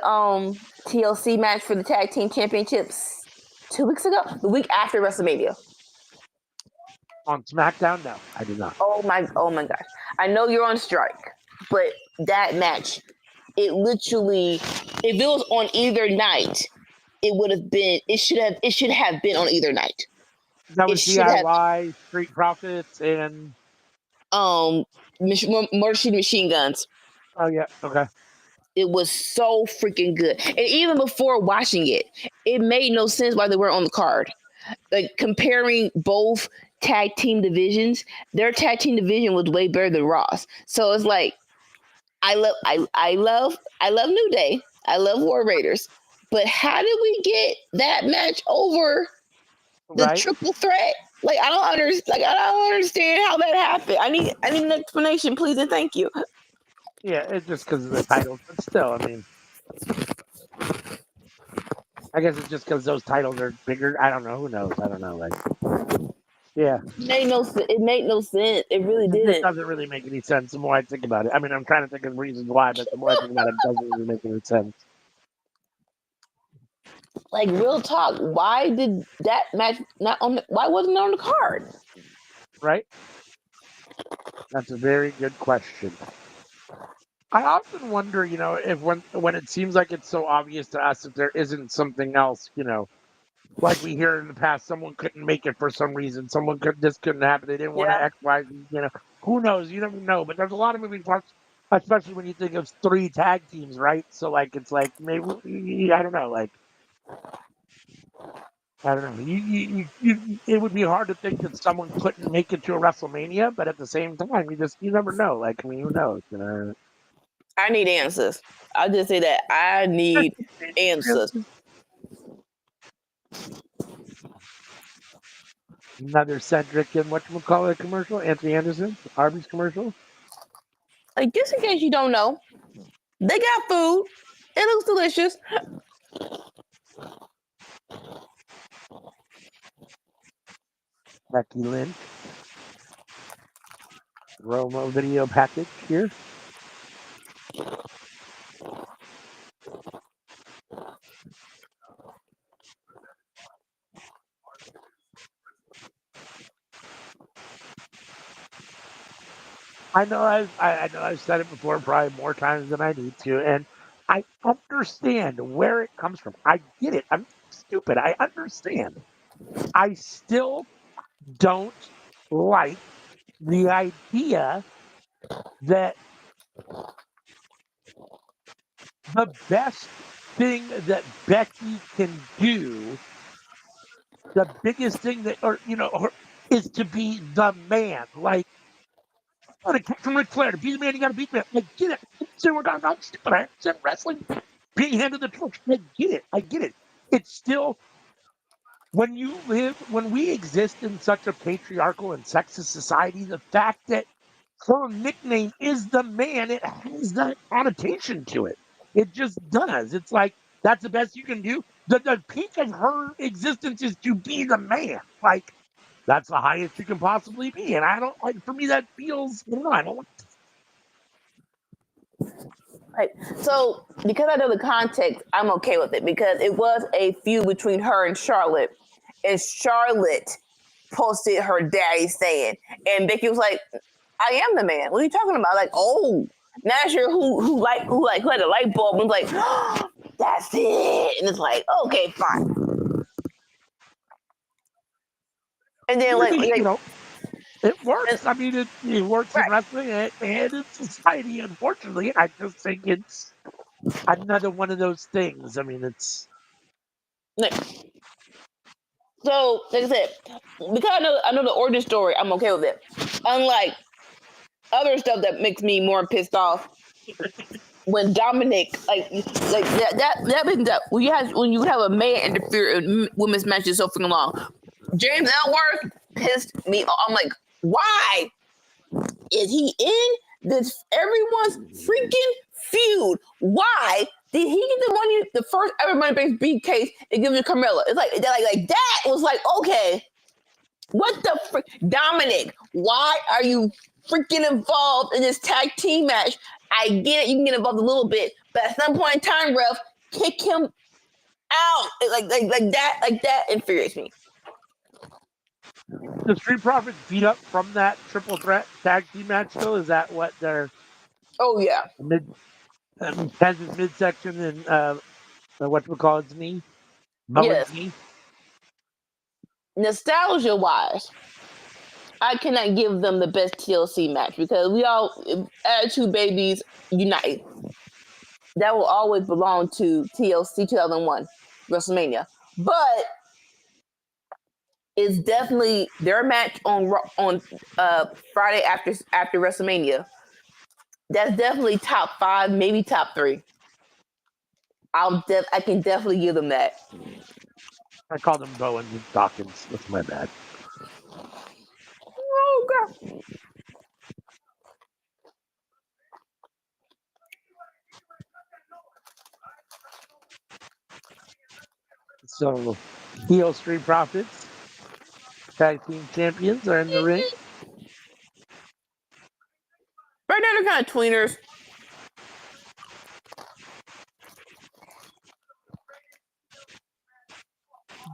Speaker 3: TLC match for the tag team championships 2 weeks ago? The week after WrestleMania.
Speaker 1: On SmackDown? No, I did not.
Speaker 3: Oh my gosh. I know you're on strike, but that match, it literally, if it was on either night, it should have been on either night.
Speaker 1: That was DIY, Street Profits, and
Speaker 3: Motor City Machine Guns.
Speaker 1: Oh yeah, okay.
Speaker 3: It was so freaking good. And even before watching it, it made no sense why they were on the card. Like comparing both tag team divisions, their tag team division was way better than Raw's. So it's like I love New Day. I love War Raiders. But how did we get that match over the triple threat? Like I don't understand how that happened. I need an explanation, please and thank you.
Speaker 1: Yeah, it's just because of the titles, but still, I mean, I guess it's just because those titles are bigger. I don't know. Who knows? I don't know. Like, yeah,
Speaker 3: it made no sense. It really didn't.
Speaker 1: It doesn't really make any sense. The more I think about it, I mean, I'm trying to think of reasons why, but the more I think about it, it doesn't really make any sense.
Speaker 3: Like real talk, why did that match why wasn't it on the card?
Speaker 1: Right? That's a very good question. I often wonder, if when it seems like it's so obvious to us that there isn't something else, like we hear in the past, someone couldn't make it for some reason, this couldn't happen, they didn't want to
Speaker 3: Yeah.
Speaker 1: X, Y, Z, who knows? You never know. But there's a lot of moving parts, especially when you think of 3 tag teams, right? So like it's like maybe I don't know, like I don't know. It would be hard to think that someone couldn't make it to a WrestleMania, but at the same time, you never know. Like, I mean, who knows?
Speaker 3: I need answers. I'll just say that I need answers.
Speaker 1: Another Cedric and whatchamacallit commercial, Anthony Anderson, Arby's commercial.
Speaker 3: Like, just in case you don't know, they got food. It looks delicious.
Speaker 1: Becky Lynch. Romo video package here. I know I've said it before, probably more times than I need to, and I understand where it comes from. I get it. I'm stupid. I understand. I still don't like the idea that the best thing that Becky can do, the biggest thing is to be the man. Like, got to catch from Ric Flair. To be the man, you got to beat the man. I get it. So we're not stupid. I understand wrestling being handed the torch. I get it. I get it. It's still when we exist in such a patriarchal and sexist society, the fact that her nickname is the man, it has that connotation to it. It just does. It's like that's the best you can do. The peak of her existence is to be the man. Like that's the highest you can possibly be. And I don't like for me that feels I don't
Speaker 3: Right. So, because I know the context, I'm okay with it because it was a feud between her and Charlotte posted her daddy saying, and Becky was like, "I am the man. What are you talking about?" Like, oh, now you're who had a light bulb and was like, oh, that's it, and it's like, okay, fine. And then
Speaker 1: it works. I mean, it works in wrestling and in society. Unfortunately, I just think it's another one of those things. I mean, it's
Speaker 3: so like I said, because I know the origin story, I'm okay with it. Unlike other stuff that makes me more pissed off when Dominic when you have a man interfere in women's matches so freaking long. James Ellsworth pissed me off. I'm like, why is he in this everyone's freaking feud? Why did he get the first ever money based briefcase and give it to Carmella? It's like that was like, okay, what the frick, Dominic? Why are you freaking involved in this tag team match? I get it, you can get involved a little bit, but at some point in time, ref, kick him out. Like that infuriates me.
Speaker 1: The Street Profits beat up from that triple threat tag team match. Still, is that what they're?
Speaker 3: Oh yeah,
Speaker 1: Kansas midsection and whatchamacallit's knee, Owen's knee.
Speaker 3: Nostalgia wise, I cannot give them the best TLC match because we all Attitude Babies Unite. That will always belong to TLC 2001 WrestleMania, but it's definitely their match on Friday after WrestleMania. That's definitely top 5, maybe top 3. I can definitely give them that.
Speaker 1: I call them Bowens and Dawkins. That's my bad.
Speaker 3: Oh god.
Speaker 1: So, heel Street Profits, tag team champions, are in the ring.
Speaker 3: Right now they're kind of tweeners.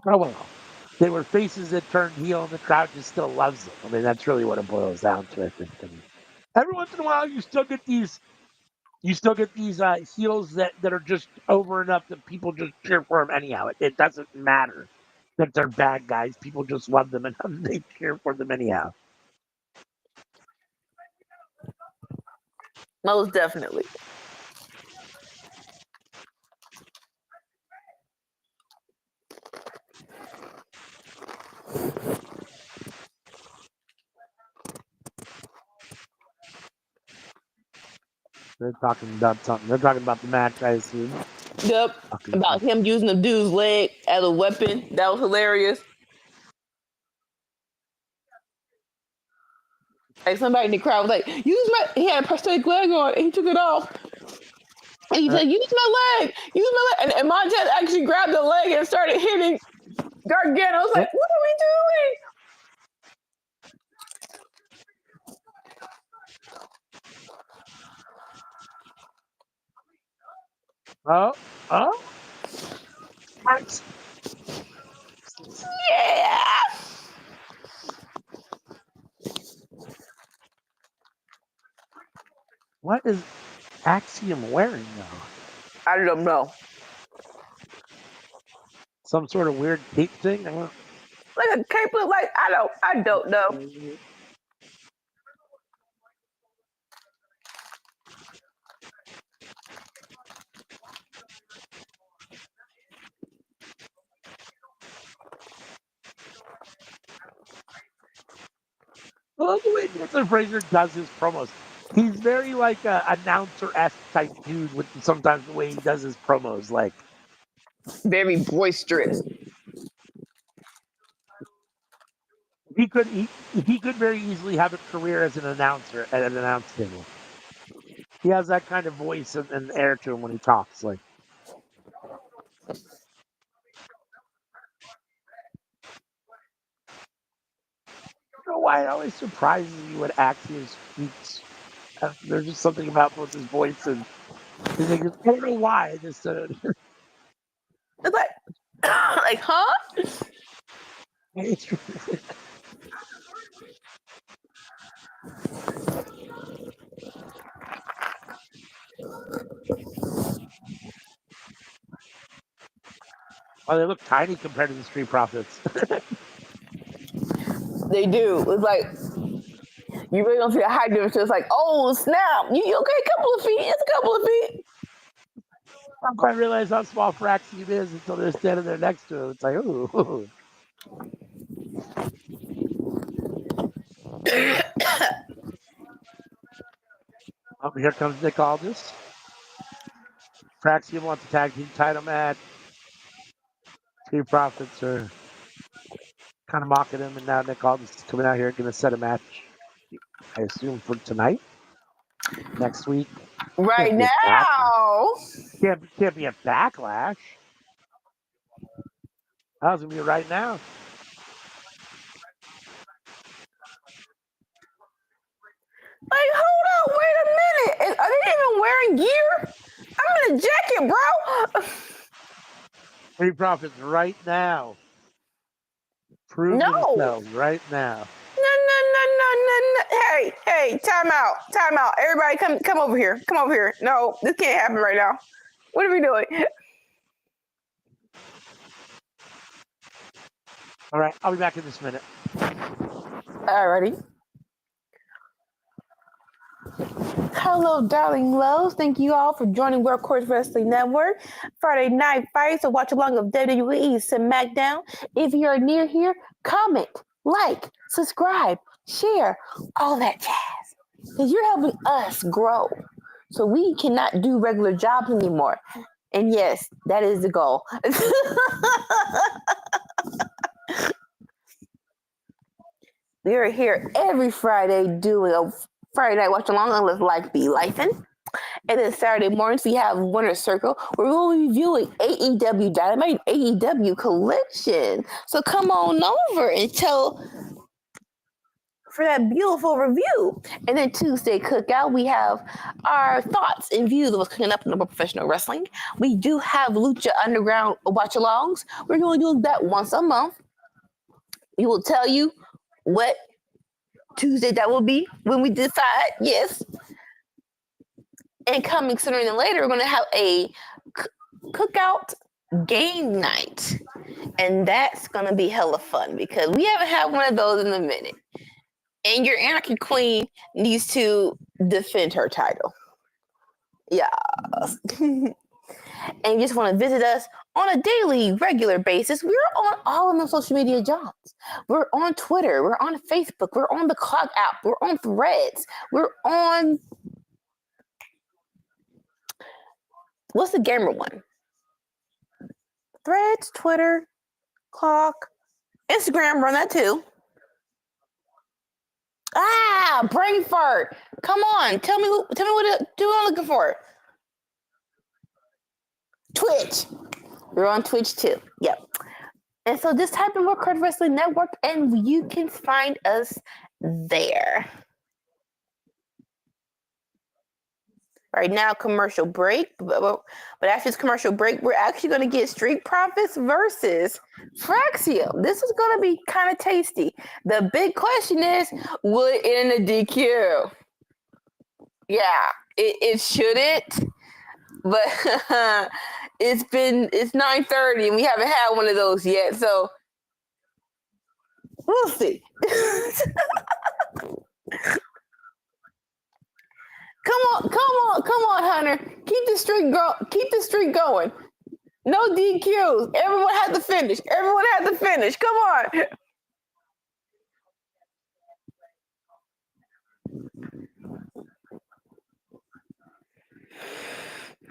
Speaker 1: Oh well, they were faces that turned heel, and the crowd just still loves them. I mean, that's really what it boils down to. I think. And every once in a while, you still get these you still get these heels that are just over enough that people just cheer for them anyhow. It doesn't matter that they're bad guys. People just love them enough they cheer for them anyhow.
Speaker 3: Most definitely.
Speaker 1: They're talking about something. They're talking about the match, I assume.
Speaker 3: Yep. About him using the dude's leg as a weapon. That was hilarious. Like somebody in the crowd was like, he had a prosthetic leg on and he took it off. And he said, use my leg. And Montez actually grabbed the leg and started hitting Gargano. I was like, what are we doing? Yeah.
Speaker 1: What is Axiom wearing though?
Speaker 3: I don't know.
Speaker 1: Some sort of weird cape thing?
Speaker 3: Like a cape, like I don't know.
Speaker 1: Well, the way Nathan Fraser does his promos, he's very like a announcer-esque type dude with sometimes the way he does his promos, like
Speaker 3: very boisterous.
Speaker 1: He could very easily have a career as an announcer at an announce table. He has that kind of voice and air to him when he talks. Like, I don't know why it always surprises you when Axiom speaks. There's just something about both his voice and his, I don't know why. I just
Speaker 3: it's like, like, huh?
Speaker 1: Oh, they look tiny compared to the Street Profits.
Speaker 3: They do. It's like you really don't see a height difference. It's like, oh snap! You okay? A couple of feet. It's a couple of feet.
Speaker 1: I don't quite realize how small Axiom is until they're standing there next to him. It's like, ooh. Oh, here comes Nick Aldis. Axiom wants a tag team title match. Street Profits are kind of mocking him, and now Nick Aldis is coming out here going to set a match, I assume, for tonight, next week.
Speaker 3: Right now.
Speaker 1: Can't be a backlash. That was going to be right now.
Speaker 3: Like, hold on, wait a minute. Are they even wearing gear? I'm in a jacket, bro.
Speaker 1: Street Profits right now. Prove themselves right now.
Speaker 3: No. Hey, time out. Everybody come over here. Come over here. No, this can't happen right now. What are we doing?
Speaker 1: All right, I'll be back in just a minute.
Speaker 3: Alrighty. Hello, darling loves. Thank you all for joining Workhorse Wrestling Network. Friday night fights, so watch along of WWE SmackDown. If you're near here, comment, like, subscribe, share, all that jazz. Because you're helping us grow. So we cannot do regular jobs anymore. And yes, that is the goal. We are here every Friday doing a Friday night watch along unless life be lifing. And then Saturday mornings we have Winner's Circle where we will be reviewing AEW Dynamite AEW Collection. So come on over and for that beautiful review. And then Tuesday Cookout, we have our thoughts and views of what's cooking up in the professional wrestling. We do have Lucha Underground watch-alongs. We're going to do that once a month. We will tell you what Tuesday that will be when we decide, yes. And coming sooner than later, we're going to have a cookout game night. And that's going to be hella fun because we haven't had one of those in a minute. And your Anarchy Queen needs to defend her title. Yeah. And you just want to visit us on a daily, regular basis. We're on all of the social media jobs. We're on Twitter. We're on Facebook. We're on the Clock app. We're on Threads. We're on... What's the gamer one? Threads, Twitter, Clock, Instagram, run that too. Brain fart. Come on. Tell me what I'm looking for. Twitch. We're on Twitch too. Yep. And so just type in World Card Wrestling Network and you can find us there. Right now, commercial break. But after this commercial break, we're actually going to get Street Profits versus Fraxium. This is going to be kind of tasty. The big question is, will it end in a DQ? Yeah, it shouldn't. But it's 9:30 and we haven't had one of those yet. So we'll see. Come on, Hunter. Keep the streak going. No DQs. Everyone had to finish. Come on.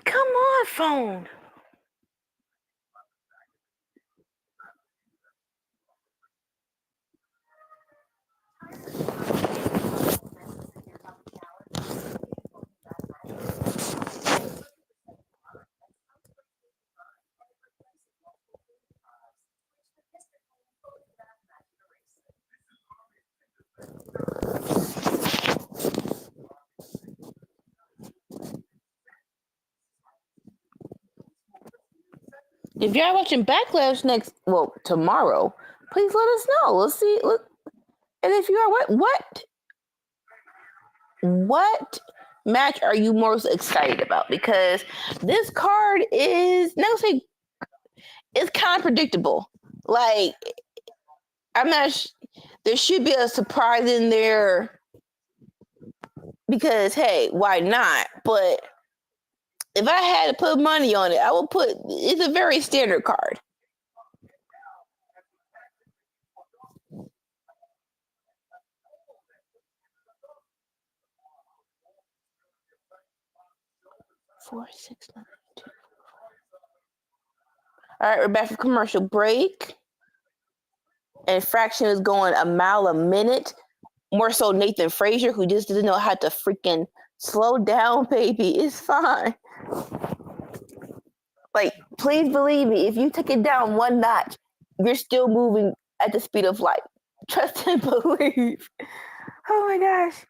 Speaker 3: Come on, phone. If y'all watching Backlash tomorrow, please let us know. Let's see. And if you are, what match are you most excited about? Because this card is, it's kind of predictable. Like, I'm not. There should be a surprise in there. Because hey, why not? But if I had to put money on it, I would put. It's a very standard card. Four, 6, 9, 2. All right, we're back from commercial break. And Fraction is going a mile a minute. More so Nathan Frazier, who just doesn't know how to freaking slow down, baby. It's fine. Like, please believe me, if you take it down one notch, you're still moving at the speed of light. Trust and believe. Oh my gosh.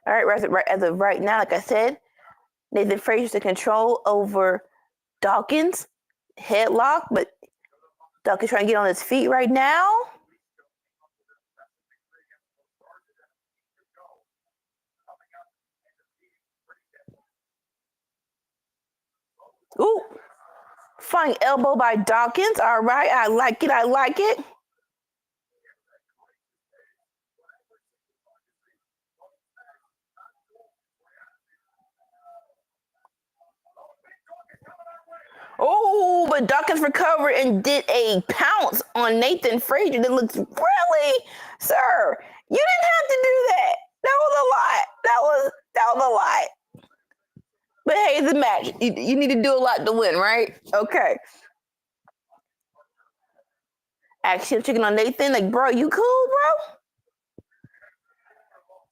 Speaker 3: All right, as of right now, like I said, Nathan Frazier's in control over Dawkins. Headlock, but Dawkins trying to get on his feet right now. Ooh. Flying elbow by Dawkins. All right, I like it. Oh, but Dawkins recovered and did a pounce on Nathan Frazier that looks really, sir, you didn't have to do that. That was a lot. That was a lot. But hey, it's a match. You need to do a lot to win, right? Okay. Actually, I'm checking on Nathan. Like, bro, you cool, bro?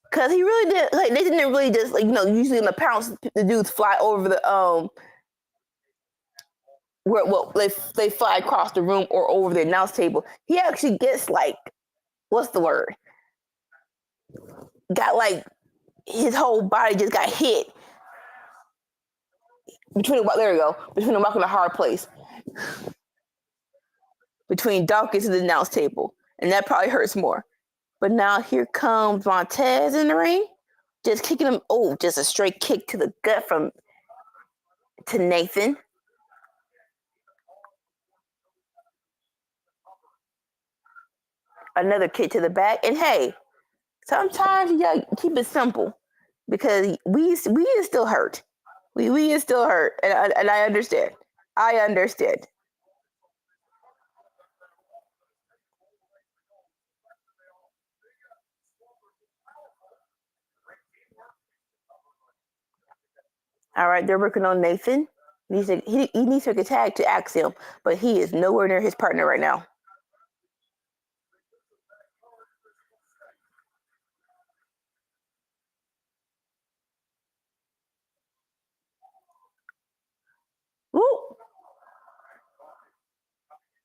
Speaker 3: Because he really did. Like, Nathan didn't really just, like, usually in the pounce, the dudes fly over the, where they fly across the room or over the announce table. He actually gets, like, what's the word? Got, like, his whole body just got hit. Between the rock and the hard place. Between Dawkins and the announce table. And that probably hurts more. But now here comes Montez in the ring. Just kicking him. Oh, just a straight kick to the gut to Nathan. Another kick to the back. And hey, sometimes you gotta keep it simple. Because we is still hurt. We is still hurt. And I understand. I understand. All right, they're working on Nathan. He needs to make a tag to Axiom, but he is nowhere near his partner right now. Woo!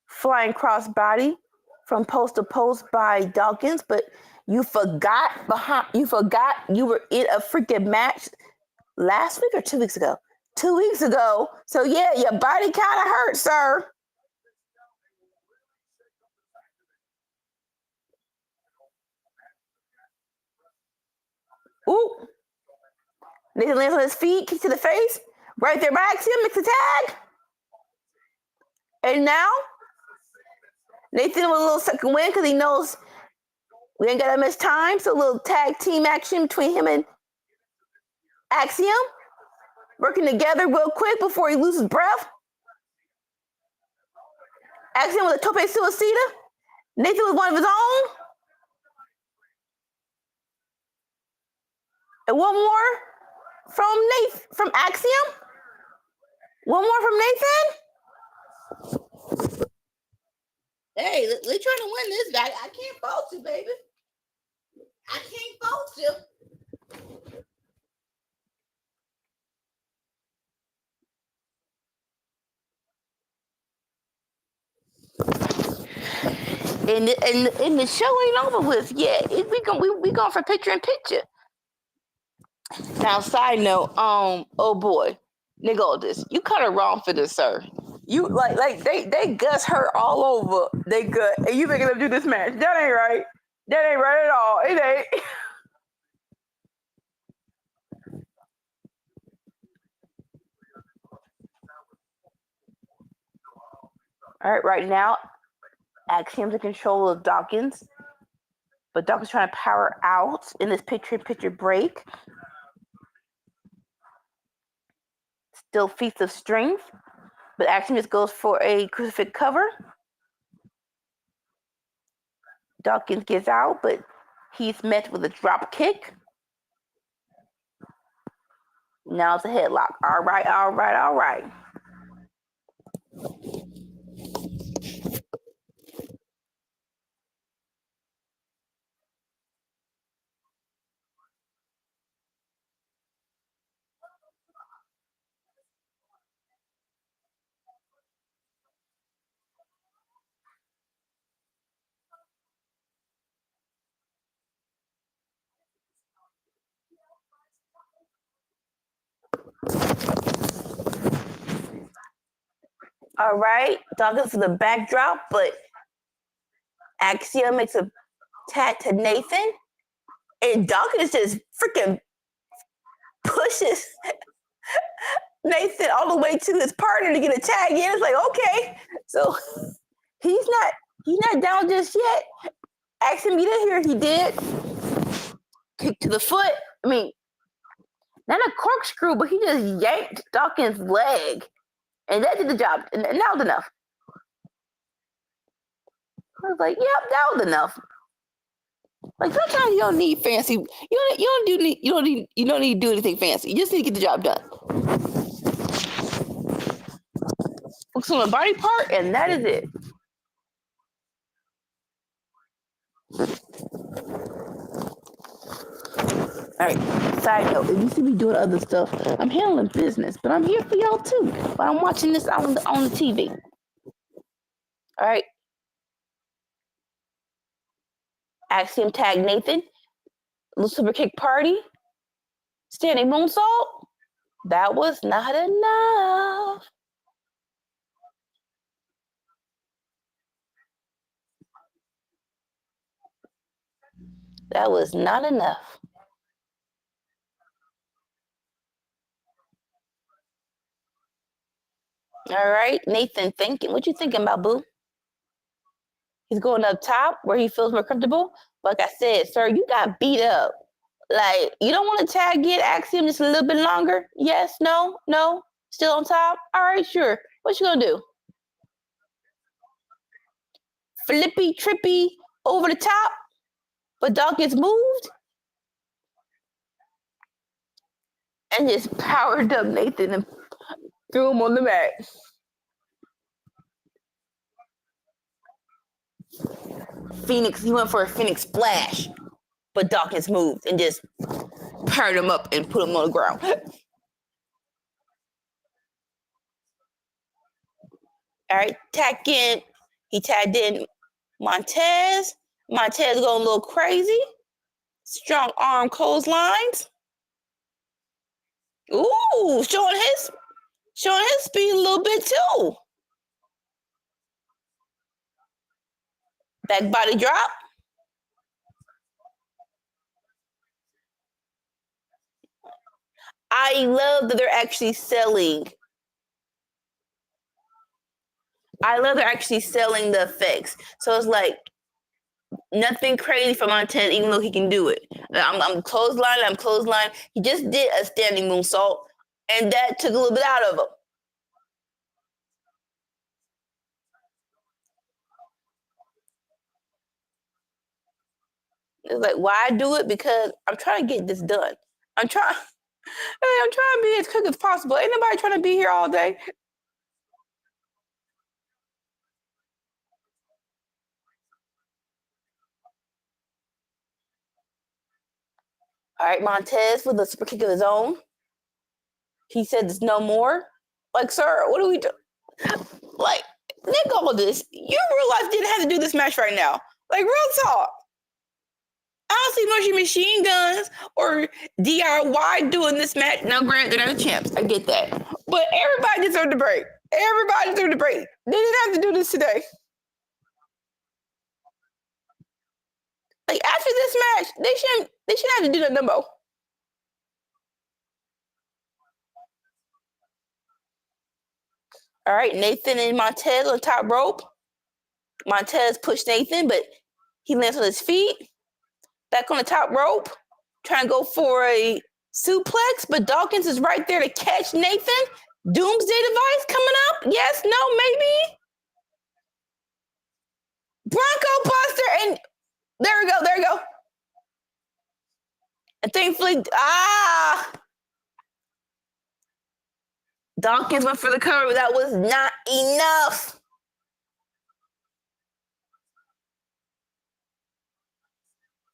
Speaker 3: Flying crossbody from post to post by Dawkins, but you forgot you were in a freaking match last week or 2 weeks ago. 2 weeks ago. So yeah, your body kind of hurt, sir. Ooh. Nathan lands on his feet, kick to the face. Right there by Axiom, makes a tag. And now, Nathan with a little second win because he knows we ain't got that much time. So a little tag team action between him and Axiom. Working together real quick before he loses breath. Axiom with a tope suicida. Nathan with one of his own. And one more from Axiom. One more from Nathan. Hey, they're trying to win this guy. I can't fault you, baby. I can't fault you. And the show ain't over with yet. We going for picture in picture. Now, side note, oh boy, Nick Aldis, you kind of wrong for this, sir. You like they guts hurt all over they gut, and you making them do this match. That ain't right. That ain't right at all. It ain't. All right now, Axiom's in control of Dawkins, but Dawkins trying to power out in this picture break. Still feats of strength, but Axiom just goes for a crucifix cover. Dawkins gets out, but he's met with a drop kick. Now it's a headlock. All right. All right, Dawkins for the backdrop, but Axiom makes a tag to Nathan, and Dawkins just freaking pushes Nathan all the way to his partner to get a tag in. It's like, okay, so he's not down just yet. Axiom, you didn't hear he did. Kick to the foot. I mean, not a corkscrew, but he just yanked Dawkins' leg. And that did the job. And that was enough. I was like, yep, that was enough. Like sometimes you don't need fancy. You don't need to do anything fancy. You just need to get the job done. Focus on the body part, and that is it. All right. Side note: if you see me doing other stuff, I'm handling business, but I'm here for y'all too. But I'm watching this on the TV. All right. Axiom tag Nathan. Little super kick party. Standing moonsault. That was not enough. That was not enough. All right, Nathan thinking. What you thinking about, boo? He's going up top where he feels more comfortable. Like I said, sir, you got beat up. Like, you don't want to tag in Axiom just a little bit longer? Yes, no, no? Still on top? All right, sure. What you gonna do? Flippy, trippy, over the top? But dog gets moved? And just powered up Nathan and threw him on the mat. Phoenix, he went for a Phoenix splash. But Dawkins moved and just powered him up and put him on the ground. All right, tack in. He tagged in Montez. Montez going a little crazy. Strong arm clotheslines. Ooh, showing his speed a little bit too. Back body drop. I love that they're actually selling. I love they're actually selling the effects. So it's like nothing crazy for Montez, even though he can do it. I'm clothesline. He just did a standing moonsault, and that took a little bit out of him. It's like, why do it? Because I'm trying to get this done. I'm trying to be as quick as possible. Ain't nobody trying to be here all day. All right, Montez with a super kick of his own. He said there's no more. Like, sir, what do we do? Like, Nick, all of this. You realize didn't have to do this match right now. Like, real talk. I don't see much of machine guns or DIY doing this match. Now, granted, they're not the champs. I get that. But everybody deserved a break. Everybody deserved a break. They didn't have to do this today. Like, after this match, they shouldn't have to do that no more. All right, Nathan and Montez on the top rope. Montez pushed Nathan, but he lands on his feet. Back on the top rope, trying to go for a suplex, but Dawkins is right there to catch Nathan. Doomsday device coming up? Yes, no, maybe? Bronco Buster, and there we go. And thankfully, Dawkins went for the cover, but that was not enough.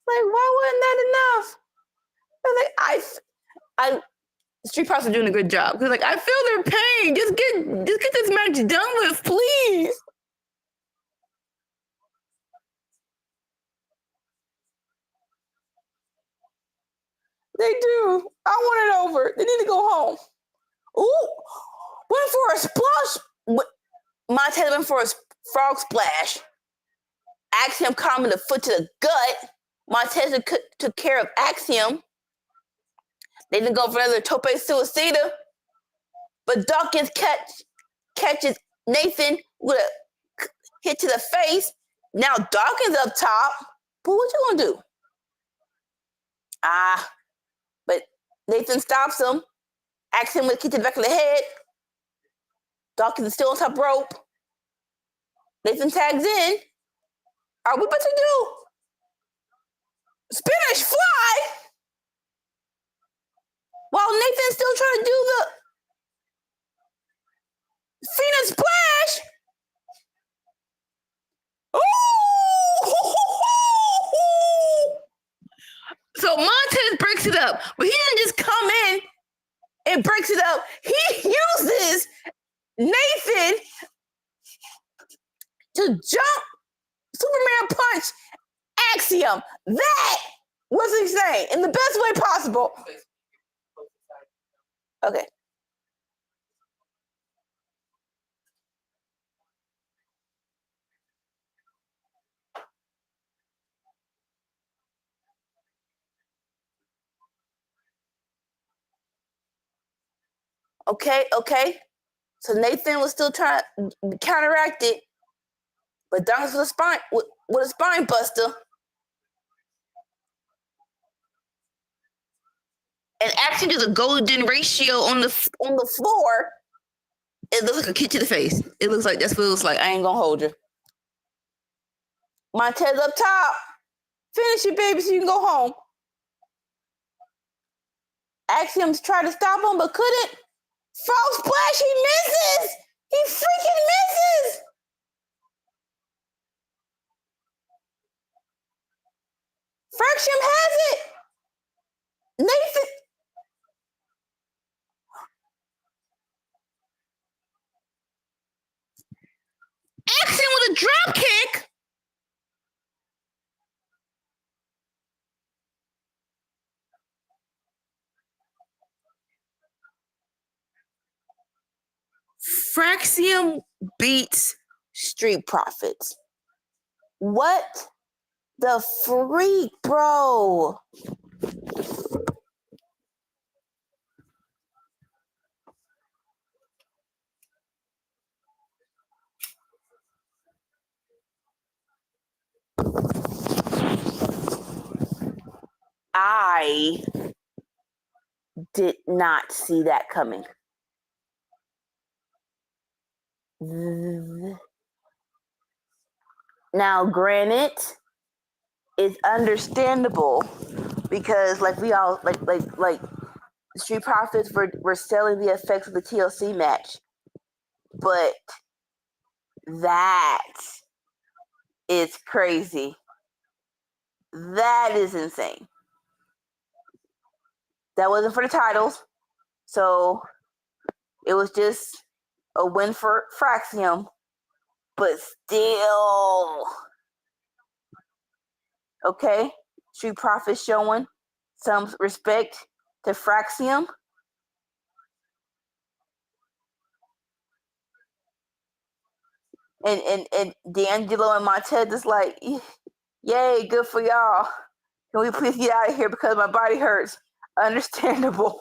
Speaker 3: Like, why wasn't that enough? I Street Profits are doing a good job because, like, I feel their pain. Just get this match done with, please. They do. I want it over. They need to go home. Ooh, went for a splash. Montez went for a frog splash. Axiom calming the foot to the gut. Montez took care of Axiom. They didn't go for another tope suicida. But Dawkins catches Nathan with a hit to the face. Now Dawkins up top. But what you gonna do? But Nathan stops him. Axiom with a kick to the back of the head. Dawkins is still on top rope. Nathan tags in. Are we about to do Spanish Fly? While Nathan's still trying to do the Phoenix Splash. Ooh! So Montez breaks it up, but he didn't just come in and breaks it up. He uses Nathan to jump Superman punch Axiom. That was insane in the best way possible. Okay. Okay. So Nathan was still trying to counteract it, but Douglas with a spine buster. And actually, there's a golden ratio on the floor. It looks like a kick to the face. It looks like that's what it looks like. I ain't gonna hold you. Montez up top. Finish it, baby, so you can go home. Axiom's tried to stop him, but couldn't. Frog splash, he misses! He freaking misses! Fraxium has it! Nathan. Axiom with a drop kick! Fraxium beats Street Profits. What the freak, bro? I did not see that coming. Now, granted, it's understandable because, like we all like Street Profits were selling the effects of the TLC match, but that is crazy. That is insane. That wasn't for the titles, so it was just a win for Fraxium, but still. Okay, Street Profits showing some respect to Fraxium. And D'Angelo and Montez is like, yay, good for y'all. Can we please get out of here because my body hurts? Understandable.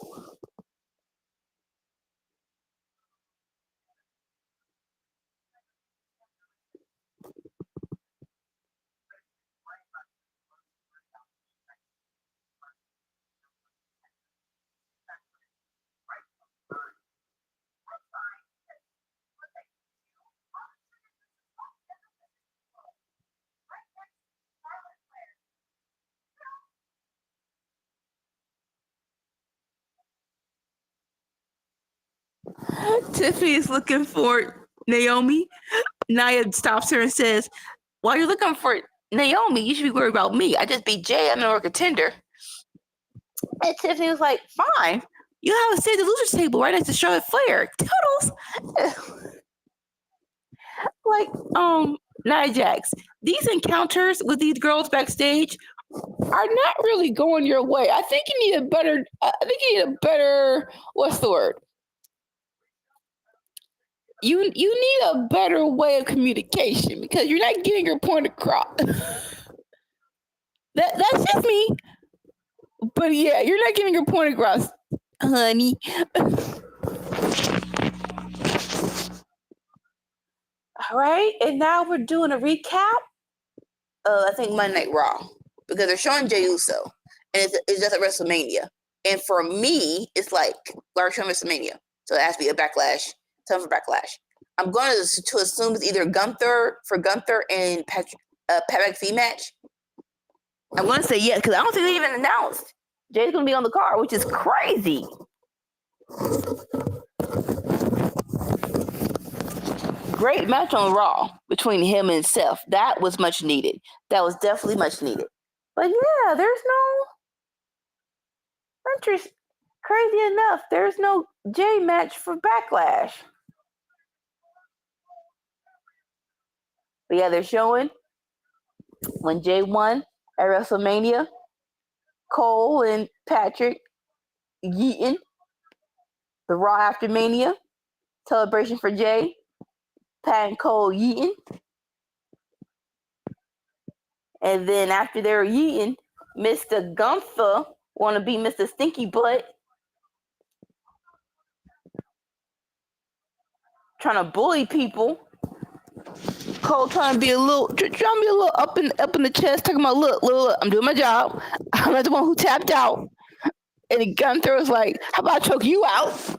Speaker 3: Tiffany is looking for Naomi. Nia stops her and says, while you're looking for Naomi, you should be worried about me. I just beat Jay. I'm no contender. And Tiffany was like, fine. You have a save the losers table right next to Charlotte Flair. Toodles. Like, Nia Jax, these encounters with these girls backstage are not really going your way. I think you need a better, what's the word? You need a better way of communication because you're not getting your point across. That's just me. But yeah, you're not getting your point across, honey. All right, and now we're doing a recap. I think Monday Night Raw because they're showing Jey Uso, and it's just at WrestleMania. And for me, it's like large showing WrestleMania, so it has to be a Backlash. Time for Backlash. I'm going to assume it's either Gunther and Pat McAfee match. I'm going to say yes because I don't think they even announced Jay's going to be on the card, which is crazy. Great match on Raw between him and Seth. That was much needed. That was definitely much needed. But yeah, there's no interest. Crazy enough, there's no Jay match for Backlash. But yeah, they're showing when Jay won at WrestleMania, Cole and Patrick yeeting the Raw after Mania celebration for Jay. Pat and Cole yeeting. And then after they were yeeting, Mr. Gunther want to be Mr. Stinky Butt. trying to bully people. Cole trying to be a little up in the chest, talking about look, I'm doing my job. I'm not the one who tapped out. And the Gunther was like, how about I choke you out?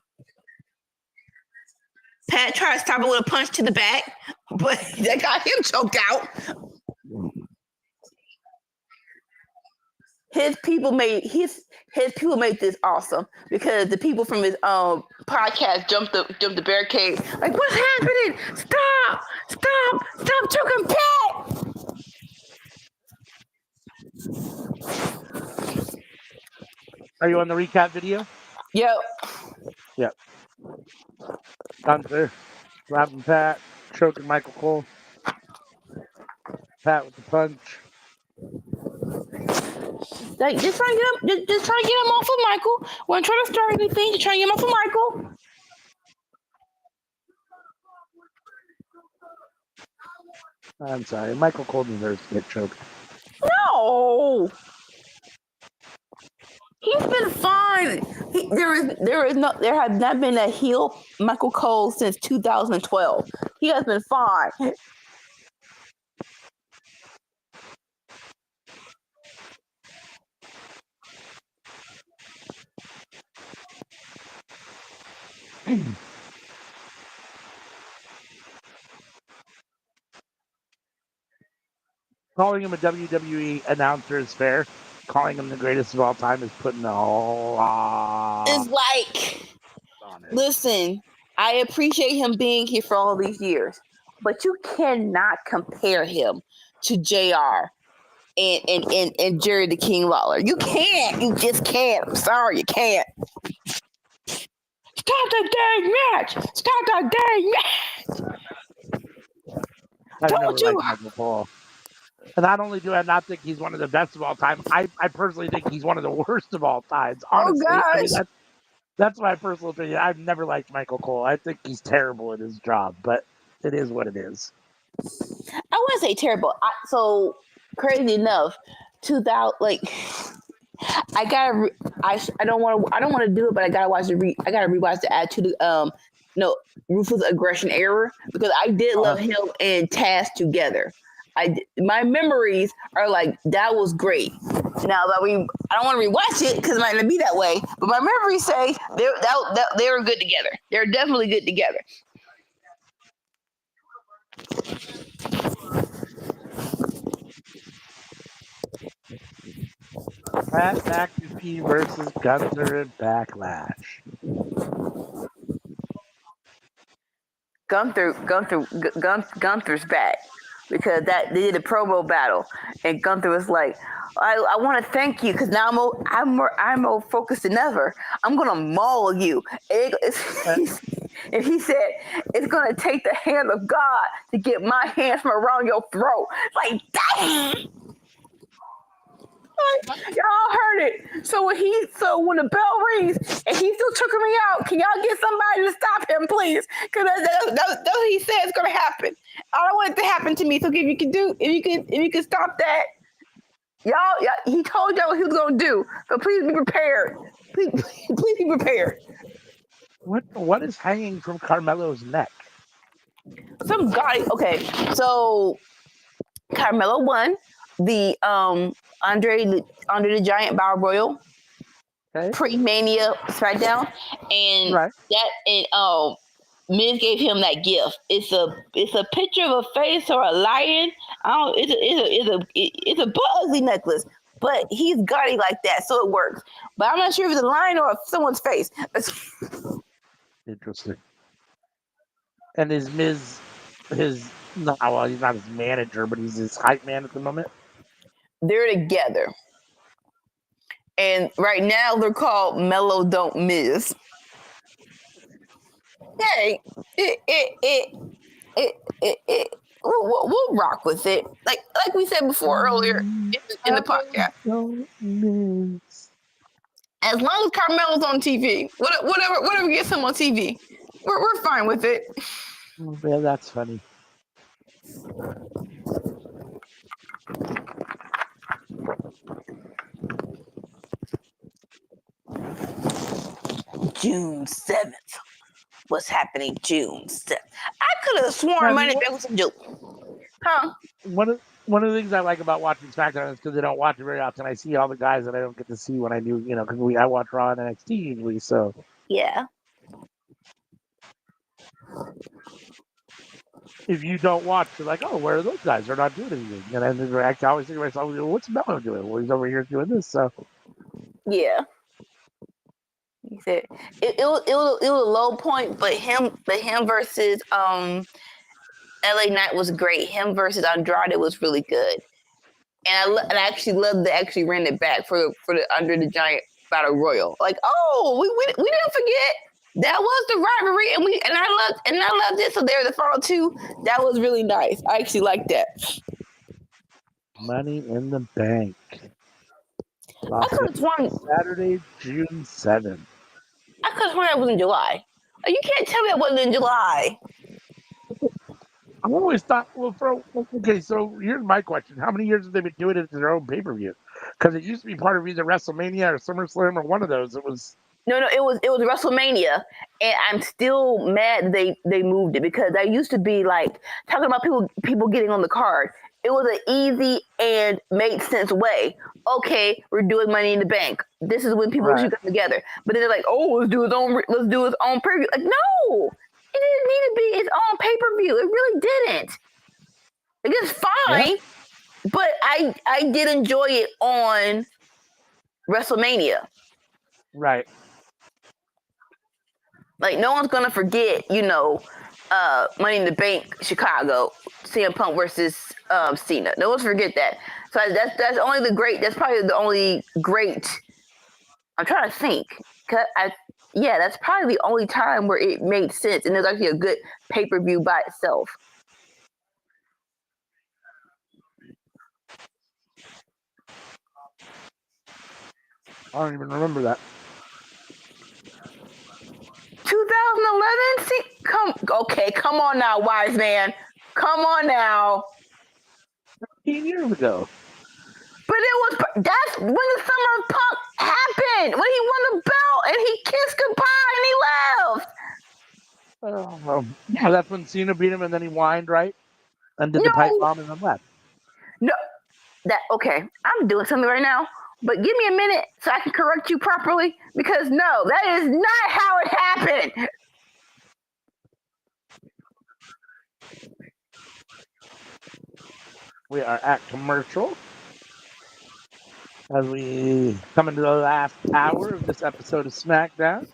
Speaker 3: Pat tried to stop it with a punch to the back, but that got him choked out. His people made this awesome because the people from his podcast jumped the barricade. Like, what's happening? Stop choking Pat.
Speaker 1: Are you on the recap video?
Speaker 3: Yep.
Speaker 1: Yep. Gunther, slapping Pat, choking Michael Cole. Pat with the punch.
Speaker 3: Like, just trying to get him off of Michael. Wasn't trying to start anything. Just trying to get him off of Michael.
Speaker 1: I'm sorry, Michael Cole deserves to get choked.
Speaker 3: No. He's been fine. There has not been a heel Michael Cole since 2012. He has been fine.
Speaker 1: Calling him a WWE announcer is fair. Calling him the greatest of all time is putting a whole lot.
Speaker 3: It's like, listen, I appreciate him being here for all these years, but you cannot compare him to JR and Jerry the King Lawler. You can't. You just can't. I'm sorry, you can't. Stop the dang match! Stop the dang match!
Speaker 1: Don't you? Michael Cole. And not only do I not think he's one of the best of all time, I personally think he's one of the worst of all times. Honestly,
Speaker 3: oh gosh.
Speaker 1: I mean, that's my personal opinion. I've never liked Michael Cole. I think he's terrible at his job, but it is what it is.
Speaker 3: I wouldn't say terrible. So crazy enough, 2000 like. I don't want to do it, but I gotta rewatch the Attitude Ruthless Aggression Era because I did love him and Taz together. My memories are like that was great. Now that I don't want to rewatch it because it might not be that way, but my memories say they were good together. They're definitely good together.
Speaker 1: Pat McAfee versus Gunther in Backlash.
Speaker 3: Gunther's back because they did a promo battle, and Gunther was like, "I want to thank you because now I'm more focused than ever. I'm gonna maul you." And he said, "It's gonna take the hand of God to get my hands from around your throat." Like, dang. Y'all heard it. So when the bell rings and he's still choking me out, can y'all get somebody to stop him, please? Because that's what he said is gonna happen. I don't want it to happen to me. So if you can stop that, y'all. He told y'all what he was gonna do. So please be prepared. Please be prepared.
Speaker 1: What is hanging from Carmelo's neck?
Speaker 3: Some guy. Okay, so Carmelo won the Andre the Giant Battle Royal pre-Mania SmackDown, and Miz gave him that gift. It's a picture of a face or a lion. It's a butt ugly necklace, but he's gaudy like that, so it works. But I'm not sure if it's a lion or someone's face.
Speaker 1: Interesting. And is Miz he's not his manager, but he's his hype man at the moment?
Speaker 3: They're together. And right now they're called Mellow Don't Miz. Hey, we'll rock with it. Like we said before earlier in the podcast. As long as Carmelo's on TV, whatever gets him on TV, we're fine with it.
Speaker 1: Yeah, that's funny.
Speaker 3: June 7th. What's happening June 7th? could have sworn
Speaker 1: I mean,
Speaker 3: Money in the Bank was a joke. Huh?
Speaker 1: one of the things I like about watching SmackDown is because I don't watch it very often. I see all the guys that I don't get to see when I do, because I watch Raw and NXT usually. So
Speaker 3: Yeah.
Speaker 1: if you don't watch, you're like, oh, where are those guys? They're not doing anything. And then I always think to myself, well, what's Mello doing? Well, he's over here doing this. So
Speaker 3: Yeah. He said it was a low point, but him versus LA Knight was great. Him versus Andrade was really good. And I actually love they actually ran it back for the Under the Giant Battle Royal. Like, oh, we didn't forget that was the rivalry, and I loved it. So they were the final two. That was really nice. I actually liked that.
Speaker 1: Money in the Bank.
Speaker 3: I could have sworn
Speaker 1: Saturday, June 7th.
Speaker 3: I could have sworn that was in July. You can't tell me that wasn't in July.
Speaker 1: I always thought, okay, so here's my question. How many years have they been doing it as their own pay-per-view? Because it used to be part of either WrestleMania or SummerSlam or one of those. It was...
Speaker 3: No, it was WrestleMania, and I'm still mad they moved it because that used to be like talking about people getting on the card. It was an easy and made sense way. Okay, we're doing Money in the Bank. This is when people should come together. But then they're like, oh, let's do his own preview. Like, no, it didn't need to be its own pay-per-view. It really didn't. Like, it's fine, but I did enjoy it on WrestleMania.
Speaker 1: Right.
Speaker 3: Like, no one's gonna forget, Money in the Bank Chicago, CM Punk versus Cena. No one's forget that. So that's only the great. That's probably the only great. I'm trying to think. That's probably the only time where it made sense, and it was actually a good pay-per-view by itself.
Speaker 1: I don't even remember that.
Speaker 3: 2011. See, come on now, wise man. Come on now.
Speaker 1: 15 years ago.
Speaker 3: But that's when the Summer of Punk happened. When he won the belt and he kissed goodbye and he left.
Speaker 1: Yeah, that's when Cena beat him and then he whined, right? And did the pipe bomb and then left.
Speaker 3: No, I'm doing something right now. But give me a minute so I can correct you properly, because no, that is not how it happened.
Speaker 1: We are at commercial as we come into the last hour of this episode of SmackDown.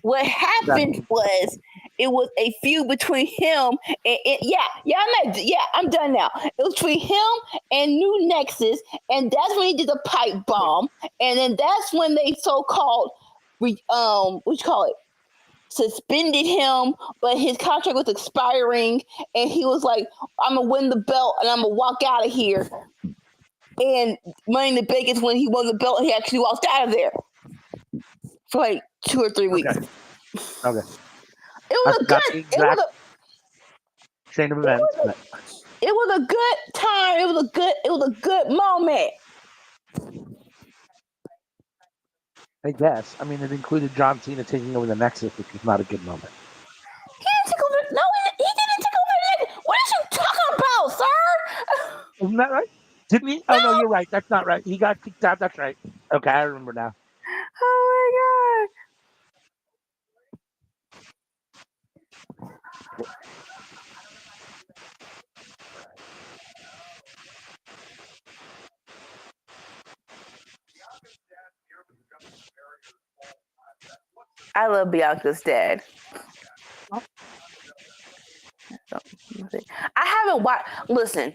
Speaker 3: What happened was it was a feud between him and I'm done now. It was between him and New Nexus, and that's when he did the pipe bomb, and then that's when they so-called suspended him, but his contract was expiring, and he was like, I'm gonna win the belt and I'm gonna walk out of here. And Money in the Bank is when he won the belt and he actually walked out of there for like 2 or 3 weeks.
Speaker 1: Okay.
Speaker 3: It was a good
Speaker 1: chain of events.
Speaker 3: It was a good time. It was a good moment.
Speaker 1: I guess. I mean, it included John Cena taking over the Nexus, which was not a good moment.
Speaker 3: He didn't take over. No, he didn't take over the Nexus. What are you talking about, sir?
Speaker 1: Isn't that right? Didn't he? No. Oh no, you're right. That's not right. He got kicked out. That's right. Okay, I remember now.
Speaker 3: Oh my god. I love Bianca's dad. I haven't watched. Listen,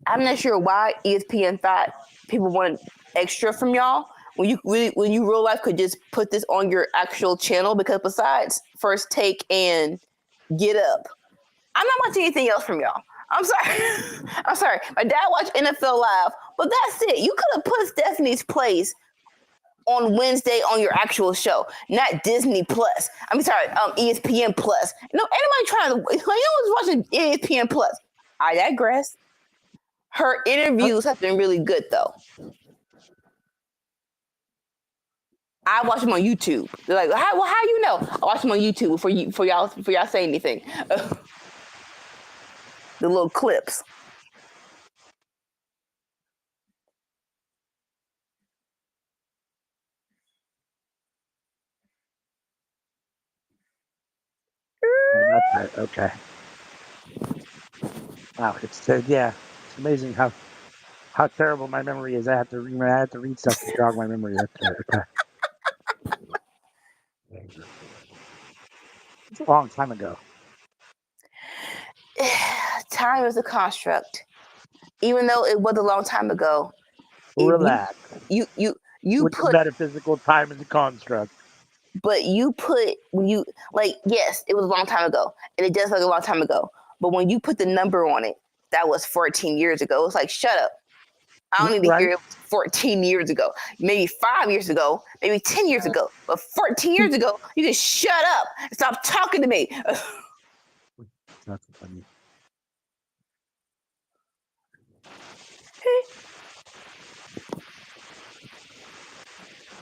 Speaker 3: I'm not sure why ESPN thought people wanted extra from y'all when you real life could just put this on your actual channel, because besides First Take and Get Up, I'm not watching anything else from y'all. I'm sorry. My dad watched NFL Live, but that's it. You could have put Stephanie's Place on Wednesday on your actual show, not Disney Plus. I'm sorry, ESPN Plus. No, anybody watching ESPN Plus. I digress. Her interviews have been really good, though. I watch them on YouTube. They're like, how you know? I watch them on YouTube before y'all say anything. The little clips.
Speaker 1: Oh, that's right. Okay. Wow. It's amazing how terrible my memory is. I have to read stuff to jog my memory. That's right. Okay. It's a long time ago.
Speaker 3: Time is a construct. Even though it was a long time ago,
Speaker 1: Relax.
Speaker 3: you
Speaker 1: With
Speaker 3: put
Speaker 1: metaphysical time as a construct.
Speaker 3: but you put when you like yes, it was a long time ago, and it does look a long time ago. But when you put the number on it, that was 14 years ago. It's like shut up. I don't need to hear it 14 years ago. Maybe 5 years ago, maybe 10 years ago, but 14 years ago, you can shut up and stop talking to me.
Speaker 1: That's funny.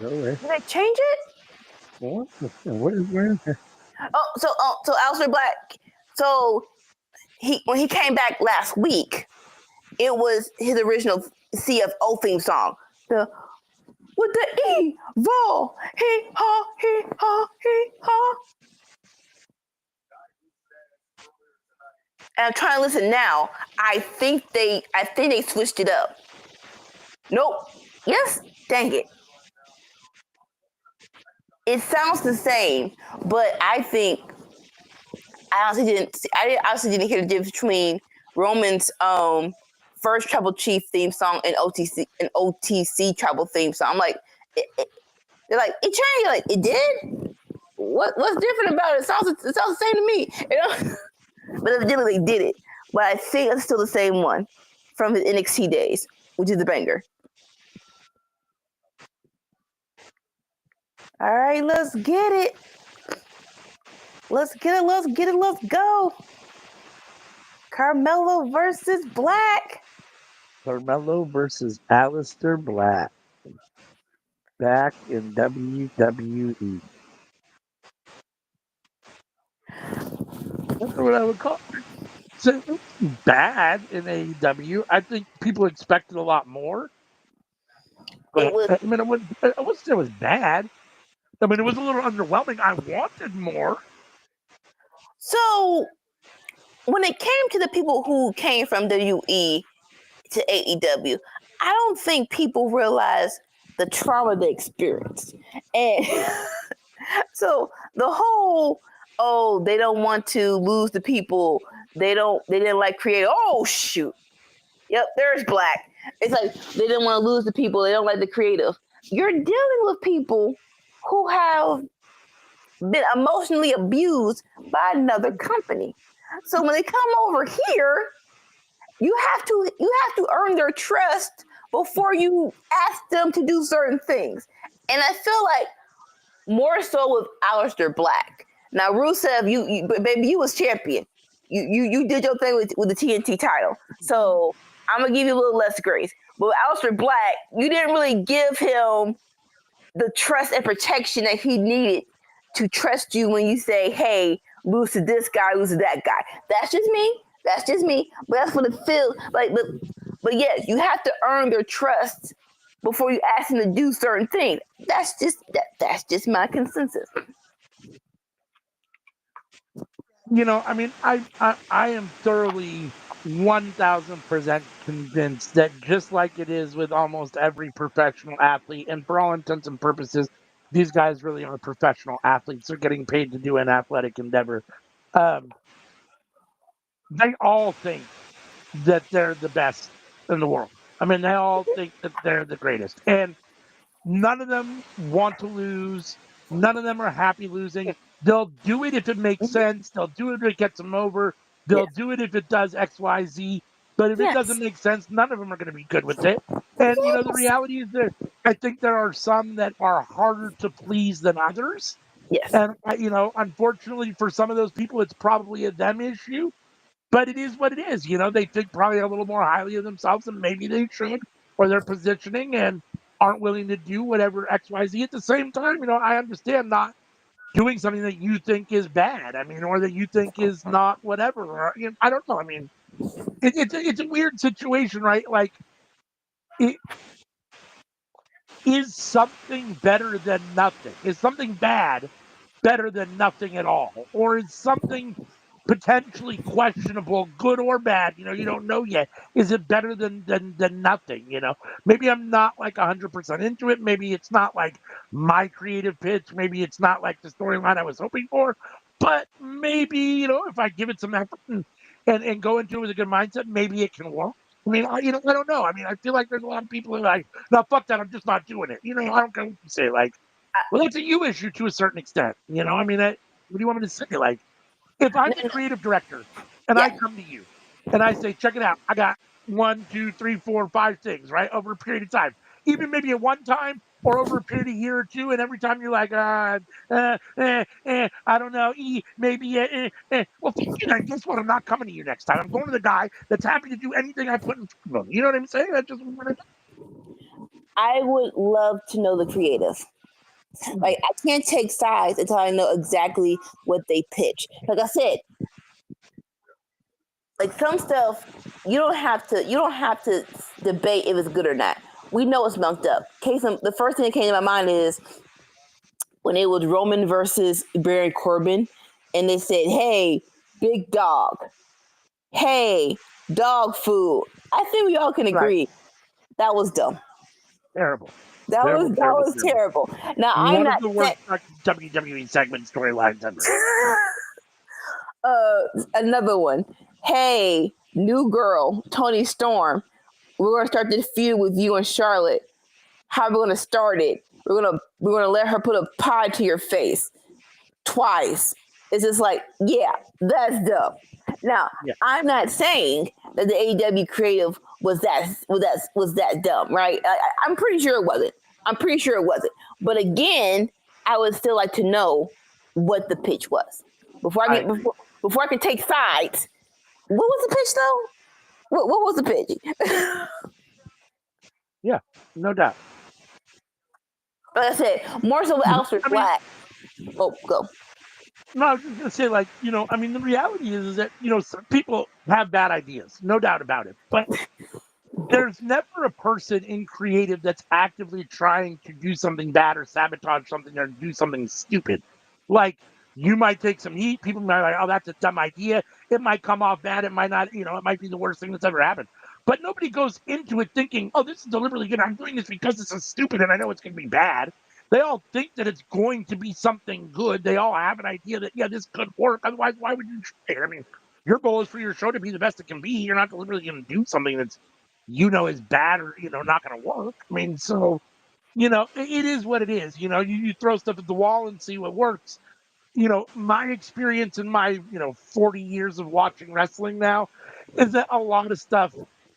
Speaker 3: Did they change it?
Speaker 1: What is it?
Speaker 3: So Aleister Black. So when he came back last week, it was his original CFO theme song. The with the E vol hee ha. And I'm trying to listen now. I think they switched it up. Nope. Yes. Dang it. It sounds the same, but I honestly didn't hear the difference between Roman's first Tribal Chief theme song and OTC Tribal theme song. I'm like, they're like, it changed. Like, it did? What's different about it? It sounds the same to me. You know? But evidently they did it. But I think it's still the same one from his NXT days, which is the banger. All right, let's get it. Let's go. Carmelo versus Black.
Speaker 1: Carmelo versus Aleister Black. Back in WWE. That's what I would call it. So it wasn't bad in AEW. I think people expected a lot more. But I wouldn't say it was bad. I mean, it was a little underwhelming. I wanted more.
Speaker 3: So when it came to the people who came from WWE to AEW, I don't think people realize the trauma they experienced. And so the whole, they don't want to lose the people. They didn't like create. Oh shoot. Yep, there's Black. It's like they didn't want to lose the people. They don't like the creative. You're dealing with people who have been emotionally abused by another company. So when they come over here, you have to earn their trust before you ask them to do certain things. And I feel like more so with Aleister Black. Now Rusev, baby, you was champion. You did your thing with the TNT title. So I'm gonna give you a little less grace. But with Aleister Black, you didn't really give him the trust and protection that he needed to trust you when you say, hey, lose to this guy, lose to that guy. That's just me. But that's what it feels like. But yes, you have to earn their trust before you ask them to do certain things. That's just my consensus.
Speaker 1: You know, I mean, I am thoroughly 1000% convinced that just like it is with almost every professional athlete, and for all intents and purposes, these guys really are professional athletes. They're getting paid to do an athletic endeavor. They all think that they're the best in the world. I mean, they all think that they're the greatest. And none of them want to lose. None of them are happy losing. They'll do it if it makes sense. They'll do it if it gets them over. They'll do it if it does X, Y, Z. But if it doesn't make sense, none of them are going to be good with it. And, you know, the reality is that I think there are some that are harder to please than others.
Speaker 3: Yes.
Speaker 1: And, you know, unfortunately for some of those people, it's probably a them issue. But it is what it is. You know, they think probably a little more highly of themselves than maybe they should, or their positioning. And aren't willing to do whatever XYZ. At the same time, I understand not doing something that you think is bad. I mean, or that you think is not whatever. Or, I don't know. I mean, it's a weird situation, right? Like, it is something better than nothing. Is something bad better than nothing at all? Or is something potentially questionable, good or bad, you don't know yet? Is it better than nothing? Maybe I'm not like 100% into it. Maybe it's not like my creative pitch. Maybe it's not like the storyline I was hoping for. But maybe, if I give it some effort and go into it with a good mindset, maybe it can work. I mean, I don't know. I mean, I feel like there's a lot of people who are like, no, fuck that. I'm just not doing it. I don't care what you say. Like, well, that's a you issue to a certain extent. I mean, what do you want me to say? Like, if I'm the creative director and I
Speaker 3: Yeah.
Speaker 1: come to you and I say, check it out, I got 1, 2, 3, 4, 5 things, right, over a period of time, even maybe at one time or over a period of a year or two, and every time you're like, I don't know, maybe, well, fuck you then. Guess what? I'm not coming to you next time. I'm going to the guy that's happy to do anything I put in front of him. You know what I'm saying? That's just what it is.
Speaker 3: I would love to know the creative. Like, I can't take sides until I know exactly what they pitch. Like I said, like some stuff you don't have to debate if it's good or not. We know it's mucked up. The first thing that came to my mind is when it was Roman versus Baron Corbin, and they said, "Hey, big dog. Hey, dog food." I think we all can
Speaker 1: Right.
Speaker 3: agree that was dumb.
Speaker 1: Terrible.
Speaker 3: That was terrible. Now I'm
Speaker 1: One of
Speaker 3: not
Speaker 1: the worst WWE segment storylines ever.
Speaker 3: Another one. Hey, new girl, Tony Storm. We're gonna start this feud with you and Charlotte. How are we gonna start it? We're gonna let her put a pie to your face twice. It's just like, yeah, that's dumb. Now,
Speaker 1: Yeah.
Speaker 3: I'm not saying that the AEW creative was that dumb, right? I'm pretty sure it wasn't. But again, I would still like to know what the pitch was before I can take sides. What was the pitch though? What was the pitch?
Speaker 1: Yeah, no doubt.
Speaker 3: Like I said, more so with Aleister Black. Oh, go.
Speaker 1: No, I was just gonna say, like, I mean, the reality is that some people have bad ideas, no doubt about it. But there's never a person in creative that's actively trying to do something bad or sabotage something or do something stupid. Like, you might take some heat. People might be like, oh, that's a dumb idea. It might come off bad. It might not. It might be the worst thing that's ever happened. But nobody goes into it thinking, oh, this is deliberately good. I'm doing this because this is stupid and I know it's going to be bad. They all think that it's going to be something good. They all have an idea that, yeah, this could work. Otherwise, why would you try it? I mean, your goal is for your show to be the best it can be. You're not deliberately going to do something that's, is bad or, not going to work. I mean, so, it is what it is. You throw stuff at the wall and see what works. My experience in my, 40 years of watching wrestling now is that a lot of stuff,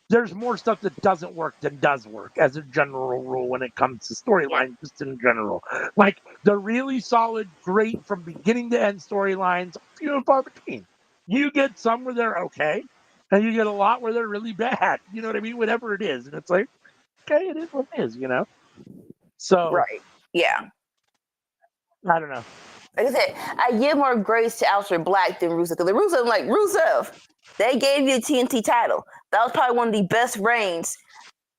Speaker 1: there's more stuff that doesn't work than does work as a general rule when it comes to storylines, just in general. Like the really solid, great from beginning to end storylines, few and far between. You get some where they're okay, and you get a lot where they're really bad. You know what I mean? Whatever it is. And it's like, okay, it is what it is, So,
Speaker 3: right. Yeah.
Speaker 1: I don't know.
Speaker 3: Like I said, I give more grace to Aleister Black than Rusev. Because Rusev, they gave you the TNT title. That was probably one of the best reigns.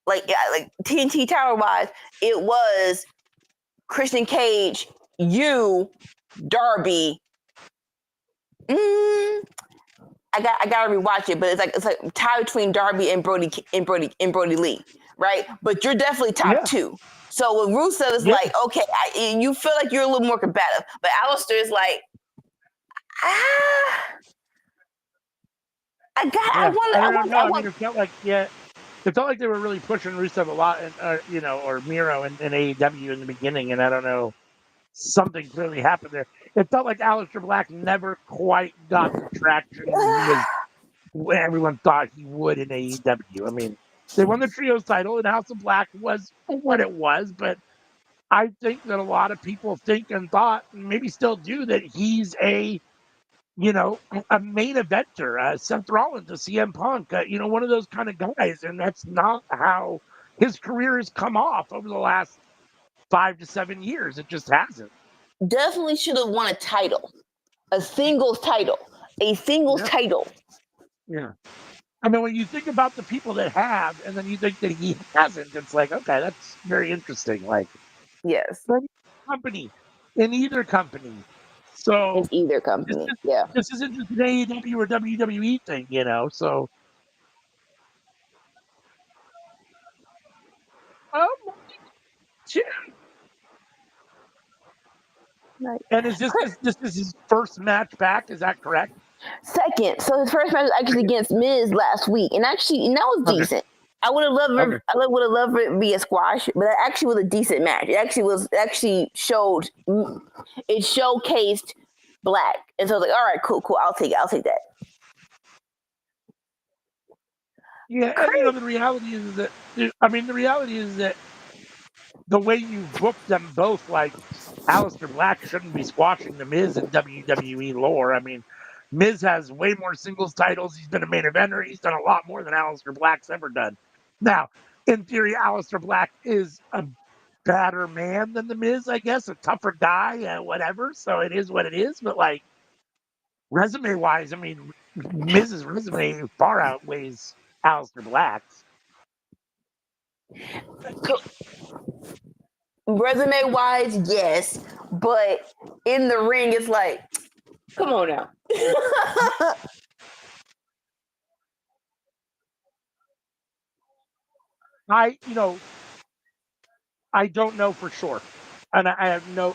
Speaker 3: Like TNT title wise, it was Christian Cage, you, Darby. I gotta rewatch it, but it's like tie between Darby and Brody Lee, right? But you're definitely top two. So with Rusev is like, okay, you feel like you're a little more combative, but Aleister is like, I
Speaker 1: mean, it felt like it felt like they were really pushing Rusev a lot, and or Miro in AEW in the beginning, and I don't know, something clearly happened there. It felt like Aleister Black never quite got the traction when everyone thought he would in AEW. I mean, they won the trios title, and House of Black was what it was, but I think that a lot of people think and thought, and maybe still do, that he's a main eventer, Seth Rollins, a CM Punk, one of those kind of guys, and that's not how his career has come off over the last 5 to 7 years. It just hasn't.
Speaker 3: Definitely should have won a title, a singles title,
Speaker 1: Yeah. I mean, when you think about the people that have, and then you think that he hasn't, it's like, okay, that's very interesting. Like,
Speaker 3: Yes,
Speaker 1: company, in either company.
Speaker 3: in
Speaker 1: So
Speaker 3: either
Speaker 1: this,
Speaker 3: company.
Speaker 1: is,
Speaker 3: Yeah.
Speaker 1: this isn't just an AEW or WWE thing, you know? So, um, yeah.
Speaker 3: Right.
Speaker 1: And is this is his first match back? Is that correct?
Speaker 3: Second, so his first match was actually against Miz last week, and that was
Speaker 1: Okay.
Speaker 3: decent. I would have loved it.
Speaker 1: Okay.
Speaker 3: I would have loved it to be a squash, but that actually was a decent match. It actually showed. It showcased Black, and so I was like, all right, cool. I'll take that.
Speaker 1: Yeah, and you know the reality is that the way you booked them both, like Aleister Black shouldn't be squashing the Miz in WWE lore. I mean, Miz has way more singles titles. He's been a main eventer. He's done a lot more than Aleister Black's ever done. Now, in theory, Aleister Black is a better man than the Miz, I guess, a tougher guy, whatever. So it is what it is. But like resume wise, I mean, Miz's resume far outweighs Aleister Black's.
Speaker 3: Resume wise, yes, but in the ring, it's like, come on now.
Speaker 1: I don't know for sure. And I have no,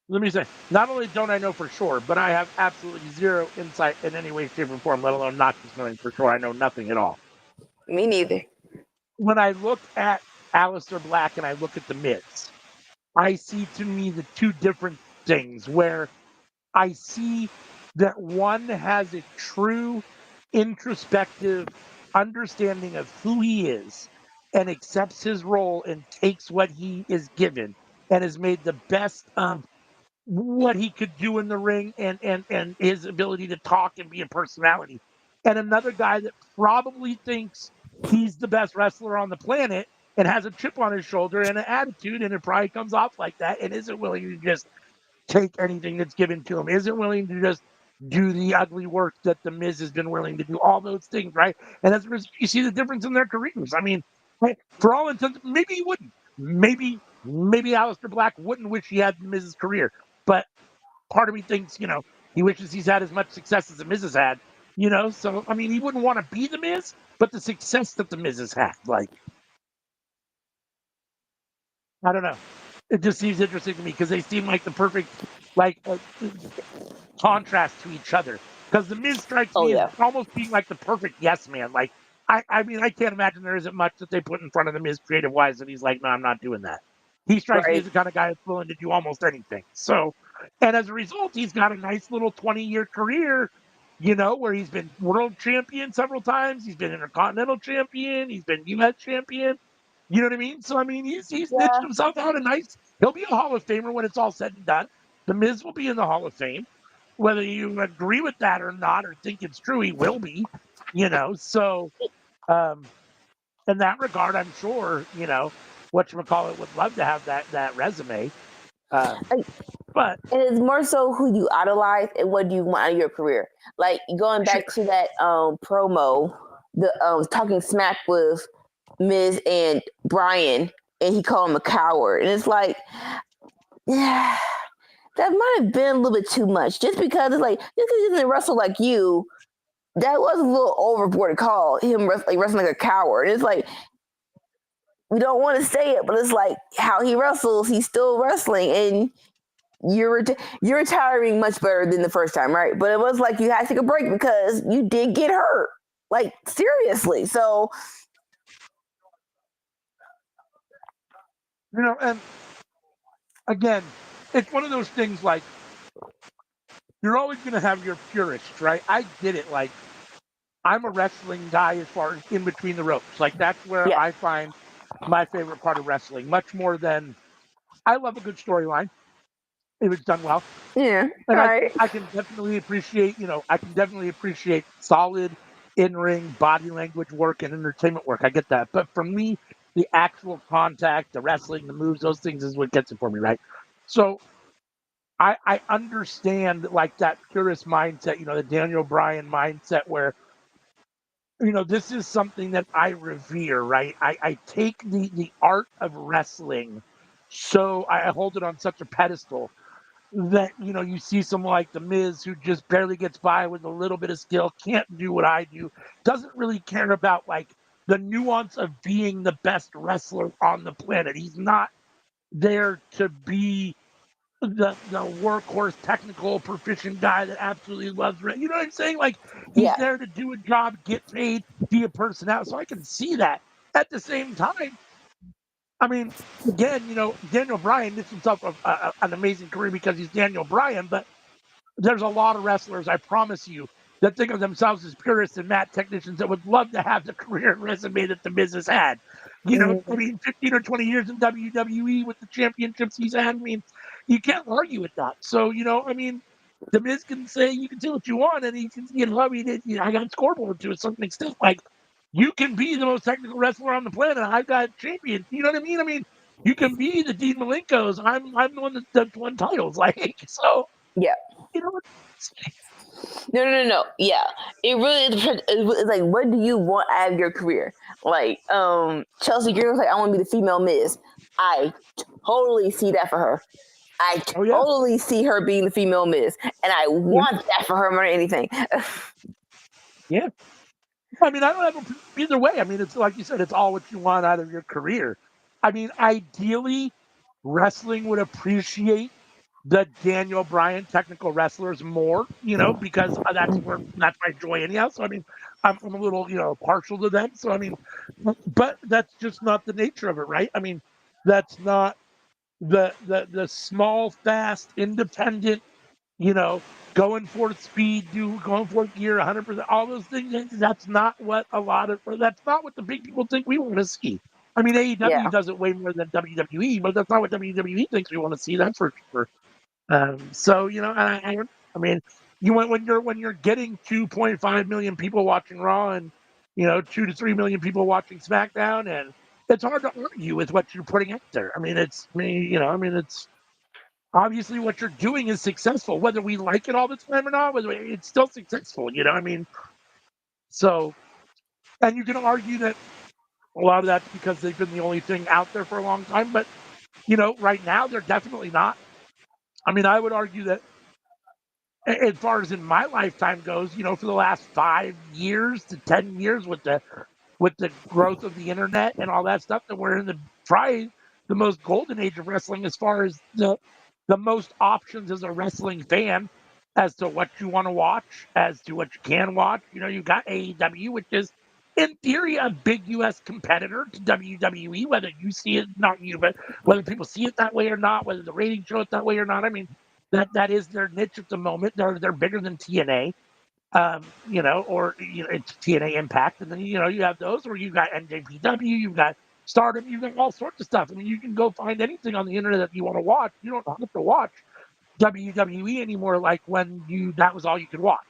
Speaker 1: let me say, not only don't I know for sure, but I have absolutely zero insight in any way, shape, or form, let alone not just knowing for sure. I know nothing at all.
Speaker 3: Me neither.
Speaker 1: When I look at Aleister Black and I look at The Miz, I see to me the two different things where I see that one has a true introspective understanding of who he is and accepts his role and takes what he is given and has made the best of what he could do in the ring and his ability to talk and be a personality. And another guy that probably thinks he's the best wrestler on the planet and has a chip on his shoulder and an attitude and it probably comes off like that and isn't willing to just take anything that's given to him, isn't willing to just do the ugly work that the Miz has been willing to do, all those things, right? And as a result, you see the difference in their careers. I mean, for all intents, maybe he wouldn't. Maybe Aleister Black wouldn't wish he had the Miz's career, but part of me thinks, he wishes he's had as much success as the Miz has had, So I mean, he wouldn't want to be the Miz, but the success that the Miz has had, like, I don't know. It just seems interesting to me because they seem like the perfect, like, contrast to each other. Because the Miz strikes
Speaker 3: Oh
Speaker 1: me as
Speaker 3: yeah.
Speaker 1: almost being like the perfect yes man. Like, I mean, I can't imagine there isn't much that they put in front of the Miz creative wise that he's like, no, I'm not doing that. He strikes me as
Speaker 3: Right.
Speaker 1: the kind of guy that's willing to do almost anything. So, and as a result, he's got a nice little 20-year career, where he's been world champion several times. He's been intercontinental champion. He's been U.S. champion. You know what I mean? So, I mean, he's niched
Speaker 3: Yeah.
Speaker 1: himself out a nice, he'll be a Hall of Famer when it's all said and done. The Miz will be in the Hall of Fame. Whether you agree with that or not, or think it's true, he will be, So, in that regard, I'm sure, whatchamacallit would love to have that resume. But
Speaker 3: And it's more so who you idolize and what do you want out of your career. Like going back to that promo, the talking smack with Miz and Brian, and he called him a coward, and it's like, yeah, that might have been a little bit too much. Just because it's like, just because he doesn't wrestle like you, that was a little overboard to call him wrestling like a coward. It's like, we don't want to say it, but it's like how he wrestles, he's still wrestling, and you're retiring much better than the first time, right? But it was like you had to take a break because you did get hurt, like seriously. So,
Speaker 1: and again, it's one of those things like you're always going to have your purists, right? I get it. Like, I'm a wrestling guy as far as in between the ropes. Like, that's where
Speaker 3: yeah,
Speaker 1: I find my favorite part of wrestling, much more than I love a good storyline if it's done well.
Speaker 3: yeah,
Speaker 1: And
Speaker 3: right,
Speaker 1: I can definitely appreciate, solid in-ring body language work and entertainment work. I get that. But for me, the actual contact, the wrestling, the moves, those things is what gets it for me, right? So I understand like that purist mindset, the Daniel Bryan mindset where, this is something that I revere, right? I take the art of wrestling, so I hold it on such a pedestal that, you see someone like The Miz who just barely gets by with a little bit of skill, can't do what I do, doesn't really care about like the nuance of being the best wrestler on the planet. He's not there to be the workhorse, technical, proficient guy that absolutely loves it. You know what I'm saying? Like he's
Speaker 3: Yeah.
Speaker 1: there to do a job, get paid, be a personality. So I can see that. At the same time, I mean, again, Daniel Bryan did himself an amazing career because he's Daniel Bryan, but there's a lot of wrestlers, I promise you, that think of themselves as purists and mat technicians that would love to have the career and resume that The Miz has had. I mean, 15 or 20 years in WWE with the championships he's had. I mean, you can't argue with that. So, I mean, The Miz can say, you can say what you want, and he can, I mean, I got a scoreboard to a certain extent. Like, you can be the most technical wrestler on the planet. I've got champions. You know what I mean? I mean, you can be the Dean Malenkos. I'm the one that's won titles. Like, so,
Speaker 3: Yeah.
Speaker 1: you know what?
Speaker 3: No. Yeah, it really depends. It's like, what do you want out of your career? Like, Chelsea Green was like, I want to be the female Miz. I totally see that for her. I
Speaker 1: Oh, yeah.
Speaker 3: totally see her being the female Miz, and I want that for her more than anything.
Speaker 1: Yeah. I mean, I don't have either way. I mean, it's like you said, it's all what you want out of your career. I mean, ideally, wrestling would appreciate the Daniel Bryan technical wrestlers more, because that's my joy anyhow. So I mean, I'm a little, partial to them. So I mean, but that's just not the nature of it, right? I mean, that's not the small, fast, independent, going for speed, going for gear, 100%, all those things. That's not what that's not what the big people think we want to see. I mean,
Speaker 3: Yeah.
Speaker 1: AEW does it way more than WWE, but that's not what WWE thinks we want to see. That's for sure. So I mean, when you're getting 2.5 million people watching Raw and 2 to 3 million people watching SmackDown, and it's hard to argue with what you're putting out there. I mean, it's obviously what you're doing is successful, whether we like it all the time or not. It's still successful. I mean, so and you can argue that a lot of that's because they've been the only thing out there for a long time, but right now they're definitely not. I mean, I would argue that as far as in my lifetime goes, for the last 5 years to 10 years with the growth of the internet and all that stuff, that we're in probably the most golden age of wrestling as far as the most options as a wrestling fan as to what you want to watch, as to what you can watch. You've got AEW, which is in theory a big US competitor to WWE, whether you see it, not you, but whether people see it that way or not, whether the ratings show it that way or not. I mean, that is their niche at the moment. They're bigger than TNA, or it's TNA Impact, and then you have those where you've got NJPW, you've got Stardom, you've got all sorts of stuff. I mean, you can go find anything on the internet that you want to watch. You don't have to watch WWE anymore, like when that was all you could watch.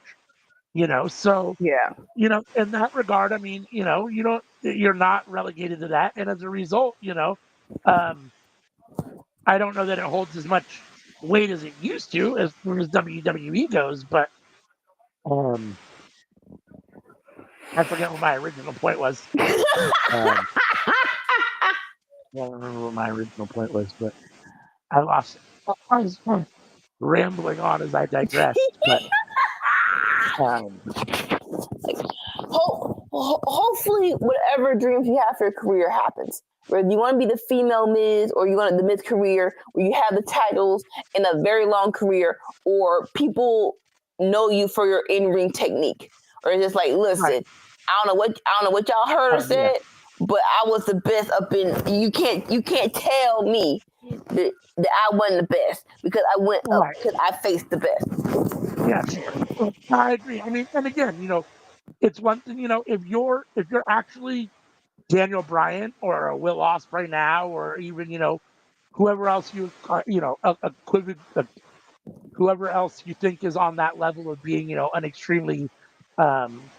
Speaker 1: So
Speaker 3: Yeah.
Speaker 1: in that regard, I mean, you're not relegated to that, and as a result, I don't know that it holds as much weight as it used to as far as WWE goes, but I forget what my original point was. I don't remember what my original point was, but I lost it. I was rambling on as I digressed, but
Speaker 3: Hopefully, whatever dreams you have for your career happens. Whether you want to be the female Miz or you want the Miz career where you have the titles in a very long career, or people know you for your in-ring technique, or it's just like, listen,
Speaker 1: right.
Speaker 3: I don't know what y'all heard or
Speaker 1: Yeah.
Speaker 3: said, but I was the best up in. You can't tell me that I wasn't the best because I went up
Speaker 1: Right.
Speaker 3: because I faced the best.
Speaker 1: Yeah, sure. I agree. I mean, and again, it's one thing, if you're actually Daniel Bryan or a Will Ospreay now, or even, whoever else whoever else you think is on that level of being, an extremely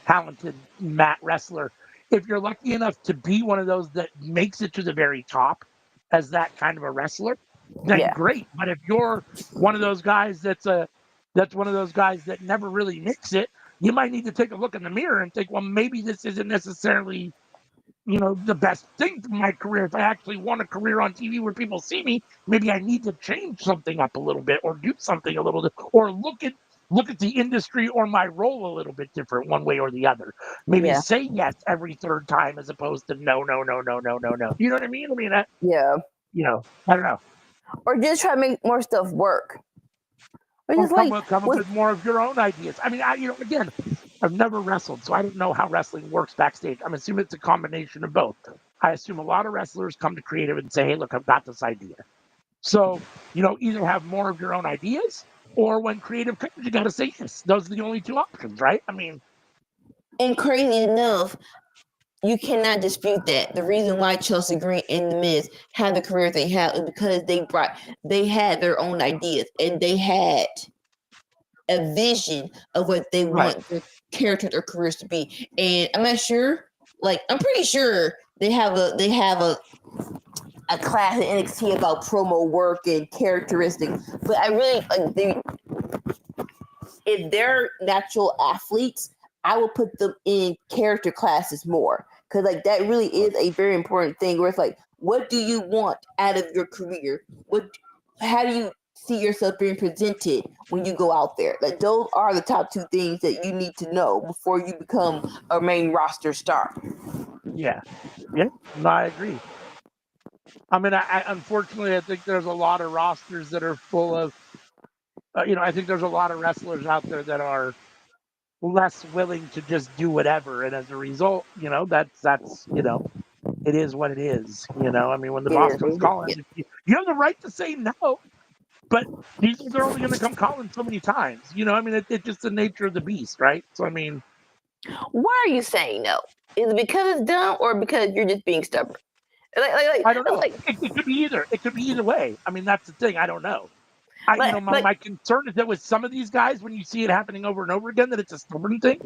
Speaker 1: talented mat wrestler. If you're lucky enough to be one of those that makes it to the very top as that kind of a wrestler, then
Speaker 3: Yeah.
Speaker 1: great. But if you're one of those guys that's one of those guys that never really makes it, you might need to take a look in the mirror and think, well, maybe this isn't necessarily, the best thing for my career. If I actually want a career on TV where people see me, maybe I need to change something up a little bit or do something a little bit or look at the industry or my role a little bit different one way or the other. Maybe
Speaker 3: Yeah.
Speaker 1: say yes every third time as opposed to no, no, no, no, no, no, no. You know what I mean? I mean,
Speaker 3: Yeah.
Speaker 1: I don't know.
Speaker 3: Or just try to make more stuff work. Or
Speaker 1: Or
Speaker 3: just like
Speaker 1: come up
Speaker 3: with
Speaker 1: with more of your own ideas. I mean, again, I've never wrestled, so I don't know how wrestling works backstage. I'm assuming it's a combination of both. I assume a lot of wrestlers come to creative and say, hey, look, I've got this idea. So, either have more of your own ideas or when creative comes, you got to say yes. Those are the only two options, right? I mean,
Speaker 3: and crazy enough, you cannot dispute that. The reason why Chelsea Green and The Miz had the career they had is because they had their own ideas and they had a vision of what they
Speaker 1: right.
Speaker 3: want their characters or careers to be. And I'm not sure, I'm pretty sure they have a class in NXT about promo work and characteristics. But I really if they're natural athletes, I will put them in character classes more because that really is a very important thing. Where it's like, what do you want out of your career? How do you see yourself being presented when you go out there? Like those are the top two things that you need to know before you become a main roster star.
Speaker 1: Yeah. Yeah. No, I agree. I mean, I unfortunately, I think there's a lot of rosters that are full of, I think there's a lot of wrestlers out there that are less willing to just do whatever. And as a result, it is what it is. I mean, when the boss comes calling, you have the right to say no, but they're only going to come calling so many times. I mean, it's just the nature of the beast, right? So, I mean,
Speaker 3: why are you saying no? Is it because it's dumb or because you're just being stubborn?
Speaker 1: I don't know. It could be either. It could be either way. I mean, that's the thing. I don't know. My concern is that with some of these guys, when you see it happening over and over again, that it's a stubborn thing.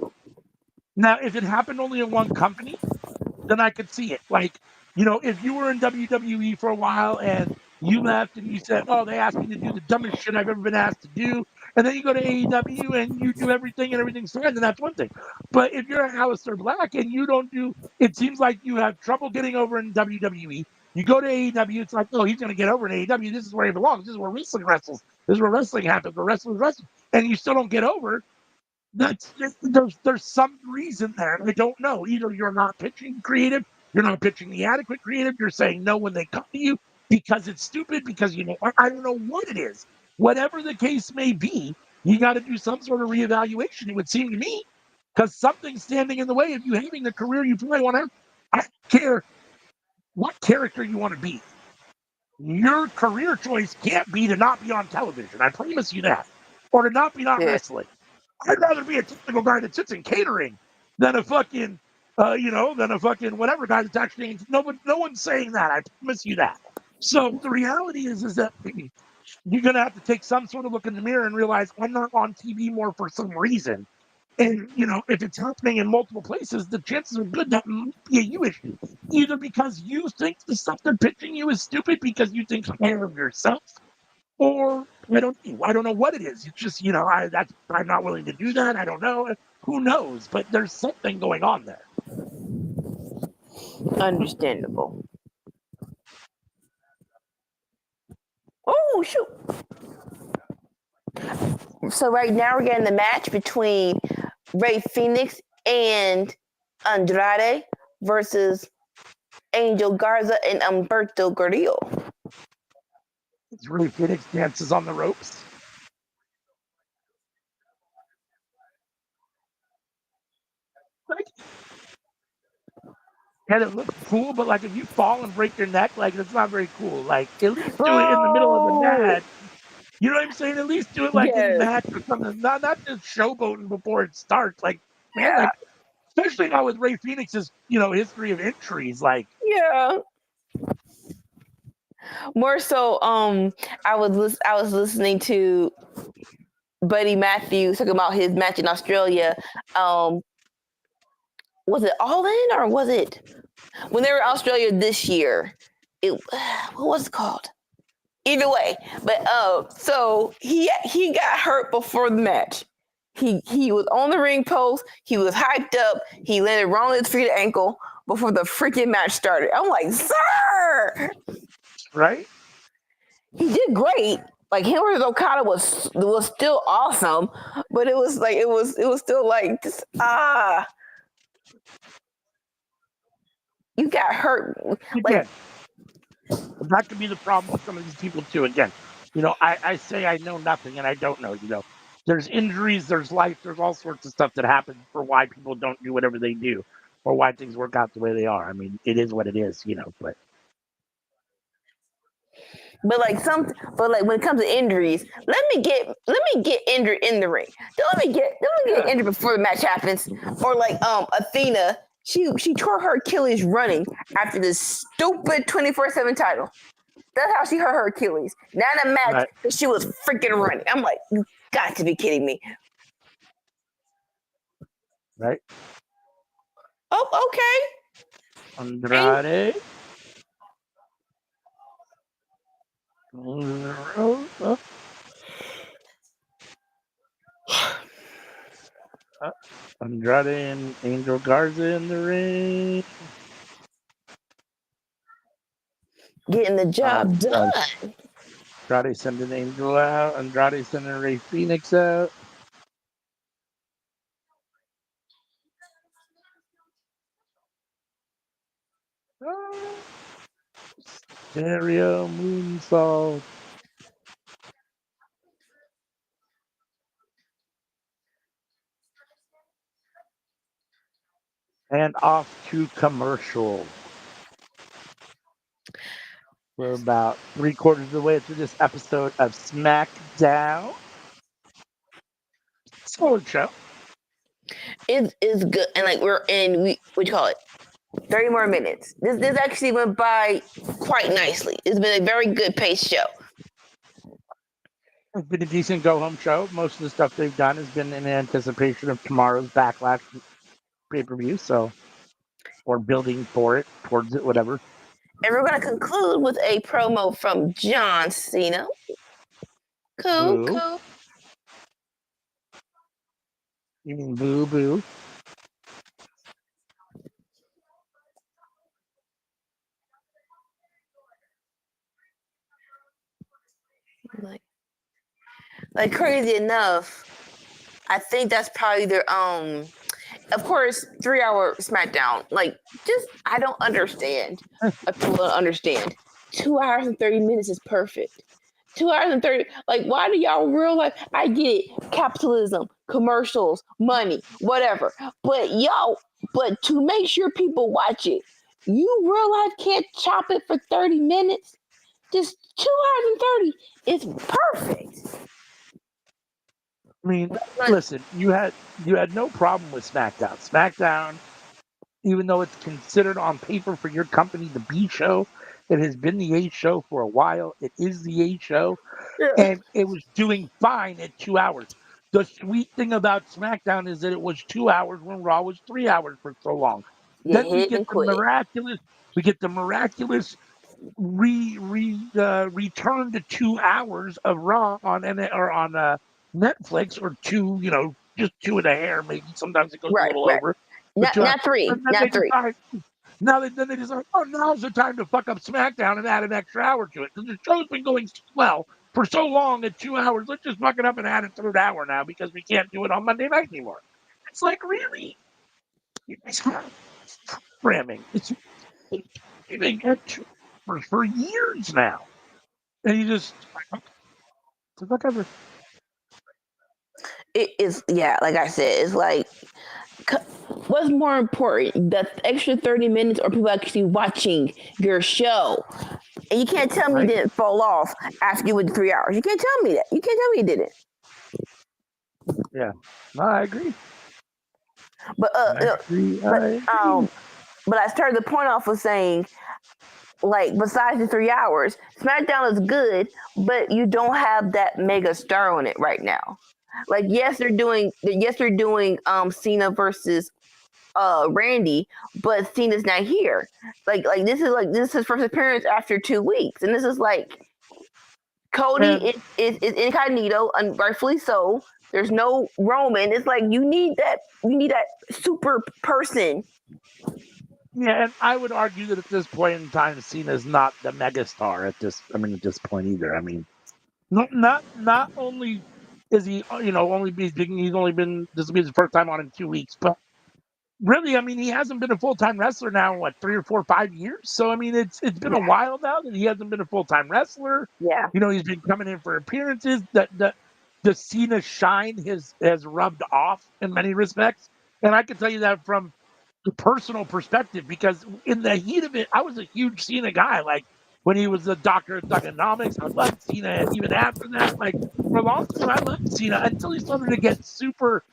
Speaker 1: Now, if it happened only in one company, then I could see it. If you were in WWE for a while and you left and you said, oh, they asked me to do the dumbest shit I've ever been asked to do, and then you go to AEW and you do everything and everything's fine, then that's one thing. But if you're an Aleister Black and you don't it seems like you have trouble getting over in WWE. You go to AEW, it's like, oh, he's going to get over in AEW. This is where he belongs. This is where wrestling wrestles. This is where wrestling happens, where wrestlers wrestle. And you still don't get over. There's some reason there. I don't know. Either you're not pitching creative, you're not pitching the adequate creative, you're saying no when they come to you because it's stupid, because I don't know what it is. Whatever the case may be, you got to do some sort of reevaluation, it would seem to me, because something's standing in the way of you having the career you probably want to have. I don't care what character you want to be. Your career choice can't be to not be on television. I promise you that. Or to not be on wrestling. I'd rather be a technical guy that sits in catering than a fucking, whatever guy that's actually. No one's saying that. I promise you that. So the reality is that you're gonna have to take some sort of look in the mirror and realize I'm not on TV more for some reason. And if it's happening in multiple places, the chances are good that might be a you issue. Either because you think the stuff they're pitching you is stupid because you think higher of yourself, or I don't know what it is. It's just, I'm not willing to do that. I don't know. Who knows? But there's something going on there.
Speaker 3: Understandable. Oh shoot. So right now we're getting the match between Rey Fenix and Andrade versus Angel Garza and Humberto Carrillo.
Speaker 1: It's Rey Fenix dances on the ropes. And it looks cool, but if you fall and break your neck, it's not very cool. At least do it in the middle of the match. You know what I'm saying? At least do it in the match or something. Not just showboating before it starts. Especially now with Rey Fenix's, history of injuries.
Speaker 3: Yeah. More so, I was listening to Buddy Matthews talking about his match in Australia. Was it All In or was it when they were in Australia this year? What was it called? Either way, but so he got hurt before the match. He was on the ring post. He was hyped up. He landed wrong on his feet ankle before the freaking match started. I'm like, sir,
Speaker 1: right?
Speaker 3: He did great. Like him versus Okada was still awesome, but it was like it was still like just, you got hurt.
Speaker 1: Again, that could be the problem with some of these people too. Again, I say I know nothing and I don't know. There's injuries, there's life, there's all sorts of stuff that happens for why people don't do whatever they do or why things work out the way they are. I mean, it is what it is,
Speaker 3: but like when it comes to injuries, let me get injured in the ring. Don't let me get injured before the match happens. Or like Athena, she tore her Achilles running after this stupid 24/7 title. That's how she hurt her Achilles. Not in a match, right. She was freaking running. I'm like, you got to be kidding me.
Speaker 1: Right.
Speaker 3: Oh, okay.
Speaker 1: Andrade. Andrade and Angel Garza in the ring.
Speaker 3: Getting the job done.
Speaker 1: Andrade sending Angel out. Andrade sending Ray Phoenix out. Stereo moonsault. And off to commercial. We're about 3/4 of the way through this episode of SmackDown. Solid show.
Speaker 3: It's good, and like what you call it? 30 more minutes. This actually went by quite nicely. It's been a very good paced show.
Speaker 1: It's been a decent go-home show. Most of the stuff they've done has been in anticipation of tomorrow's Backlash pay-per-view, or building towards it, whatever.
Speaker 3: And we're going to conclude with a promo from John Cena. Cool.
Speaker 1: You mean Boo Boo?
Speaker 3: Like crazy enough, I think that's probably their of course 3-hour SmackDown. Like just I don't understand. People don't understand. 2 hours and 30 minutes is perfect. 2 hours and 30. Like why do y'all realize? I get it, capitalism, commercials, money, whatever. But to make sure people watch it, you realize can't chop it for 30 minutes. Just 2 hours and 30 is perfect.
Speaker 1: I mean, listen, you had no problem with SmackDown. SmackDown, even though it's considered on paper for your company the B show, it has been the A show for a while. It is the A show, and it was doing fine at 2 hours. The sweet thing about SmackDown is that it was 2 hours when Raw was 3 hours for so long. Then we get the miraculous return to 2 hours of Raw on Netflix, or two, just 2 and a hair, maybe. Sometimes it goes a little over.
Speaker 3: Not three.
Speaker 1: Now they decide, now's the time to fuck up SmackDown and add an extra hour to it. Because the show's been going well for so long at 2 hours. Let's just fuck it up and add a third hour now because we can't do it on Monday night anymore. It's like, really? It's programming. They get 2 hours for years now. And you just, whatever.
Speaker 3: It is, like I said, it's like, what's more important, the extra 30 minutes or people actually watching your show? And you can't tell me it didn't fall off after you went 3 hours. You can't tell me that. You can't tell me it didn't.
Speaker 1: Yeah, no, I agree.
Speaker 3: But I started the point off with saying, like, besides the 3 hours, SmackDown is good, but you don't have that mega star on it right now. Like yes, they're doing Cena versus Randy, but Cena's not here. This is his first appearance after 2 weeks, and this is like Cody
Speaker 1: And
Speaker 3: is incognito, and rightfully so. There's no Roman. It's like you need that super person.
Speaker 1: yeah, and I would argue that at this point in time, Cena's not the megastar at this point either. I mean, not only is he, only he's only been this will be his first time on in 2 weeks, but really, I mean, he hasn't been a full time wrestler now in what 3 or 4 or 5 years. So I mean, it's been a while now that he hasn't been a full time wrestler.
Speaker 3: Yeah.
Speaker 1: He's been coming in for appearances. That the Cena shine has rubbed off in many respects, and I can tell you that from the personal perspective because in the heat of it, I was a huge Cena guy. Like when he was the doctor of thugonomics, I loved Cena, and even after that, like for a long time, I loved Cena until he started to get super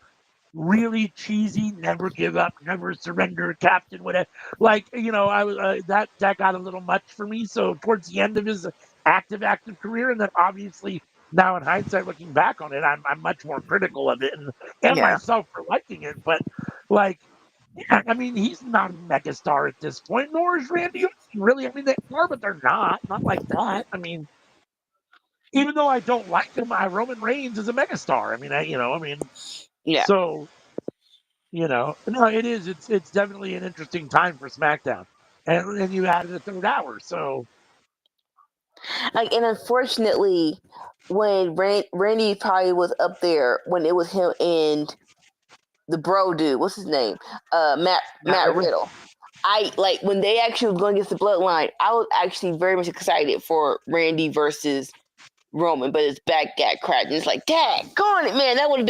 Speaker 1: really cheesy, never give up, never surrender, captain, whatever. Like, I was that got a little much for me. So towards the end of his active career, and then obviously now in hindsight, looking back on it, I'm much more critical of it and
Speaker 3: Yeah.
Speaker 1: myself for liking it. But like, yeah, I mean, he's not a megastar at this point, nor is Randy Orton. Really, I mean, they are, but they're not like that. I mean, even though I don't like him, Roman Reigns is a megastar. I mean,
Speaker 3: Yeah.
Speaker 1: so no, it is. It's definitely an interesting time for SmackDown, and you added a third hour, so
Speaker 3: And unfortunately, when Randy probably was up there when it was him and the bro dude, what's his name? Matt Riddle. I like when they actually was going against the bloodline, I was actually very much excited for Randy versus Roman, but his back got cracked. And it's like, dang, gone it, man. That would have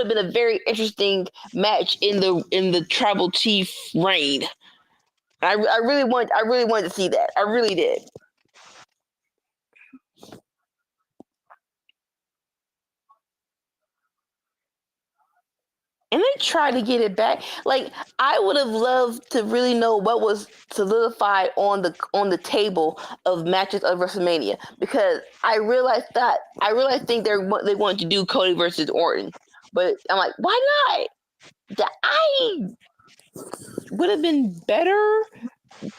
Speaker 3: been a very interesting match in the tribal chief reign. I really wanted to see that. I really did. And they tried to get it back. Like I would have loved to really know what was solidified on the table of matches of WrestleMania because I realized think they wanted to do Cody versus Orton, but I'm like, why not? I would have been better.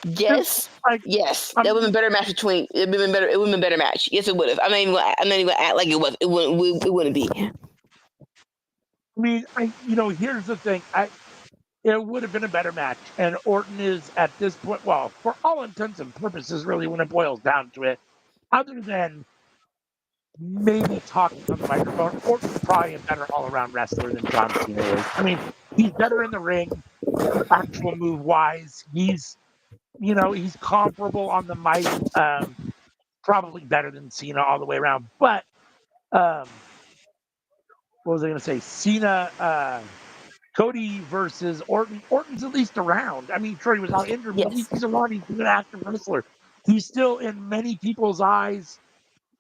Speaker 3: Yes,
Speaker 1: like
Speaker 3: yes,
Speaker 1: I
Speaker 3: that would have
Speaker 1: mean,
Speaker 3: been better match between. It would have been better. It would have been better match. Yes, it would have. I'm not even gonna act like it was. It wouldn't. It wouldn't be.
Speaker 1: here's the thing. It would have been a better match, and Orton is at this point, well, for all intents and purposes, really, when it boils down to it, other than maybe talking on the microphone, Orton's probably a better all-around wrestler than John Cena is. I mean, he's better in the ring, actual move wise. He's comparable on the mic. Probably better than Cena all the way around. But what was I going to say? Cody versus Orton. Orton's at least around. I mean, sure, he was out injured, but at least he's around. He's an active wrestler. He's still, in many people's eyes,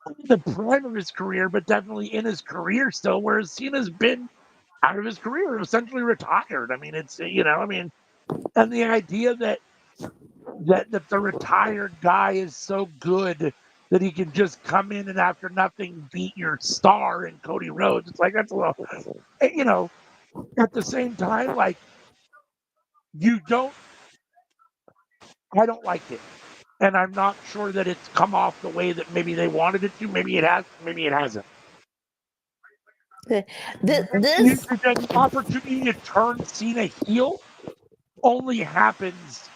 Speaker 1: not in the prime of his career, but definitely in his career still, whereas Cena's been out of his career, essentially retired. I mean, and the idea that the retired guy is so good that he can just come in and after nothing beat your star in Cody Rhodes. It's like that's a little, at the same time, like you don't, I don't like it, and I'm not sure that it's come off the way that maybe they wanted it to. Maybe it has, maybe it hasn't.
Speaker 3: This
Speaker 1: The opportunity to turn Cena heel only happens.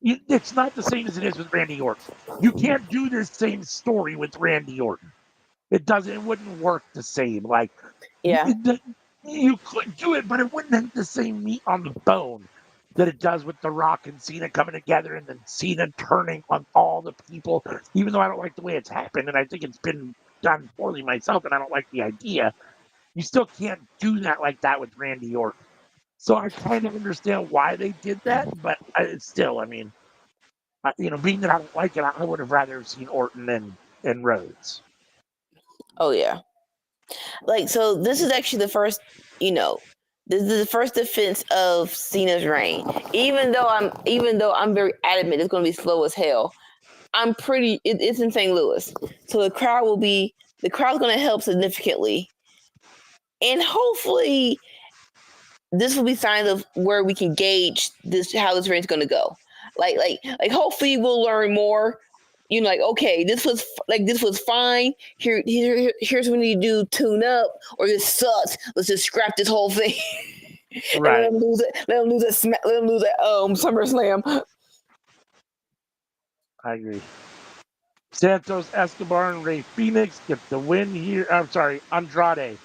Speaker 1: It's not the same as it is with Randy Orton. You can't do this same story with Randy Orton. It doesn't. It wouldn't work the same. Like,
Speaker 3: yeah.
Speaker 1: you could do it, but it wouldn't have the same meat on the bone that it does with The Rock and Cena coming together, and then Cena turning on all the people. Even though I don't like the way it's happened, and I think it's been done poorly myself, and I don't like the idea. You still can't do that like that with Randy Orton. So I kind of understand why they did that, but still, I mean, being that I don't like it, I would have rather seen Orton and Rhodes.
Speaker 3: Oh yeah. Like so, this is actually the first. This is the first defense of Cena's reign. Even though I'm very adamant it's going to be slow as hell. It's in St. Louis, so the crowd's going to help significantly. And hopefully this will be signs of where we can gauge how this reign is going to go. Like hopefully we'll learn more. Like, okay, this was fine. Here's what we need to do: tune up, or this sucks. Let's just scrap this whole thing and
Speaker 1: Right.
Speaker 3: let them lose it. Let them lose it. SummerSlam.
Speaker 1: I agree. Santos Escobar and Rey Fenix get the win here. I'm sorry, Andrade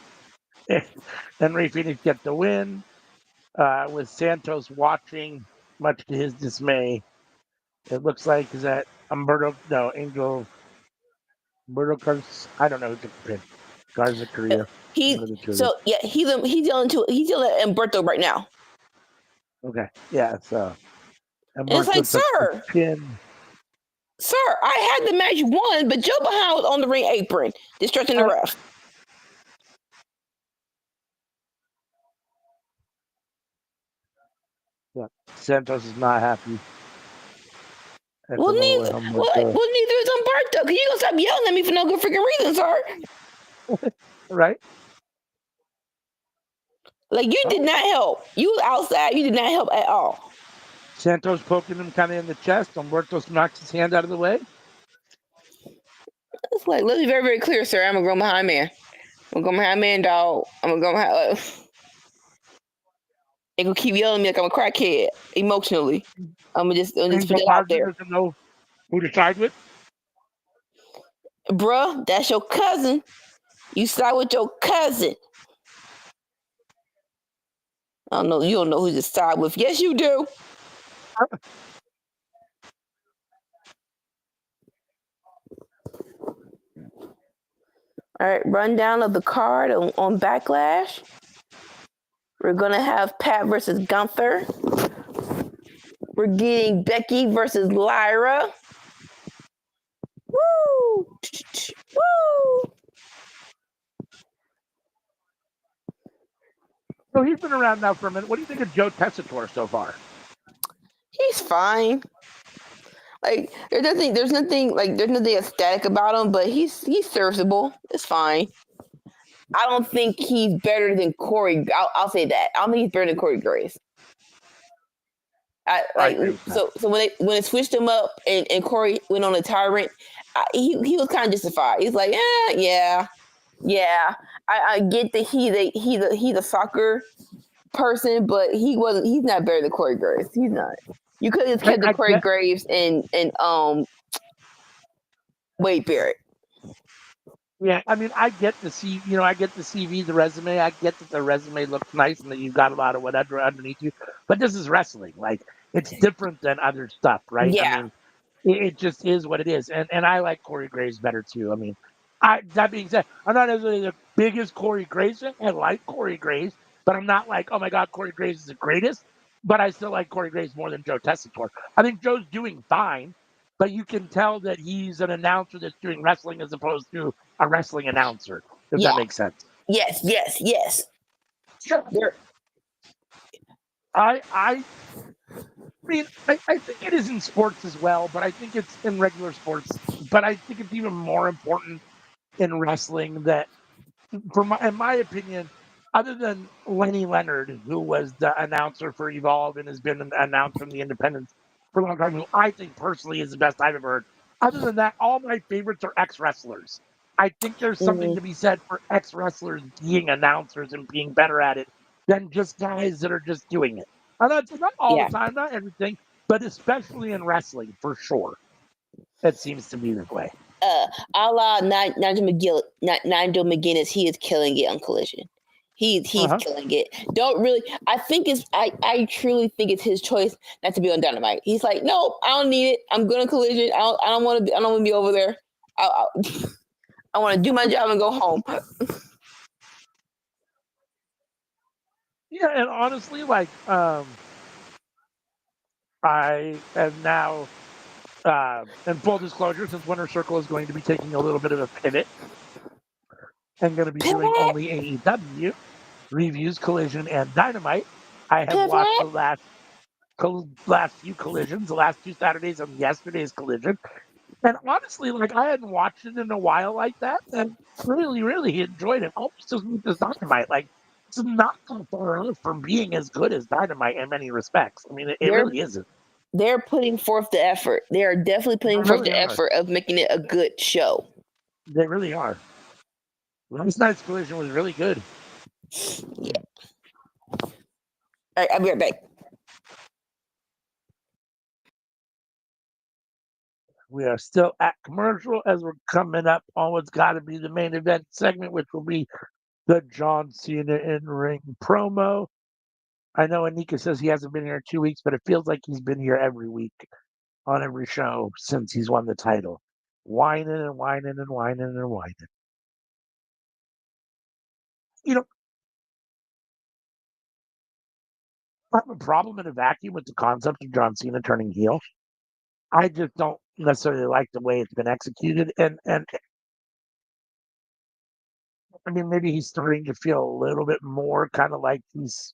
Speaker 1: and Rey Fenix get the win. With Santos watching, much to his dismay. It looks like is that Angel I don't know who took the pin. Garza Korea.
Speaker 3: He's yelling at Umberto right now.
Speaker 1: Okay. Yeah, so
Speaker 3: it's like, sir, I had the match won, but Joe Behind was on the ring apron, distracting the ref.
Speaker 1: Yeah. Santos is not happy.
Speaker 3: Well, neither is Umberto. Can you gonna stop yelling at me for no good freaking reason, sir?
Speaker 1: Right?
Speaker 3: Like, you did not help. You was outside. You did not help at all.
Speaker 1: Santos poking him kind of in the chest. Umberto knocks his hand out of the way.
Speaker 3: It's like, let's be very, very clear, sir. I'm a go behind man. I'm gonna go behind man, dog. I'm gonna go behind. They gonna keep yelling at me like I'm a crackhead emotionally. I'm gonna just put it out there.
Speaker 1: Doesn't know who to side with.
Speaker 3: Bruh, that's your cousin. You side with your cousin. I don't know. You don't know who to side with. Yes, you do. All right, rundown of the card on Backlash. We're going to have Pat versus Gunther. We're getting Becky versus Lyra. Woo! Woo!
Speaker 1: So he's been around now for a minute. What do you think of Joe Tessitore so far?
Speaker 3: He's fine. Like, there's nothing ecstatic about him, but he's serviceable. It's fine. I don't think he's better than Corey. I'll say that. I don't think he's better than Corey Graves. So when they switched him up and Corey went on a tyrant, he was kind of justified. He's like, yeah. I get that he's a soccer person, but he's not better than Corey Graves. He's not. You could have kept the Corey Graves and Wade Barrett.
Speaker 1: Yeah, I mean, I get the CV, the resume. I get that the resume looks nice and that you've got a lot of whatever underneath you. But this is wrestling. Like, it's different than other stuff, right?
Speaker 3: Yeah.
Speaker 1: I mean, it just is what it is. And I like Corey Graves better, too. I mean, that being said, I'm not necessarily the biggest Corey Graves fan. I like Corey Graves, but I'm not like, oh, my God, Corey Graves is the greatest. But I still like Corey Graves more than Joe Tessitore. I think Joe's doing fine, but you can tell that he's an announcer that's doing wrestling as opposed to a wrestling announcer, if that makes sense.
Speaker 3: Yes.
Speaker 1: Sure. I mean, I think it is in sports as well, but I think it's in regular sports. But I think it's even more important in wrestling that, in my opinion, other than Lenny Leonard, who was the announcer for Evolve and has been announced from the Independents for a long time, who I think personally is the best I've ever heard. Other than that, all my favorites are ex-wrestlers. I think there's something to be said for ex-wrestlers being announcers and being better at it than just guys that are just doing it. And that's not all the time, not everything, but especially in wrestling, for sure. It seems to be this way.
Speaker 3: A la Nigel McGuinness, he is killing it on Collision. He's killing it. I truly think it's his choice not to be on Dynamite. He's like, nope, I don't need it. I'm good on Collision. I don't want to be over there. I want to do my job and go home.
Speaker 1: Yeah, and honestly, like, I am now, in full disclosure, since Winter Circle is going to be taking a little bit of a pivot and going to be doing only AEW reviews, Collision, and Dynamite, I have watched the last few Collisions, the last 2 Saturdays of yesterday's Collision, And honestly, like I hadn't watched it in a while like that, and really, really enjoyed it. Almost as much as Dynamite. Like it's not that far off from being as good as Dynamite in many respects. I mean, it
Speaker 3: They're
Speaker 1: really isn't.
Speaker 3: they're putting forth the effort. They are definitely
Speaker 1: They
Speaker 3: putting forth
Speaker 1: really
Speaker 3: the
Speaker 1: are.
Speaker 3: effort of making it a good show.
Speaker 1: They really are. Last night's collision was really good.
Speaker 3: Yeah. All right, I'll be right back.
Speaker 1: We are still at commercial as we're coming up on what's got to be the main event segment, which will be the John Cena in ring promo. I know Anika says he hasn't been here in 2 weeks, but it feels like he's been here every week on every show since he's won the title. Whining and whining and whining and whining. You know, I have a problem in a vacuum with the concept of John Cena turning heel. I just don't necessarily like the way it's been executed. And I mean, maybe he's starting to feel a little bit more kind of like he's,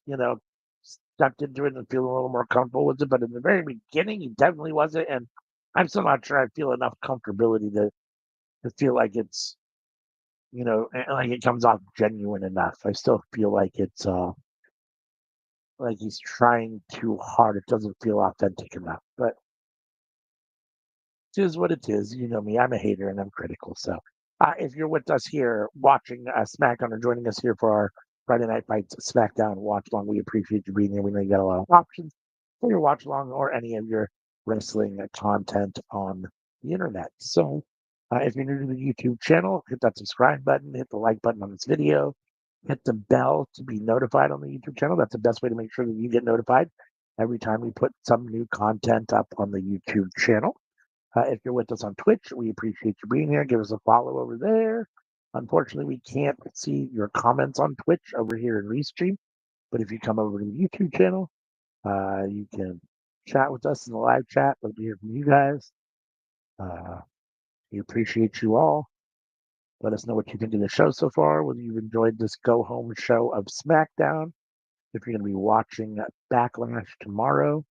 Speaker 1: stepped into it and feeling a little more comfortable with it. But in the very beginning, he definitely wasn't. And I'm still not sure I feel enough comfortability to feel like it's, and like it comes off genuine enough. I still feel like it's like he's trying too hard. It doesn't feel authentic enough. But it is what it is. You know me, I'm a hater and I'm critical. So if you're with us here watching SmackDown or joining us here for our Friday Night Fights SmackDown watch along, we appreciate you being here. We know you got a lot of options for your watch along or any of your wrestling content on the internet. So if you're new to the YouTube channel, hit that subscribe button, hit the like button on this video, hit the bell to be notified on the YouTube channel. That's the best way to make sure that you get notified every time we put some new content up on the YouTube channel. If you're with us on Twitch, we appreciate you being here. Give us a follow over there. Unfortunately, we can't see your comments on Twitch over here in Restream. But if you come over to the YouTube channel, you can chat with us in the live chat. Love to hear from you guys. We appreciate you all. Let us know what you think of the show so far, whether you've enjoyed this go-home show of SmackDown. If you're going to be watching Backlash tomorrow,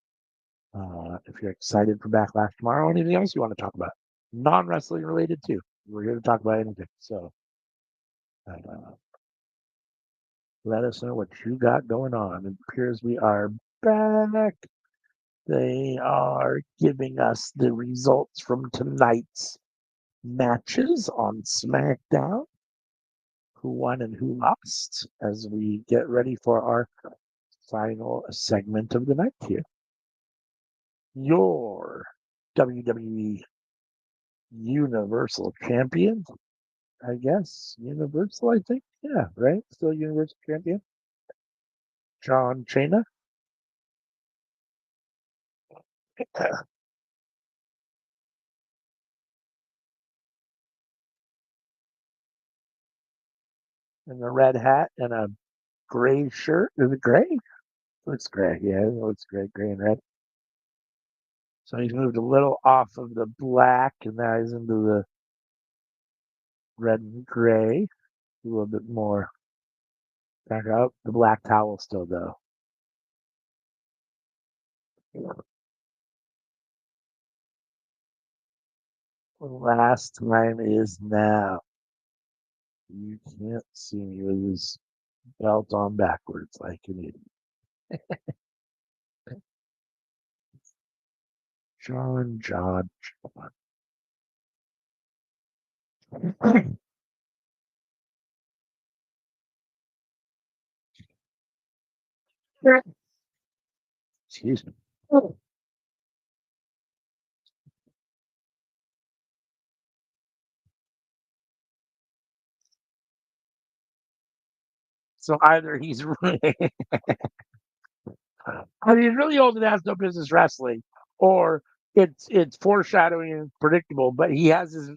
Speaker 1: if you're excited for Backlash tomorrow, anything else you want to talk about, non-wrestling related too. We're here to talk about anything. So let us know what you got going on. It appears we are back. They are giving us the results from tonight's matches on SmackDown. Who won and who lost as we get ready for our final segment of the night here. Your WWE Universal Champion, I guess. Universal, I think. Yeah, right? Still Universal Champion. John Cena. In a red hat and a gray shirt. Is it gray? Looks gray. Yeah, it looks gray and red. So he's moved a little off of the black and now he's into the red and gray. A little bit more. Back up. The black towel still though. Last time is now. You can't see me with his belt on backwards like an idiot. John. Excuse me. So either he's I mean, really old and has no business wrestling, or it's foreshadowing and predictable. But he has his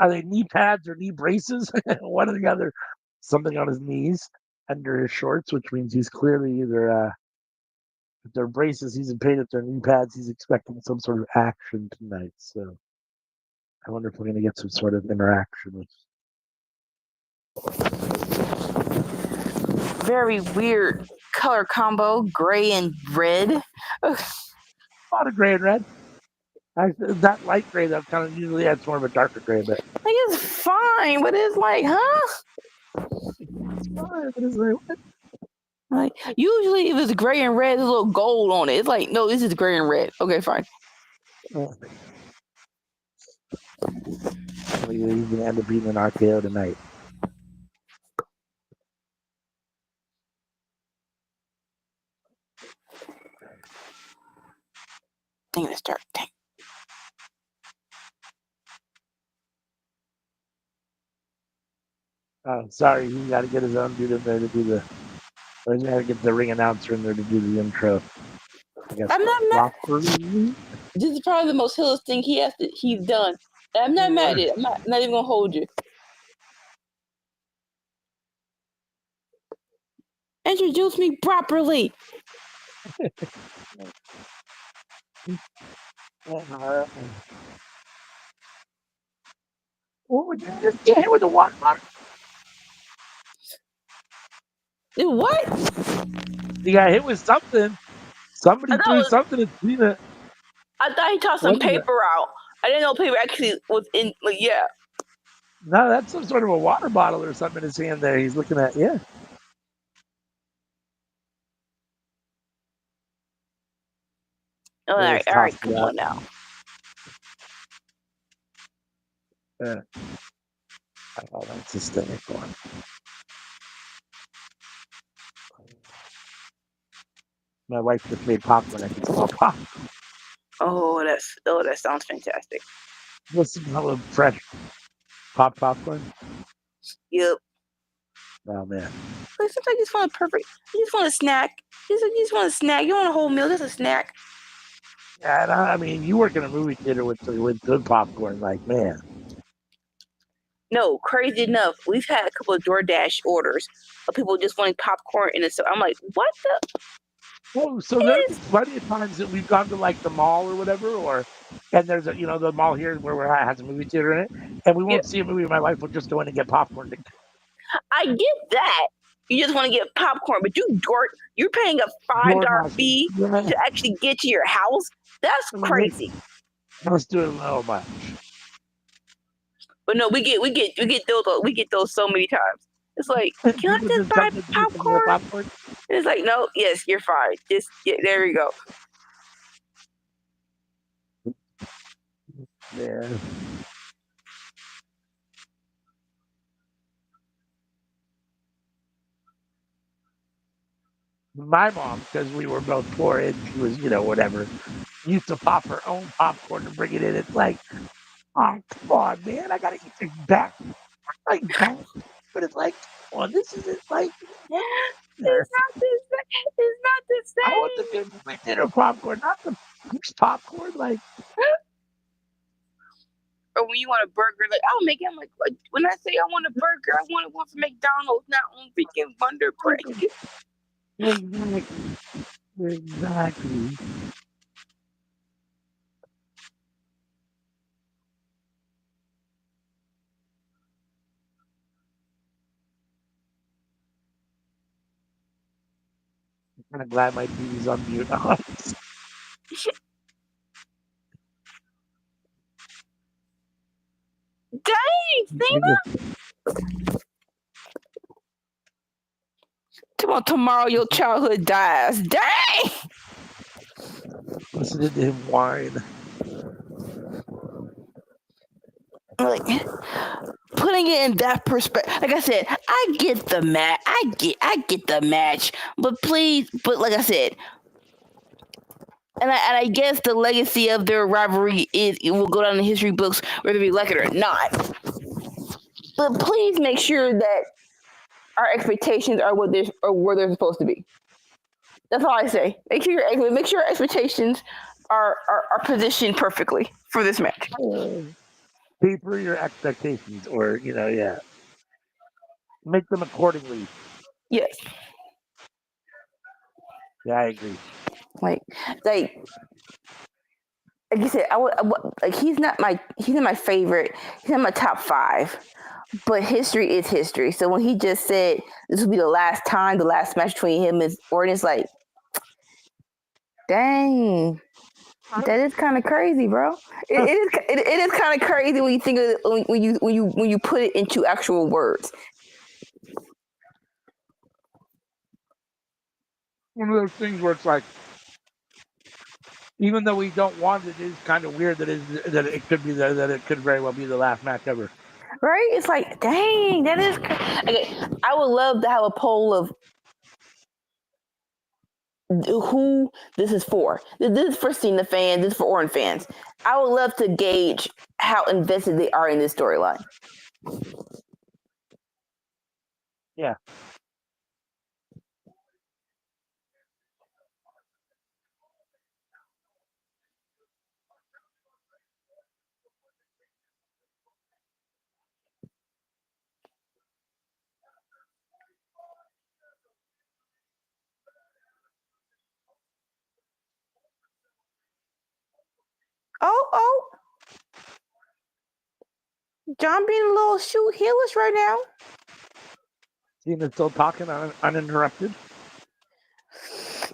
Speaker 1: are they knee pads or knee braces? One or the other, something on his knees under his shorts, which means he's clearly either if they're braces, he's in pain. If they're knee pads, he's expecting some sort of action tonight. So I wonder if we're going to get some sort of interaction with.
Speaker 3: Very weird color combo, gray and red.
Speaker 1: A lot of gray and red. That light gray, that kind of usually it's more of a darker gray, but
Speaker 3: Like it's fine, but it's like, huh?
Speaker 1: it's fine. But it's like, what?
Speaker 3: Like usually if it's gray and red, there's a little gold on it. It's like, no, this is gray and red. Okay, fine.
Speaker 1: He's gonna end up beating an RKO tonight.
Speaker 3: Dang, let's start. Dang.
Speaker 1: Oh, sorry, he got to get his own dude in there to do the. Or he's got to get the ring announcer in there to do the intro. I guess
Speaker 3: I'm not mad.
Speaker 1: properly.
Speaker 3: This is probably the most hillest thing he's done. I'm not mad at it. I'm not even gonna hold you. Introduce me properly.
Speaker 1: What would you just get hit with a water bottle?
Speaker 3: What?
Speaker 1: You got hit with something. Somebody threw something at Cena.
Speaker 3: I thought he tossed some paper out. I didn't know paper actually was in. Like, yeah.
Speaker 1: No, that's some sort of a water bottle or something in his hand there. He's looking at, yeah.
Speaker 3: All right, come on now.
Speaker 1: Oh, that's hysterical. My wife just made popcorn. I can smell pop.
Speaker 3: Oh, that sounds fantastic.
Speaker 1: Listen to a fresh popcorn.
Speaker 3: Yep.
Speaker 1: Oh man.
Speaker 3: Like sometimes you just want a perfect. You just want a snack. You just want a snack. You want a whole meal. Just a snack.
Speaker 1: Yeah, I mean, you work in a movie theater with good popcorn, like man.
Speaker 3: No, crazy enough, we've had a couple of DoorDash orders of people just wanting popcorn in it. So I'm like, what the?
Speaker 1: Oh, so there's plenty of times that we've gone to like the mall or whatever, and there's the mall here where has a movie theater in it, and we won't see a movie. My wife will just go in and get popcorn.
Speaker 3: I get that. You just want to get popcorn, but you're paying a $5 fee to actually get to your house. That's crazy.
Speaker 1: Let's do it a little much.
Speaker 3: But no, we get those so many times. It's like, can I just buy popcorn? It's like, no, yes, you're fine. Just there we go.
Speaker 1: Yeah. My mom, because we were both poor and she was, whatever, used to pop her own popcorn and bring it in. It's like, oh, come on, man, I gotta eat this back. Like, but it's like, well, this isn't like.
Speaker 3: It's not the same.
Speaker 1: I want the good dinner popcorn, not the popcorn. Like,
Speaker 3: or when you want a burger, like I'll make it. I'm like, when I say I want a burger, I want one from McDonald's, not on freaking Wonder Bread.
Speaker 1: Exactly. I'm kind of glad my TV's on mute.
Speaker 3: Dang, Cena! Tomorrow your childhood dies. Dang!
Speaker 1: Listening to him whine.
Speaker 3: Like putting it in that perspective, like I said, I get the match. I get the match, but like I said, and I guess the legacy of their rivalry it will go down in the history books, whether we like it or not. But please make sure that our expectations are where they're supposed to be. That's all I say. Make sure your expectations are positioned perfectly for this match.
Speaker 1: Paper your expectations, or yeah, make them accordingly.
Speaker 3: Yes.
Speaker 1: Yeah, I agree.
Speaker 3: Like you said, he's not my favorite. He's not my top 5. But history is history. So when he just said this will be the last match between him and Orton, it's like, dang. That is kind of crazy, bro. It is kind of crazy when you think of it, when you put it into actual words.
Speaker 1: One of those things where it's like, even though we don't want it, it is kind of weird that it could be that it could very well be the last match ever.
Speaker 3: Right? It's like, dang, that is. Okay, I would love to have a poll of who this is for. This is for Cena fans. This is for Orton fans. I would love to gauge how invested they are in this storyline.
Speaker 1: Yeah.
Speaker 3: Oh, John being a little shoot heelish right now.
Speaker 1: Cena's still talking uninterrupted.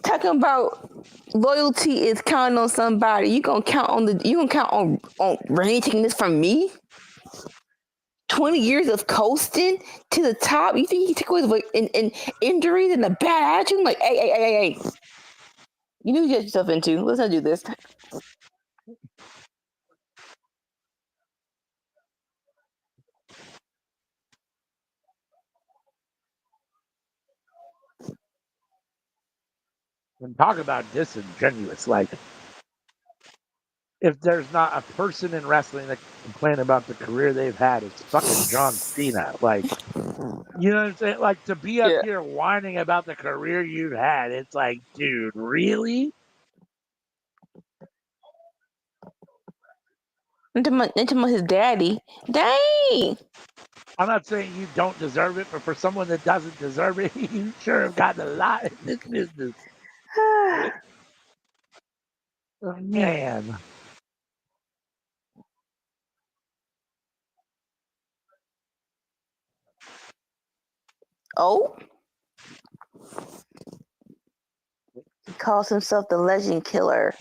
Speaker 3: Talking about loyalty is counting on somebody. You gonna count on Randy taking this from me? 20 years of coasting to the top. You think he took away with injuries and a bad attitude? Like, hey. You knew you get yourself into. Let's not do this.
Speaker 1: And talk about disingenuous. Like, if there's not a person in wrestling that can complain about the career they've had, it's fucking John Cena. Like, you know what I'm saying? Like, to be up here whining about the career you've had, it's like, dude, really?
Speaker 3: Into his daddy. Dang.
Speaker 1: I'm not saying you don't deserve it, but for someone that doesn't deserve it, you sure have gotten a lot in this business. Oh, man.
Speaker 3: Oh. He calls himself the Legend Killer.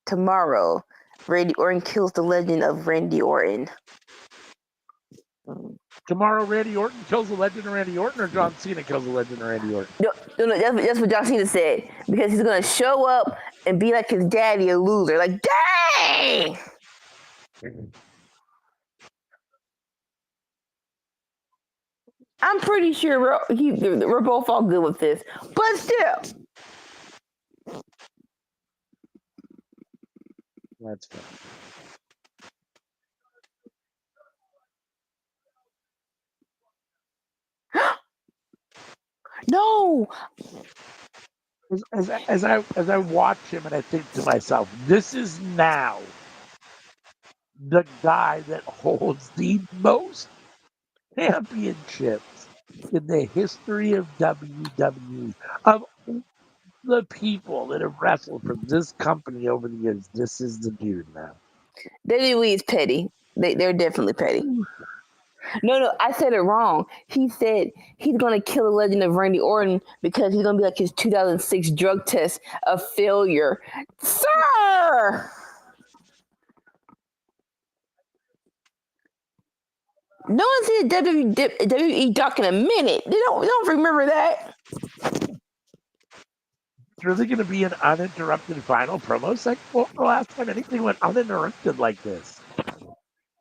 Speaker 3: Tomorrow, Randy Orton kills the legend of Randy Orton.
Speaker 1: Tomorrow, Randy Orton kills the legend of Randy Orton, or John Cena kills the legend of Randy Orton?
Speaker 3: No, that's what John Cena said. Because he's going to show up and be like his daddy, a loser. Like, dang! I'm pretty sure we're both all good with this. But still.
Speaker 1: That's fair.
Speaker 3: No.
Speaker 1: As I watch him and I think to myself, this is now the guy that holds the most championships in the history of WWE. Of the people that have wrestled for this company over the years, this is the dude now.
Speaker 3: WWE is petty. They're definitely petty. No, I said it wrong. He said he's going to kill the legend of Randy Orton because he's going to be like his 2006 drug test a failure. Sir! No one's seen a WWE doc in a minute. They don't remember that.
Speaker 1: It's really going to be an uninterrupted final promo segment. The last time anything went uninterrupted like this.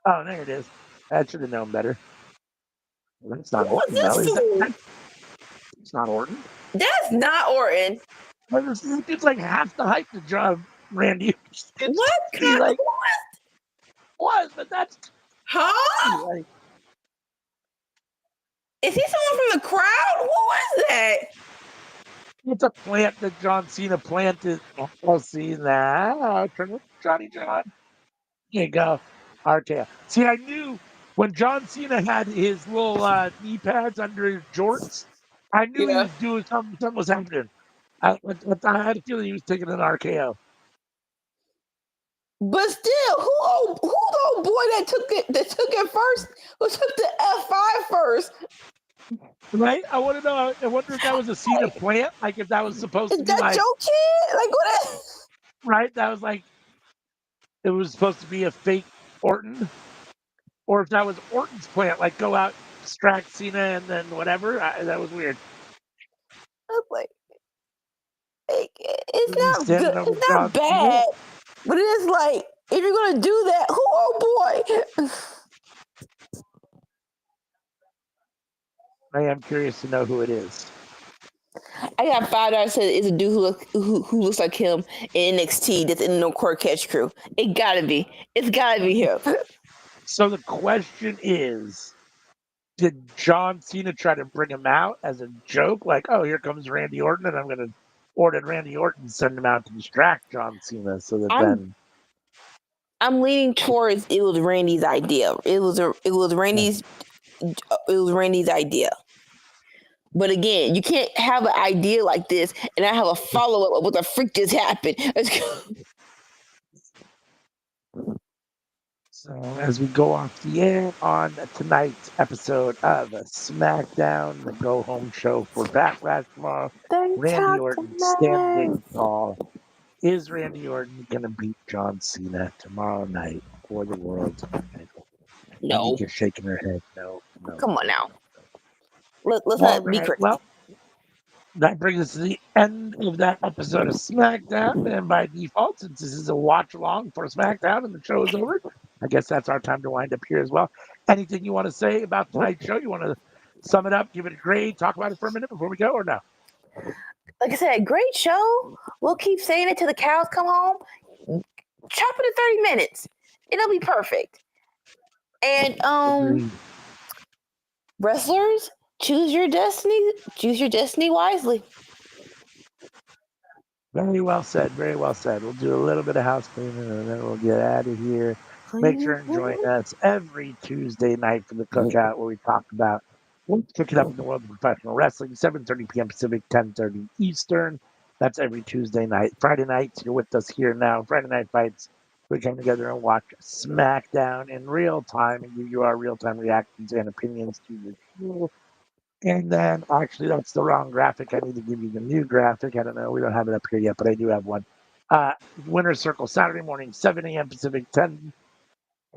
Speaker 1: Oh, there it is. I should have known better. Well, that's not Orton, though. It's not Orton.
Speaker 3: That's not Orton.
Speaker 1: It's like half the hype to John Randy.
Speaker 3: What kind
Speaker 1: like, what? But that's
Speaker 3: like, is he someone from the crowd? Who is that?
Speaker 1: It's a plant that John Cena planted. Oh, see that? Johnny John. Here you go. RKO. See, I knew when John Cena had his little knee pads under his jorts, I knew he was doing something was happening. I had a feeling he was taking an RKO.
Speaker 3: But still, who the old boy that took it first? Who took the F5 first?
Speaker 1: Right? I want to know. I wonder if that was a Cena plant. Like if that was supposed to be
Speaker 3: like, your kid? Like what?
Speaker 1: right? That was like it was supposed to be a fake Orton, or if that was Orton's plant, like go out, distract Cena, and then whatever. That was weird.
Speaker 3: I was like, it's
Speaker 1: He's
Speaker 3: not good.
Speaker 1: standing over
Speaker 3: It's
Speaker 1: John
Speaker 3: not bad,
Speaker 1: Cena.
Speaker 3: but it is like if you're gonna do that, oh boy.
Speaker 1: I am curious to know who it is.
Speaker 3: I got $5 said it's a dude who looks like him in NXT that's in the No Court Catch crew. It gotta be. It's gotta be him.
Speaker 1: So the question is, did John Cena try to bring him out as a joke? Like, oh, here comes Randy Orton, and I'm going to order Randy Orton, send him out to distract John Cena, so that then.
Speaker 3: I'm leaning towards it was Randy's idea. It was Randy's idea. But again, you can't have an idea like this and I have a follow up of what the freak just happened.
Speaker 1: So as we go off the air on tonight's episode of SmackDown, the go home show for Backlash tomorrow, Randy Orton standing tall. Is Randy Orton going to beat John Cena tomorrow night for the world title?
Speaker 3: No.
Speaker 1: Mika's shaking her head. No.
Speaker 3: Come on now. Let's
Speaker 1: All
Speaker 3: not be
Speaker 1: right.
Speaker 3: crazy.
Speaker 1: Well, that brings us to the end of that episode of SmackDown. And by default, since this is a watch along for SmackDown and the show is over, I guess that's our time to wind up here as well. Anything you want to say about tonight's show? You want to sum it up, give it a grade, talk about it for a minute before we go, or no?
Speaker 3: Like I said, great show. We'll keep saying it till the cows come home. Chop it in 30 minutes. It'll be perfect. And wrestlers, choose your destiny wisely.
Speaker 1: Very well said. Very well said. We'll do a little bit of house cleaning and then we'll get out of here. Make sure and join us every Tuesday night for the cookout where we talk about what's cooking up in the world of professional wrestling, 7:30 p.m. Pacific, 10:30 Eastern. That's every Tuesday night. Friday nights, you're with us here now. Friday night fights, we come together and watch SmackDown in real time and give you our real-time reactions and opinions to the show. And then, actually, that's the wrong graphic. I need to give you the new graphic. I don't know. We don't have it up here yet, but I do have one. Winner's Circle, Saturday morning, 7 a.m. Pacific, 10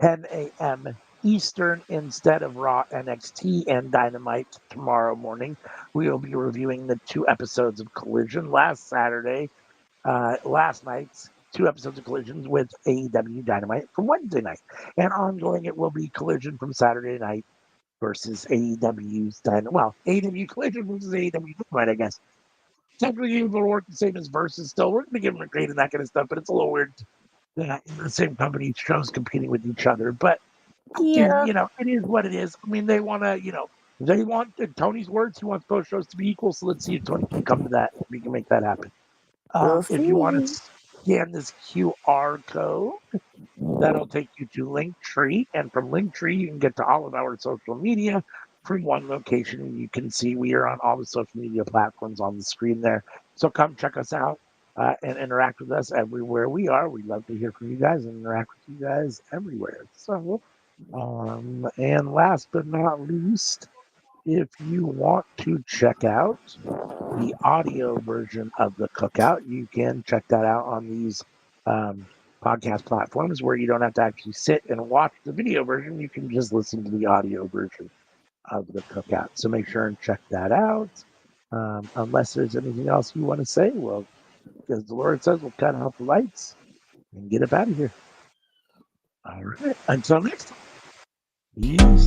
Speaker 1: a.m. Eastern instead of Raw, NXT, and Dynamite tomorrow morning. We will be reviewing the 2 episodes of Collision last night's 2 episodes of Collisions with AEW Dynamite from Wednesday night. And ongoing, it will be Collision from Saturday night versus AEW's Dynamite. Well, AEW Collision versus AEW Dynamite, I guess. Technically, it will work the same as Versus still. We're going to give them a grade and that kind of stuff, but it's a little weird that the same company shows competing with each other. But again, it is what it is. I mean, they want to, they want, in Tony's words, he wants both shows to be equal. So let's see if Tony can come to that. We can make that happen. If you want to scan this QR code, that'll take you to Linktree, and from Linktree, you can get to all of our social media from one location. You can see we are on all the social media platforms on the screen there. So come check us out and interact with us everywhere we are. We'd love to hear from you guys and interact with you guys everywhere. So, and last but not least, if you want to check out the audio version of the cookout, you can check that out on these podcast platforms where you don't have to actually sit and watch the video version. You can just listen to the audio version of the cookout. So make sure and check that out. Unless there's anything else you want to say, well, as the Lord says, we'll cut off the lights and get up out of here. All right. Until next time. Peace.